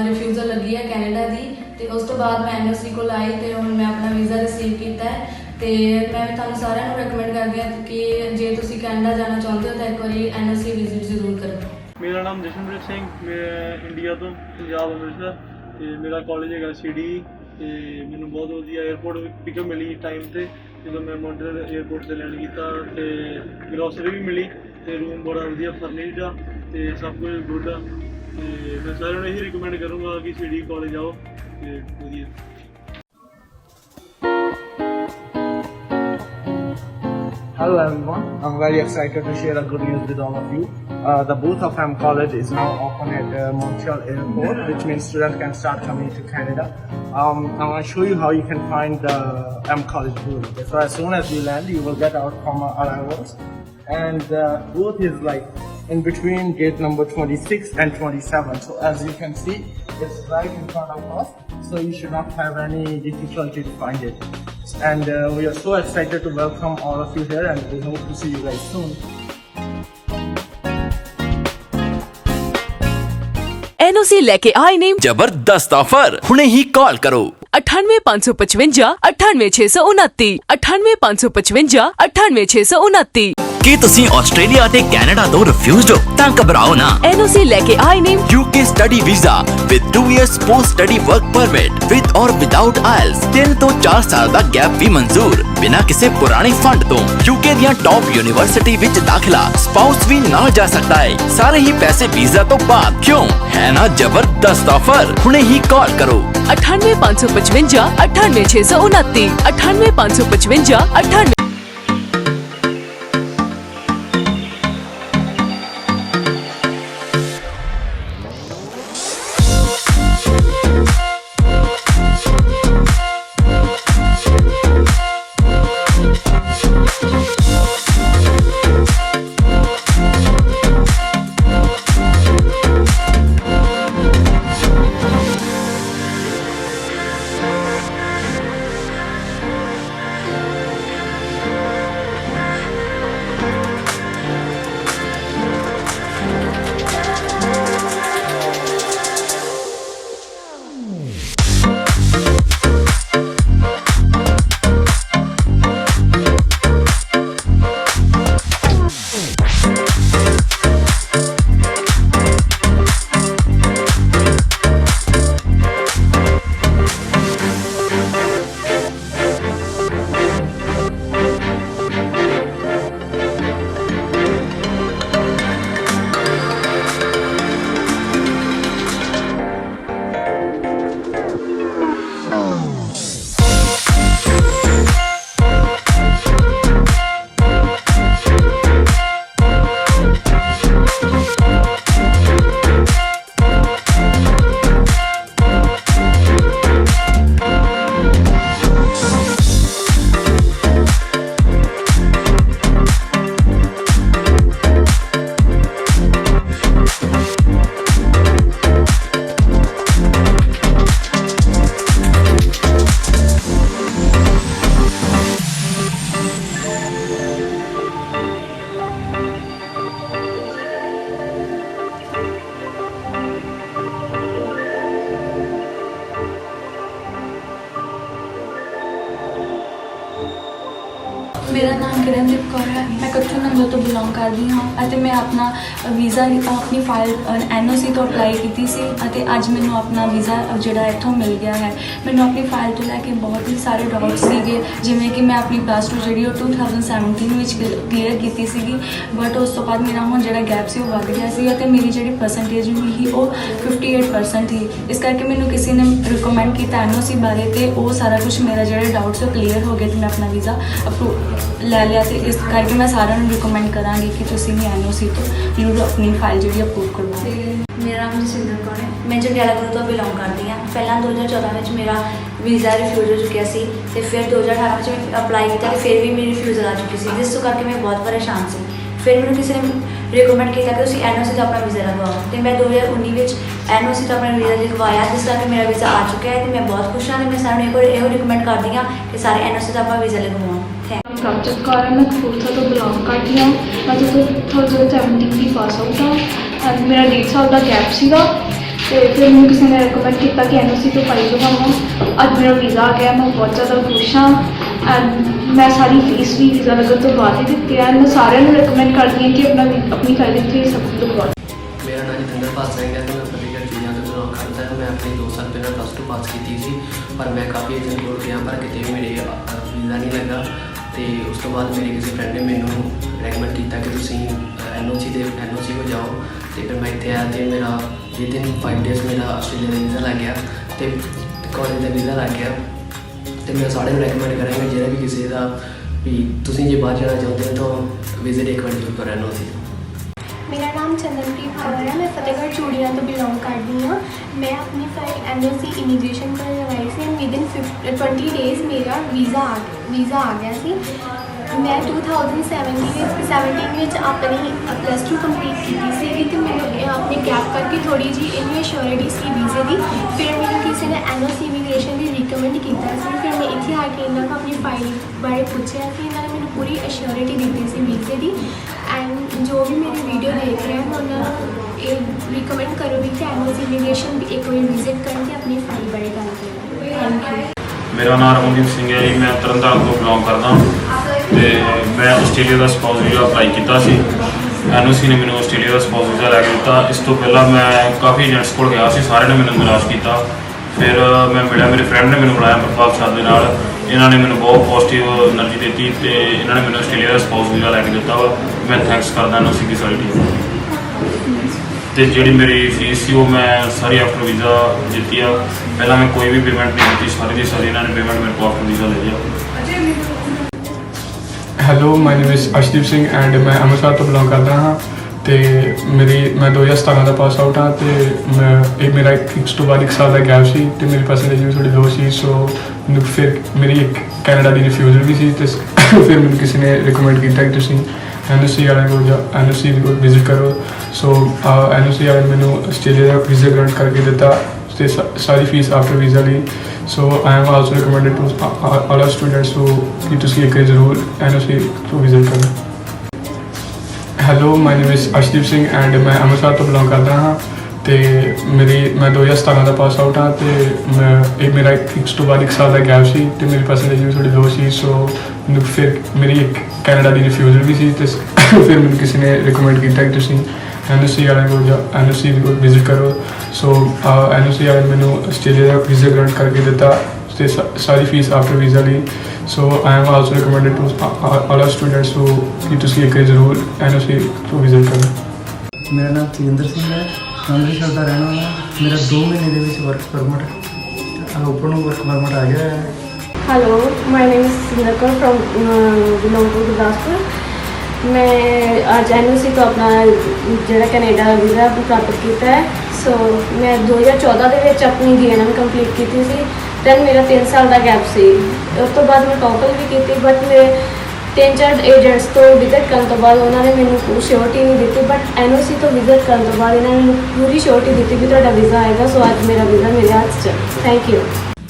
रिफ्यूज़ल लगी है कैनेडा की तो उस तो बाद मैं NOC को लाई तो हम मैं अपना वीज़ा रिसीव किया है ਤੇ ਮੈਂ ਤੁਹਾਨੂੰ ਸਾਰਿਆਂ ਨੂੰ ਰეკਮੈਂਡ ਕਰਦੀ ਹਾਂ ਕਿ ਜੇ ਤੁਸੀਂ ਕੈਨੇਡਾ ਜਾਣਾ ਚਾਹੁੰਦੇ ਹੋ ਤਾਂ ਇੱਕ ਵਾਰੀ NOC ਵਿਜ਼ਿਟ ਜ਼ਰੂਰ ਕਰੋ। ਮੇਰਾ ਨਾਮ ਜਸ਼ਨਪ੍ਰੀਤ ਸਿੰਘ, ਮੈਂ ਇੰਡੀਆ ਤੋਂ ਪੰਜਾਬ ਅੰਮ੍ਰਿਤਸਰ ਤੇ ਮੇਰਾ ਕਾਲਜ ਹੈਗਾ CD ਤੇ ਮੈਨੂੰ ਬਹੁਤ ਵਧੀਆ 에ਅਰਪੋਰਟ ਪਿਕਅਪ ਮਿਲੀ ਟਾਈਮ ਤੇ ਜਦੋਂ ਮੈਂ ਮੌਂਟਰੀਅਲ 에ਅਰਪੋਰਟ ਤੇ ਲੈਂਡ ਕੀਤਾ ਤੇ ਗਰੋਸਰੀ ਵੀ ਮਿਲੀ ਤੇ ਰੂਮ ਬੜਾ ਵਧੀਆ ਫਰਨਿਸ਼ਡ ਆ ਤੇ ਸਭ ਕੁਝ ਗੁੱਡ ਆ ਤੇ ਮੈਂ ਸਾਰਿਆਂ ਨੂੰ ਇਹੀ ਰਿਕਮੈਂਡ ਕਰੂੰਗਾ ਕਿ CD ਕਾਲਜ ਆਓ ਤੇ ਵਧੀਆ। Hello everyone, I'm very excited to share a good news with all of you. The booth of M College is now open at Montreal Airport, which means students can start coming to Canada. I want to show you how you can find the M College booth. So as soon as you land, you will get out from our arrivals, and the booth is like in between gate number 26 and 27. So as you can see, it's right in front of us, so you should not have any difficulty to find it. And we are so excited to welcome all of you here, and we hope to see you guys soon. NOC लेके आए ने जबरदस्त offer, हुणे ही call करो 98 555 98 629 98 555 98 629। ਕੀ ਤੁਸੀਂ Australia ਤੇ Canada ਤੋਂ refused ਹੋ ਤਾਂ ਘਬਰਾਓ ਨਾ। NOC ਲੈਕੇ ਆਏ ਨੇ UK study visa with 2 years post study work permit with ਔਰ ਵਿਦਆਊਟ ਆਇਲਸ 3 ਤੋਂ 4 ਸਾਲ ਦਾ ਗੈਪ ਵੀ ਮਨਜ਼ੂਰ ਬਿਨਾਂ ਕਿਸੇ ਪੁਰਾਣੇ ਫੰਡ ਤੋਂ। UK ਦੀਆਂ ਟੌਪ ਯੂਨੀਵਰਸਿਟੀ ਵਿੱਚ ਦਾਖਲਾ ਸਪਾਊਸ ਵੀ ਨਾਲ ਜਾ ਸਕਦਾ ਹੈ, ਸਾਰੇ ਹੀ ਪੈਸੇ ਵੀਜ਼ਾ ਤੋਂ ਬਾਅਦ। ਕਿਉਂ ਹੈ ਨਾ ਜ਼ਬਰਦਸਤ ਆਫਰ, ਹੁਣੇ ਹੀ ਕਾਲ ਕਰੋ 98 555 98 629 98 555 98। ਮੇਰਾ ਨਾਮ ਕਿਰਨਦੀਪ ਕੌਰ ਹੈ। ਮੈਂ ਕੱਚੂ ਨੰਗਲ ਤੋਂ ਬਿਲੋਂਗ ਕਰਦੀ ਹਾਂ ਅਤੇ ਮੈਂ ਆਪਣਾ ਵੀਜ਼ਾ ਆਪਣੀ ਫਾਈਲ NOC ਤੋਂ ਅਪਲਾਈ ਕੀਤੀ ਸੀ ਅਤੇ ਅੱਜ ਮੈਨੂੰ ਆਪਣਾ ਵੀਜ਼ਾ ਜਿਹੜਾ ਇੱਥੋਂ ਮਿਲ ਗਿਆ ਹੈ। ਮੈਨੂੰ ਆਪਣੀ ਫਾਈਲ ਤੋਂ ਲੈ ਕੇ ਬਹੁਤ ਹੀ ਸਾਰੇ ਡਾਊਟਸ ਸੀਗੇ, ਜਿਵੇਂ ਕਿ ਮੈਂ ਆਪਣੀ +2 ਜਿਹੜੀ ਉਹ 2017 ਵਿੱਚ ਕਲੀਅਰ ਕੀਤੀ ਸੀਗੀ, ਬਟ ਉਸ ਤੋਂ ਬਾਅਦ ਮੇਰਾ ਹੁਣ ਜਿਹੜਾ ਗੈਪ ਸੀ ਉਹ ਵੱਧ ਗਿਆ ਸੀ ਅਤੇ ਮੇਰੀ ਜਿਹੜੀ ਪਰਸੈਂਟੇਜ ਸੀ ਉਹ 58% ਸੀ। ਇਸ ਕਰਕੇ ਮੈਨੂੰ ਕਿਸੇ ਨੇ ਰਿਕਮੈਂਡ ਕੀਤਾ NOC ਬਾਰੇ ਅਤੇ ਉਹ ਸਾਰਾ ਕੁਝ ਮੇਰਾ ਜਿਹੜੇ ਡਾਊਟਸ ਉਹ ਕਲੀਅਰ ਹੋ ਗਏ ਅਤੇ ਮੈਂ ਆਪਣਾ ਵੀਜ਼ਾ ਲੈ ਲਿਆ। ਅਤੇ ਇਸ ਕਰਕੇ ਮੈਂ ਸਾਰਿਆਂ ਨੂੰ ਰਿਕਮੈਂਡ ਕਰਾਂਗੀ ਕਿ ਤੁਸੀਂ ਵੀ NOC ਤੋਂ ਜ਼ਰੂਰ ਆਪਣੀ ਫਾਈਲ ਜਿਹੜੀ ਅਪਰੂਵ ਕਰਵਾਓ। ਮੇਰਾ ਨਾਮ ਜਸਿੰਦਰ ਕੌਰ ਹੈ। ਮੈਂ ਜੰਡਿਆਲਾ ਗੁਰੂ ਤੋਂ ਬਿਲੋਂਗ ਕਰਦੀ ਹਾਂ। ਪਹਿਲਾਂ 2014 ਵਿੱਚ ਮੇਰਾ ਵੀਜ਼ਾ ਰਿਫਿਊਜ਼ ਹੋ ਚੁੱਕਿਆ ਸੀ ਅਤੇ ਫਿਰ 2018 ਵਿੱਚ ਅਪਲਾਈ ਕੀਤਾ ਅਤੇ ਫਿਰ ਵੀ ਮੇਰੀ ਰਿਫਿਊਜ਼ਲ ਆ ਚੁੱਕੀ ਸੀ, ਜਿਸ ਤੋਂ ਕਰਕੇ ਮੈਂ ਬਹੁਤ ਪਰੇਸ਼ਾਨ ਸੀ। ਫਿਰ ਮੈਨੂੰ ਕਿਸੇ ਨੇ ਰਿਕਮੈਂਡ ਕੀਤਾ ਕਿ ਤੁਸੀਂ NOC ਦਾ ਆਪਣਾ ਵੀਜ਼ਾ ਲਗਵਾਓ ਅਤੇ ਮੈਂ 2019 ਵਿੱਚ NOC ਦਾ ਆਪਣਾ ਵੀਜ਼ਾ ਲਗਵਾਇਆ, ਜਿਸ ਕਰਕੇ ਮੇਰਾ ਵੀਜ਼ਾ ਆ ਚੁੱਕਿਆ ਹੈ ਅਤੇ ਮੈਂ ਬਹੁਤ ਖੁਸ਼ ਹਾਂ। ਅਤੇ ਮੈਂ ਸਾਰਿਆਂ ਨੂੰ ਇਹੋ ਰਿਕਮੈਂਡ ਕਰਦੀ ਹਾਂ ਕਿ ਸਾਰੇ NOC ਦਾ ਆਪਣਾ ਵੀਜ਼ਾ ਲਗਵਾਉਣ। ਪ੍ਰਭਜੋਤ ਕੌਰ ਹੈ, ਮੈਂ ਕਪੂਰਥਲਾ ਤੋਂ ਬਿਲੋਂਗ ਕਰਦੀ ਹਾਂ। ਮੈਂ 2017 ਦੀ ਪਾਸ ਆਊਟ ਹਾਂ। ਮੇਰਾ 1.5 ਸਾਲ ਦਾ ਗੈਪ ਸੀਗਾ ਅਤੇ ਫਿਰ ਮੈਨੂੰ ਕਿਸੇ ਨੇ ਰਿਕਮੈਂਡ ਕੀਤਾ ਕਿ NOC ਤੋਂ ਫਾਈਲ ਲਗਾਵਾਂ। ਅੱਜ ਮੇਰਾ ਵੀਜ਼ਾ ਆ ਗਿਆ, ਮੈਂ ਬਹੁਤ ਜ਼ਿਆਦਾ ਖੁਸ਼ ਹਾਂ मैं सारी फीस भी वीज़ा लगन तो बाद ही ਦਿੱਤੀ ਹੈ। मैं सारे रिकमेंड करती हूँ कि अपनी फाइल इतने सब लगवा। मेरा नाम जितेंद्रपाल सिंह है तो मैं फतेहगढ़ चूड़ियां तो बिलोंग करता है। मैं अपने 2 साल पहले +2 पास की थी पर मैं काफ़ी एजेंट कोल गया पर कितने भी मेरे वीज़ा नहीं लगा। तो उस तो बाद मेरे किसी फ्रेंड ने मैनू रैकमेंड किया कि तुम NOC को जाओ। तो फिर मैं इतने आया तो मेरा विदिन 5 डेज़ मेरा आस्ट्रेलिया का वीज़ा लग गया तो कॉलेज का वीज़ा लग गया। तो मैं सारे रैकमेंड करांगा जो भी किसी का भी तुम जो बाहर जाना चाहते हो तो विजिट एक बार जरूर करो NOC। मेरा नाम चंदनप्रीत कौर है। मैं फतेहगढ़ चूड़ियां तो बिलोंग करती हूँ। मैं अपनी फाइल NOC इमीग्रेशन पर लगाई थी एंड विदिन 20 डेज़ मेरा वीज़ा आ गया सी। मैं 2017 ਵਿੱਚ ਆਪਣੀ +2 ਕੰਪਲੀਟ ਕੀਤੀ ਸੀ ਤੇ ਮੈਨੂੰ ਆਪਣੇ ਗੈਪ ਕਰਕੇ ਥੋੜੀ ਜੀ ਇਨਸ਼ੋਰਿਟੀ ਸੀ ਵੀਜ਼ੇ ਦੀ। ਫਿਰ ਮੈਨੂੰ ਕਿਸੇ ਨੇ NOC ਇਮੀਗ੍ਰੇਸ਼ਨ ਦੀ ਰਿਕਮੈਂਡ ਕੀਤਾ ਸੀ। ਫਿਰ ਮੈਂ ਇੱਥੇ ਆ ਕੇ ਇਹਨਾਂ ਕੋਲ ਆਪਣੀ ਫਾਈਲ ਬਾਰੇ ਪੁੱਛਿਆ ਸੀ। ਇਹਨਾਂ ਨੇ ਮੈਨੂੰ ਪੂਰੀ ਅਸ਼ੋਰਿਟੀ ਦਿੱਤੀ ਸੀ ਵੀਜ਼ੇ ਦੀ। ਐਂਡ ਜੋ ਵੀ ਮੇਰੀ ਵੀਡੀਓ ਦੇਖ ਰਹੇ ਹਨ ਉਹਨਾਂ ਨੂੰ ਇਹ ਰਿਕਮੈਂਡ ਕਰੂੰਗੀ ਕਿ NOC ਇਮੀਗ੍ਰੇਸ਼ਨ ਵੀ ਇੱਕ ਵਾਰੀ ਵਿਜ਼ਿਟ ਕਰਕੇ ਆਪਣੀ ਫਾਈਲ ਬਾਰੇ ਗੱਲ ਕरें। Thank you. मेरा नाम रमनदीप सिंह है जी। मैं तरनताਰਨ ਤੋਂ ਬਿਲੋਂਗ ਕਰਦਾ ਤੇ ਮੈਂ ਆਸਟ੍ਰੇਲੀਆ ਦਾ ਸਪਾਊਸ ਵੀਜ਼ਾ ਅਪਲਾਈ ਕੀਤਾ ਸੀ। NOC ਨੇ ਮੈਨੂੰ ਆਸਟ੍ਰੇਲੀਆ ਦਾ ਸਪਾਊਸ ਵੀਜ਼ਾ ਲੈ ਕੇ ਦਿੱਤਾ। ਇਸ ਤੋਂ ਪਹਿਲਾਂ ਮੈਂ ਕਾਫੀ ਏਜੰਟਸ ਕੋਲ ਗਿਆ ਸੀ, ਸਾਰਿਆਂ ਨੇ ਮੈਨੂੰ ਨਿਰਾਸ਼ ਕੀਤਾ। ਫਿਰ ਮੈਂ ਮਿਲਿਆ, ਮੇਰੇ ਫਰੈਂਡ ਨੇ ਮੈਨੂੰ ਬੁਲਾਇਆ ਪ੍ਰਤਾਪ ਸਾਹਿਬ ਦੇ ਨਾਲ। ਇਹਨਾਂ ਨੇ ਮੈਨੂੰ ਬਹੁਤ ਪੋਜ਼ੀਟਿਵ એનર્ਜੀ ਦਿੱਤੀ ਤੇ ਇਹਨਾਂ ਨੇ ਮੈਨੂੰ ਆਸਟ੍ਰੇਲੀਆ ਦਾ ਸਪਾਊਸ ਵੀਜ਼ਾ ਲੈ ਕੇ ਦਿੱਤਾ ਵਾ। ਮੈਂ ਥੈਂਕਸ ਕਰਦਾ NOC ਦੀ ਸਾਰੀ ਟੀਮ ਨੂੰ। ਤੇ ਜਿਹੜੀ ਮੇਰੀ ਫੀਸ ਸੀ ਉਹ ਮੈਂ ਸਾਰੀ ਆਫਟਰ ਵੀਜ਼ਾ ਦਿੱਤੀ ਆ। ਪਹਿਲਾਂ ਮੈਂ ਕੋਈ ਵੀ ਪੇਮੈਂਟ ਨਹੀਂ ਦਿੱਤੀ, ਸਾਰੀ ਦੀ ਸਾਰੀ ਇਹਨਾਂ ਨੇ ਪੇਮੈਂਟ ਮੇਰੇ ਕੋਲ ਆਫਟਰ ਵੀਜ਼ਾ ਲਈ ਆ। Hello, my name is Arshdeep Singh and ਮੈਂ ਅੰਮ੍ਰਿਤਸਰ ਤੋਂ ਬਿਲੋਂਗ ਕਰਦਾ ਹਾਂ। ਅਤੇ ਮੈਂ 2017 ਦਾ ਪਾਸ ਆਊਟ ਹਾਂ ਅਤੇ ਮੇਰਾ ਇੱਕ ਤੋਂ ਬਾਅਦ 1 ਸਾਲ ਦਾ ਗੈਪ ਸੀ ਅਤੇ ਮੇਰੀ ਪਰਸੈਂਟੇਜ ਵੀ ਥੋੜ੍ਹੀ ਲੋ ਸੀ। ਸੋ ਮੈਨੂੰ ਫਿਰ ਮੇਰੀ ਇੱਕ ਕੈਨੇਡਾ ਦੀ ਰਿਫਿਊਜ਼ਲ ਵੀ ਸੀ ਅਤੇ ਫਿਰ ਮੈਨੂੰ ਕਿਸੇ ਨੇ ਰਿਕਮੈਂਡ ਕੀਤਾ ਕਿ ਤੁਸੀਂ NOC ਵਾਲਿਆਂ ਕੋਲ NOC ਕੋਲ ਵਿਜ਼ਿਟ ਕਰੋ। ਸੋ NOC ਵਾਲਿਆਂ ਨੇ ਮੈਨੂੰ ਆਸਟ੍ਰੇਲੀਆ ਦਾ ਵੀਜ਼ਾ ਗ੍ਰਾਂਟ ਕਰਕੇ ਦਿੱਤਾ ਅਤੇ ਸਾਰੀ ਫੀਸ ਆਫਟਰ ਵੀਜ਼ਾ ਲਈ। So I am also recommended to all our students ਕਿ ਤੁਸੀਂ ਇੱਕ ਜ਼ਰੂਰ NOC ਤੋਂ ਵਿਜ਼ਿਟ ਕਰੋ। Hello, my name is Arshdeep Singh and ਮੈਂ ਅੰਮ੍ਰਿਤਸਰ ਤੋਂ ਬਿਲੋਂਗ ਕਰਦਾ ਹਾਂ ਅਤੇ ਮੈਂ 2017 ਦਾ ਪਾਸ ਆਊਟ ਹਾਂ ਅਤੇ ਮੇਰਾ ਇੱਕ ਤੋਂ ਬਾਅਦ 1 ਸਾਲ ਦਾ ਗੈਪ ਸੀ ਅਤੇ ਮੇਰੀ ਪਰਸੈਂਟੇਜ ਵੀ ਥੋੜ੍ਹੀ ਲੋ ਸੀ। ਸੋ ਮੈਨੂੰ ਫਿਰ ਮੇਰੀ ਇੱਕ ਕੈਨੇਡਾ ਦੀ ਰਿਫਿਊਜ਼ਲ ਵੀ ਸੀ ਅਤੇ ਫਿਰ ਮੈਨੂੰ ਕਿਸੇ ਨੇ ਰਿਕਮੈਂਡ ਕੀਤਾ ਕਿ ਤੁਸੀਂ NOC ਵਾਲਿਆਂ ਕੋਲ NOC ਕੋਲ ਵਿਜ਼ਿਟ ਕਰੋ। ਸੋ NOC ਵਾਲਿਆਂ ਨੇ ਮੈਨੂੰ ਆਸਟ੍ਰੇਲੀਆ ਦਾ ਵੀਜ਼ਾ ਗ੍ਰਾਂਟ ਕਰਕੇ ਦਿੱਤਾ ਅਤੇ ਸਾਰੀ ਫੀਸ ਆਫਟਰ ਵੀਜ਼ਾ ਲਈ। So I am also recommended to all our students ਕਿ ਤੁਸੀਂ ਇੱਕ ਜ਼ਰੂਰ NOC ਤੋਂ ਵਿਜ਼ਿਟ ਕਰੋ। ਮੇਰਾ ਨਾਮ ਤੇਜਿੰਦਰ ਸਿੰਘ ਹੈ, ਅੰਮ੍ਰਿਤਸਰ ਦਾ ਰਹਿਣ ਵਾਲਾ। ਮੇਰਾ 2 ਮਹੀਨੇ ਦੇ ਵਿੱਚ work permit open work permit ਆ ਗਿਆ ਹੈ। Hello, my name is Sinder Kaur from belong to Gurdaspur. मैं आज NOC तो अपना ਜਿਹੜਾ ਕੈਨੇਡਾ ਦਾ ਵੀਜ਼ਾ ਪ੍ਰਾਪਤ ਕੀਤਾ ਹੈ। ਸੋ ਮੈਂ 2014 ਦੇ ਵਿੱਚ ਆਪਣੀ DNM ਕੰਪਲੀਟ ਕੀਤੀ ਸੀ। ਦੈਨ ਮੇਰਾ 3 ਸਾਲ ਦਾ ਗੈਪ ਸੀ। ਉਸ ਤੋਂ ਬਾਅਦ ਮੈਂ ਟੋਕਲ ਵੀ ਕੀਤੀ ਬਟ ਮੇਰੇ 3-4 ਏਜੰਟਸ ਤੋਂ ਵਿਜ਼ਿਟ ਕਰਨ ਤੋਂ ਬਾਅਦ ਉਹਨਾਂ ਨੇ ਮੈਨੂੰ ਕੋਈ ਸ਼ੋਰਟੀ ਨਹੀਂ ਦਿੱਤੀ। ਬਟ NOC ਤੋਂ ਵਿਜ਼ਿਟ ਕਰਨ ਤੋਂ ਬਾਅਦ ਇਹਨਾਂ ਨੇ ਮੈਨੂੰ ਪੂਰੀ ਸ਼ੋਰਟੀ ਦਿੱਤੀ ਕਿ ਤੁਹਾਡਾ ਵੀਜ਼ਾ ਆਏਗਾ। ਸੋ ਅੱਜ ਮੇਰਾ ਵੀਜ਼ਾ ਮੇਰੇ ਹੱਥ 'ਚ। Thank you.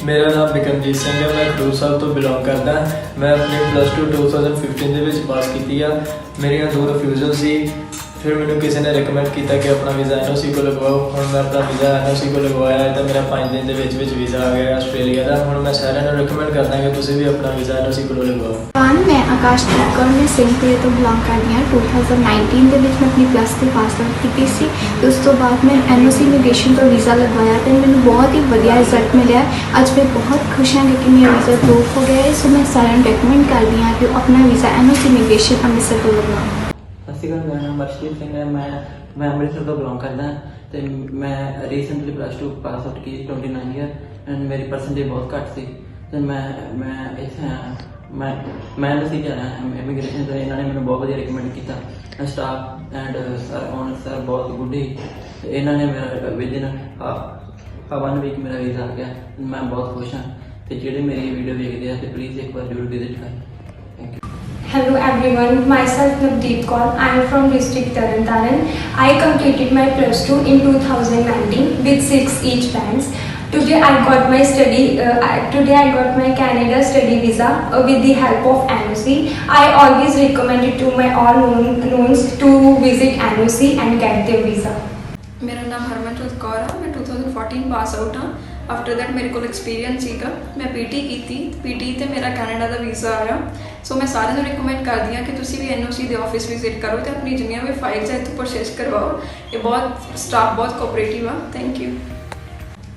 ਮੇਰਾ ਨਾਮ ਬਿਕਰਮਜੀਤ ਸਿੰਘ ਹੈ। ਮੈਂ ਖਡੂਰ ਸਾਹਿਬ ਤੋਂ ਬਿਲੋਂਗ ਕਰਦਾ। ਮੈਂ ਆਪਣੀ +2 2015 ਦੇ ਵਿੱਚ ਪਾਸ ਕੀਤੀ ਆ। ਮੇਰੀਆਂ 2 ਰਿਫਿਊਜ਼ਲ ਸੀ। ਫਿਰ ਮੈਨੂੰ ਕਿਸੇ ਨੇ ਰਿਕਮੈਂਡ ਕੀਤਾ ਕਿ ਆਪਣਾ ਵੀਜ਼ਾ NOC ਕੋਲ ਲਗਵਾਓ। ਹੁਣ ਮੈਂ ਆਪਣਾ ਵੀਜ਼ਾ NOC ਕੋਲ ਲਗਵਾਇਆ ਤਾਂ ਮੇਰਾ 5 ਦਿਨ ਦੇ ਵਿੱਚ ਵੀਜ਼ਾ ਆ ਗਿਆ ਆਸਟ੍ਰੇਲੀਆ ਦਾ। ਹੁਣ ਮੈਂ ਸਾਰਿਆਂ ਨੂੰ ਰਿਕਮੈਂਡ ਕਰਦਾ ਕਿ ਤੁਸੀਂ ਵੀ ਆਪਣਾ ਵੀਜ਼ਾ NOC ਕੋਲ ਲਗਵਾਓ। मैं आकाशदीप कौर मैं सिंहपुरे तो बिलोंग करती हाँ। 2019 के ਵਿੱਚ मैं अपनी +2 पास आउट की सी। उस तो बाद मैं NOC इमीग्रेशन तो वीज़ा लगवाया तो मैंने बहुत ही बढ़िया रिजल्ट मिला। अज मैं बहुत खुश हाँ कि मेरा वीज़ा अप्रूव हो गया है। सो मैं सारे रिकमेंड करती हाँ कि अपना वीज़ा NOC इमीग्रेशन अमृतसर को लगवाओ। ਸਤਿ ਸ਼੍ਰੀ ਅਕਾਲ, ਮੇਰਾ ਨਾਮ ਅਰਸ਼ਦੀਪ ਸਿੰਘ ਹੈ। ਮੈਂ ਅੰਮ੍ਰਿਤਸਰ ਤੋਂ ਬਿਲੋਂਗ ਕਰਦਾ ਅਤੇ ਮੈਂ ਰੀਸੈਂਟਲੀ +2 ਪਾਸ ਆਊਟ ਕੀਤੀ 29 ਈਅਰ ਐਂਡ ਮੇਰੀ ਪਰਸੈਂਟੇਜ ਬਹੁਤ ਘੱਟ ਸੀ ਅਤੇ ਮੈਂ ਇੱਥੇ ਮੈਂ NOC ਜਾਣਾ ਇਮੀਗ੍ਰੇਸ਼ਨ ਤੋਂ। ਇਹਨਾਂ ਨੇ ਮੈਨੂੰ ਬਹੁਤ ਵਧੀਆ ਰਿਕਮੈਂਡ ਕੀਤਾ। Staff and sir owner sir ਬਹੁਤ ਗੁੱਡ ਹੀ। ਇਹਨਾਂ ਨੇ ਮੇਰਾ ਵਿਦਿਨ 1 ਵੀਕ ਮੇਰਾ ਵੀਜ਼ਾ ਆ ਗਿਆ। ਮੈਂ ਬਹੁਤ ਖੁਸ਼ ਹਾਂ ਅਤੇ ਜਿਹੜੇ ਮੇਰੀ ਵੀਡੀਓ ਵੇਖਦੇ ਆ ਅਤੇ ਪਲੀਜ਼ ਇੱਕ ਵਾਰ ਜ਼ਰੂਰ ਵਿਜ਼ਿਟ ਕरें। Thank you. Hello everyone, myself Navdeep Kaur. I am from district Tarn. I completed my +2 in 2019 with 6 each bands. Today I got my Canada study visa with the help of NOC. I always recommend it to my all knowns to visit NOC and get their visa. ਮੇਰਾ ਨਾਮ ਹਰਮਨਜੋਤ ਕੌਰ ਆ। ਮੈਂ 2014 pass out ਹਾਂ। After that ਮੇਰੇ ਕੋਲ experience ਸੀਗਾ ਮੈਂ PT ਕੀਤੀ ਪੀਟੀ ਤੇ ਮੇਰਾ ਕੈਨੇਡਾ ਦਾ ਵੀਜ਼ਾ ਆਇਆ ਸੋ ਮੈਂ ਸਾਰਿਆਂ ਨੂੰ ਰਿਕਮੈਂਡ ਕਰਦੀ ਹਾਂ ਕਿ ਤੁਸੀਂ ਵੀ ਐਨਓਸੀ ਦੇ ਆਫਿਸ ਵਿਜ਼ਿਟ ਕਰੋ ਤੇ ਆਪਣੀ ਜਿੰਨੀਆਂ ਵੀ ਫਾਈਲਸ ਹੈ ਇੱਥੋਂ ਪ੍ਰੋਸੈਸ ਕਰਵਾਓ ਇਹ ਬਹੁਤ ਸਟਾਫ ਬਹੁਤ ਕੋਆਪਰੇਟਿਵ ਆ ਥੈਂਕ ਯੂ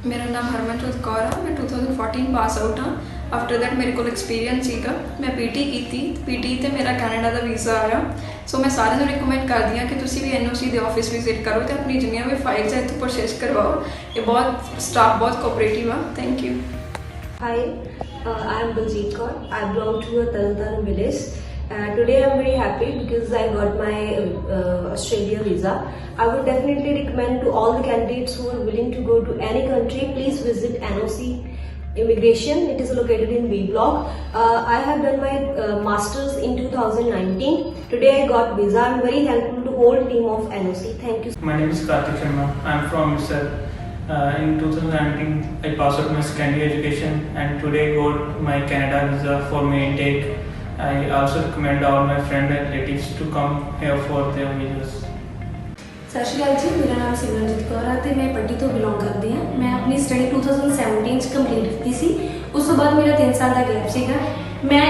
ਮੇਰਾ ਨਾਮ ਹਰਮਨਜੋਤ ਕੌਰ ਆ ਮੈਂ 2014 ਪਾਸ ਆਊਟ ਹਾਂ ਆਫਟਰ ਦੈਟ ਮੇਰੇ ਕੋਲ ਐਕਸਪੀਰੀਅੰਸ ਸੀਗਾ ਮੈਂ ਪੀਟੀ ਕੀਤੀ ਪੀਟੀ ਤੇ ਮੇਰਾ ਕੈਨੇਡਾ ਦਾ ਵੀਜ਼ਾ ਆਇਆ ਸੋ ਮੈਂ ਸਾਰਿਆਂ ਨੂੰ ਰਿਕਮੈਂਡ ਕਰਦੀ ਹਾਂ ਕਿ ਤੁਸੀਂ ਵੀ ਐਨਓਸੀ ਦੇ ਆਫਿਸ ਵਿਜ਼ਿਟ ਕਰੋ ਤੇ ਆਪਣੀ ਜਿੰਨੀਆਂ ਵੀ ਫਾਈਲਸ ਹੈ ਇੱਥੋਂ ਪ੍ਰੋਸੈਸ ਕਰਵਾਓ ਇਹ ਬਹੁਤ ਸਟਾਫ ਬਹੁਤ ਕੋਆਪਰੇਟਿਵ ਆ thank you Hi, I am Baljeet Kaur. I belong to a Tarun village. Today I am very happy because I got my Australia visa. I would definitely recommend to all the candidates who are willing to go to any country, please visit NOC Immigration. It is located in B Block. I have done my masters in 2019. Today I got visa. I am very helpful to whole team of NOC. Thank you. My name is Karthik Sharma. I am from Amritsar. In 2019, I passed out my secondary education and today got my Canada visa for my intake. I also recommend all my friends and relatives to come here for their visas. ਸਤਿ ਸ਼੍ਰੀ ਅਕਾਲ ਜੀ ਮੇਰਾ ਨਾਮ ਸਿਮਰਨਜੀਤ ਕੌਰ ਹੈ ਤੇ ਮੈਂ ਪੱਟੀ ਤੋਂ belong ਕਰਦੀ ਹਾਂ ਮੈਂ ਆਪਣੀ ਸਟੱਡੀ 2017 ਚ ਕੰਪਲੀਟ ਕੀਤੀ ਸੀ ਉਸ ਤੋਂ ਬਾਅਦ ਮੇਰਾ 3 ਸਾਲ ਦਾ ਗੈਪ ਸੀਗਾ ਮੈਂ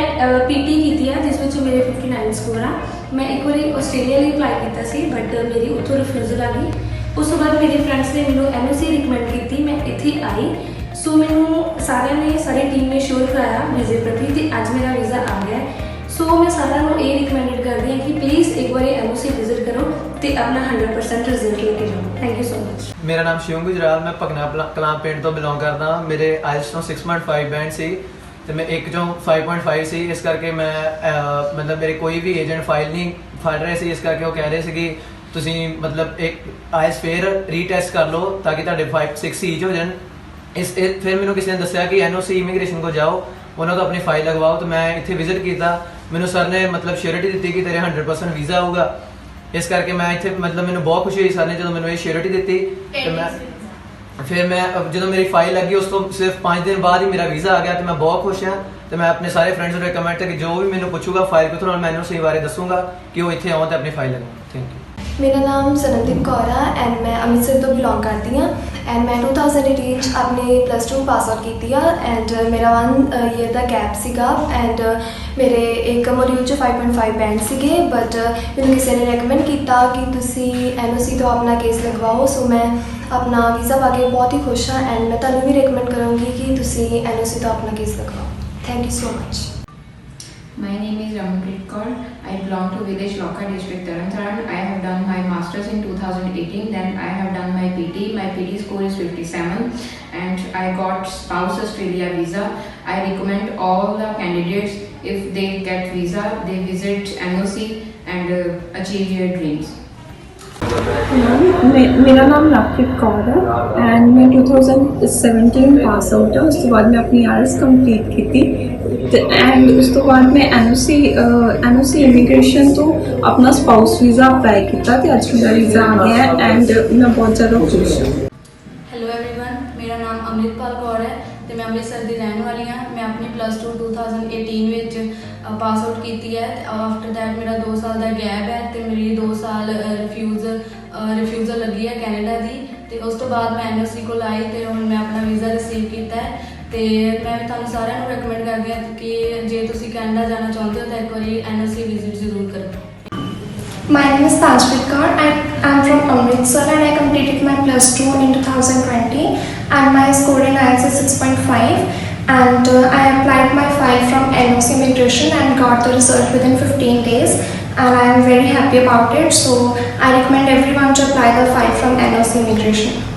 ਪੀਟੀ ਕੀਤੀ ਹੈ ਜਿਸ ਵਿੱਚ ਮੇਰੇ 59 ਸਕੋਰ ਆ ਮੈਂ ਇੱਕ ਵਾਰੀ ਆਸਟ੍ਰੇਲੀਆ ਲਈ ਅਪਲਾਈ ਕੀਤਾ ਸੀ ਬਟ ਮੇਰੀ ਉੱਥੋਂ ਰਿਫਿਊਜ਼ਲ ਆ ਗਈ ਉਸ ਤੋਂ ਬਾਅਦ ਮੇਰੇ ਫਰੈਂਡਸ ਨੇ ਮੈਨੂੰ ਐਨਓਸੀ ਰਿਕਮੈਂਡ ਕੀਤੀ ਮੈਂ ਇੱਥੇ ਆਈ ਸੋ ਮੈਨੂੰ ਸਾਰਿਆਂ ਨੇ ਸਾਰੀ ਟੀਮ ਨੇ ਸ਼ੋਰ ਕਰਾਇਆ ਵੀਜ਼ੇ ਪ੍ਰਤੀ ਤੇ ਅੱਜ ਮੇਰਾ ਵੀਜ਼ਾ ਆ ਗਿਆ ਸੋ ਮੈਂ ਸਾਰਿਆਂ ਨੂੰ ਇਹ ਰਿਕਮੈਂਡਡ ਕਰਦੀ ਹਾਂ ਕਿ ਪਲੀਜ਼ ਇੱਕ ਵਾਰੀ ਐਨਓਸੀ ਵਿਜ਼ਿਟ ਕਰੋ ਤੇ ਆਪਣਾ 100% ਰਿਜ਼ਲਟ ਲੈ ਕੇ ਜਾਓ ਥੈਂਕ ਯੂ ਸੋ ਮਚ ਮੇਰਾ ਨਾਮ ਸ਼ਿਵਮ ਗੁਜਰਾਲ ਮੈਂ ਭਗਨਾ ਕਲਾਂ ਪਿੰਡ ਤੋਂ ਬਿਲੋਂਗ ਕਰਦਾ ਹਾਂ ਮੇਰੇ ਆਇਲਸ ਤੋਂ 6.5 ਬੈਂਡ ਸੀ ਤੇ ਮੈਂ ਇੱਕ ਚੋਂ 5.5 ਸੀ ਇਸ ਕਰਕੇ ਮੈਂ ਮਤਲਬ ਮੇਰੇ ਕੋਈ ਵੀ ਏਜੰਟ ਫਾਈਲ ਨਹੀਂ ਫੜ ਰਹੇ ਸੀ ਇਸ ਕਰਕੇ ਉਹ ਕਹਿ ਰਹੇ ਸੀ ਕਿ ਤੁਸੀਂ ਮਤਲਬ ਇੱਕ ਆਇਲਸ ਫੇਰ ਰੀਟੈਸਟ ਕਰ ਲਓ ਤਾਂ ਕਿ ਤੁਹਾਡੇ 5-6 ਈਚ ਹੋ ਜਾਣ ਫਿਰ ਮੈਨੂੰ ਕਿਸੇ ਨੇ ਦੱਸਿਆ ਕਿ ਐਨਓਸੀ ਇਮੀਗ੍ਰੇਸ਼ਨ ਕੋ ਜਾਓ ਉਹਨਾਂ ਤੋਂ ਆਪਣੀ ਫਾਈਲ ਲਗਵਾਓ ਤਾਂ ਮੈਂ ਇੱਥੇ ਵਿਜ਼ਿਟ ਕੀਤਾ ਮੈਨੂੰ ਸਰ ਨੇ ਮਤਲਬ ਸ਼ੋਰਿਟੀ ਦਿੱਤੀ ਕਿ ਤੇਰੇ 100% ਵੀਜ਼ਾ ਆਊਗਾ ਇਸ ਕਰਕੇ ਮੈਂ ਇੱਥੇ ਮਤਲਬ ਮੈਨੂੰ ਬਹੁਤ ਖੁਸ਼ੀ ਹੋਈ ਸਰ ਨੇ ਜਦੋਂ ਮੈਨੂੰ ਇਹ ਸ਼ੋਰਿਟੀ ਦਿੱਤੀ ਤੇ ਮੈਂ ਫਿਰ ਮੈਂ ਜਦੋਂ ਮੇਰੀ ਫਾਈਲ ਲੱਗੀ ਉਸ ਤੋਂ ਸਿਰਫ 5 ਦਿਨ ਬਾਅਦ ਹੀ ਮੇਰਾ ਵੀਜ਼ਾ ਆ ਗਿਆ ਤੇ ਮੈਂ ਬਹੁਤ ਖੁਸ਼ ਹਾਂ ਤੇ ਮੈਂ ਆਪਣੇ ਸਾਰੇ ਫਰੈਂਡਸ ਨੂੰ ਰਿਕਮੈਂਡ ਕਿ ਜੋ ਵੀ ਮੈਨੂੰ ਪੁੱਛੂਗਾ ਫਾਈਲ ਕਿੱਥੋਂ ਨਾਲ ਮੈਨੂੰ ਸਹੀ ਬਾਰੇ ਦੱਸੂਗਾ ਕਿ ਉਹ ਇੱਥੇ ਆਉਣ ਤੇ ਆਪਣੀ ਫਾਈਲ ਲਗਾਉਣ ਥੈਂਕ ਯੂ ਮੇਰਾ ਨਾਮ ਸਨਮਦੀਪ ਕੌਰ ਹੈ ਐਂਡ ਮੈਂ ਅੰਮ੍ਰਿਤਸਰ ਤੋਂ ਬਿਲੋਂਗ ਕਰਦੀ ਹਾਂ ਐਂਡ ਮੈਂ 2018 'ਚ ਆਪਣੀ +2 ਪਾਸ ਆਊਟ ਕੀਤੀ ਆ ਐਂਡ ਮੇਰਾ 1 ਈਅਰ ਦਾ ਗੈਪ ਸੀਗਾ ਐਂਡ ਮੇਰੇ ਇੱਕ ਮੋਡਿਊਲ 'ਚ 5.5 ਬੈਂਡ ਸੀਗੇ ਬਟ ਮੈਨੂੰ ਕਿਸੇ ਨੇ ਰეკਮੈਂਡ ਕੀਤਾ ਕਿ ਤੁਸੀਂ NOC ਤੋਂ ਆਪਣਾ ਕੇਸ ਲਗਵਾਓ ਸੋ ਮੈਂ ਆਪਣਾ ਵੀਜ਼ਾ ਪਾ ਕੇ ਬਹੁਤ ਹੀ ਖੁਸ਼ ਹਾਂ ਐਂਡ ਮੈਂ ਤੁਹਾਨੂੰ ਵੀ ਰეკਮੈਂਡ ਕਰਾਂਗੀ ਕਿ ਤੁਸੀਂ NOC ਤੋਂ ਆਪਣਾ ਕੇਸ ਲਗਵਾਓ thank you so much My name is Ramanpreet Kaur. I belong to village Lokha district Tarun. I have done my masters in 2018. Then I have done my PT. My PT score is 57, and I got spouse Australia visa. I recommend all the candidates if they get visa, they visit NOC and achieve their dreams. मेरा नाम लवप्रीत कौर है and मैं 2017 pass out है उस तो बाद मैं अपनी आर्ट्स कंप्लीट की एंड उस तो बाद मैं NOC इमीग्रेशन तो अपना स्पाउस वीज़ा अप्लाई किया तो अज मेरा वीज़ा आ गया है एंड मैं बहुत ज़्यादा खुश हूँ हेलो एवरीवन मेरा नाम अमृतपाल कौर है तो मैं अमृतसर की रहने वाली हाँ मैं अपनी +2 2018 में पास आउट की है आफ्टर दैट मेरा 2 साल का गैप है तो मेरी 2 साल रिफ्यूज़ल लगी है कैनेडा की तो उस तो बाद मैं NOC को आई तो हुण मैं अपना वीज़ा रिसीव किया है तो मैं भी तुहानूं सारिआं नूं रिकमेंड करदी हां कि जे तुसीं कैनेडा जाना चाहते हो तो एक बारी NOC विजिट जरूर करो My name is Tanjpreet Kaur. I am from Amritsar and I completed my +2 in 2020 and my score in IELTS is 6.5 and I applied my file from NOC Immigration and got the result within 15 days and I am very happy about it. So I recommend everyone to apply the file from NOC Immigration.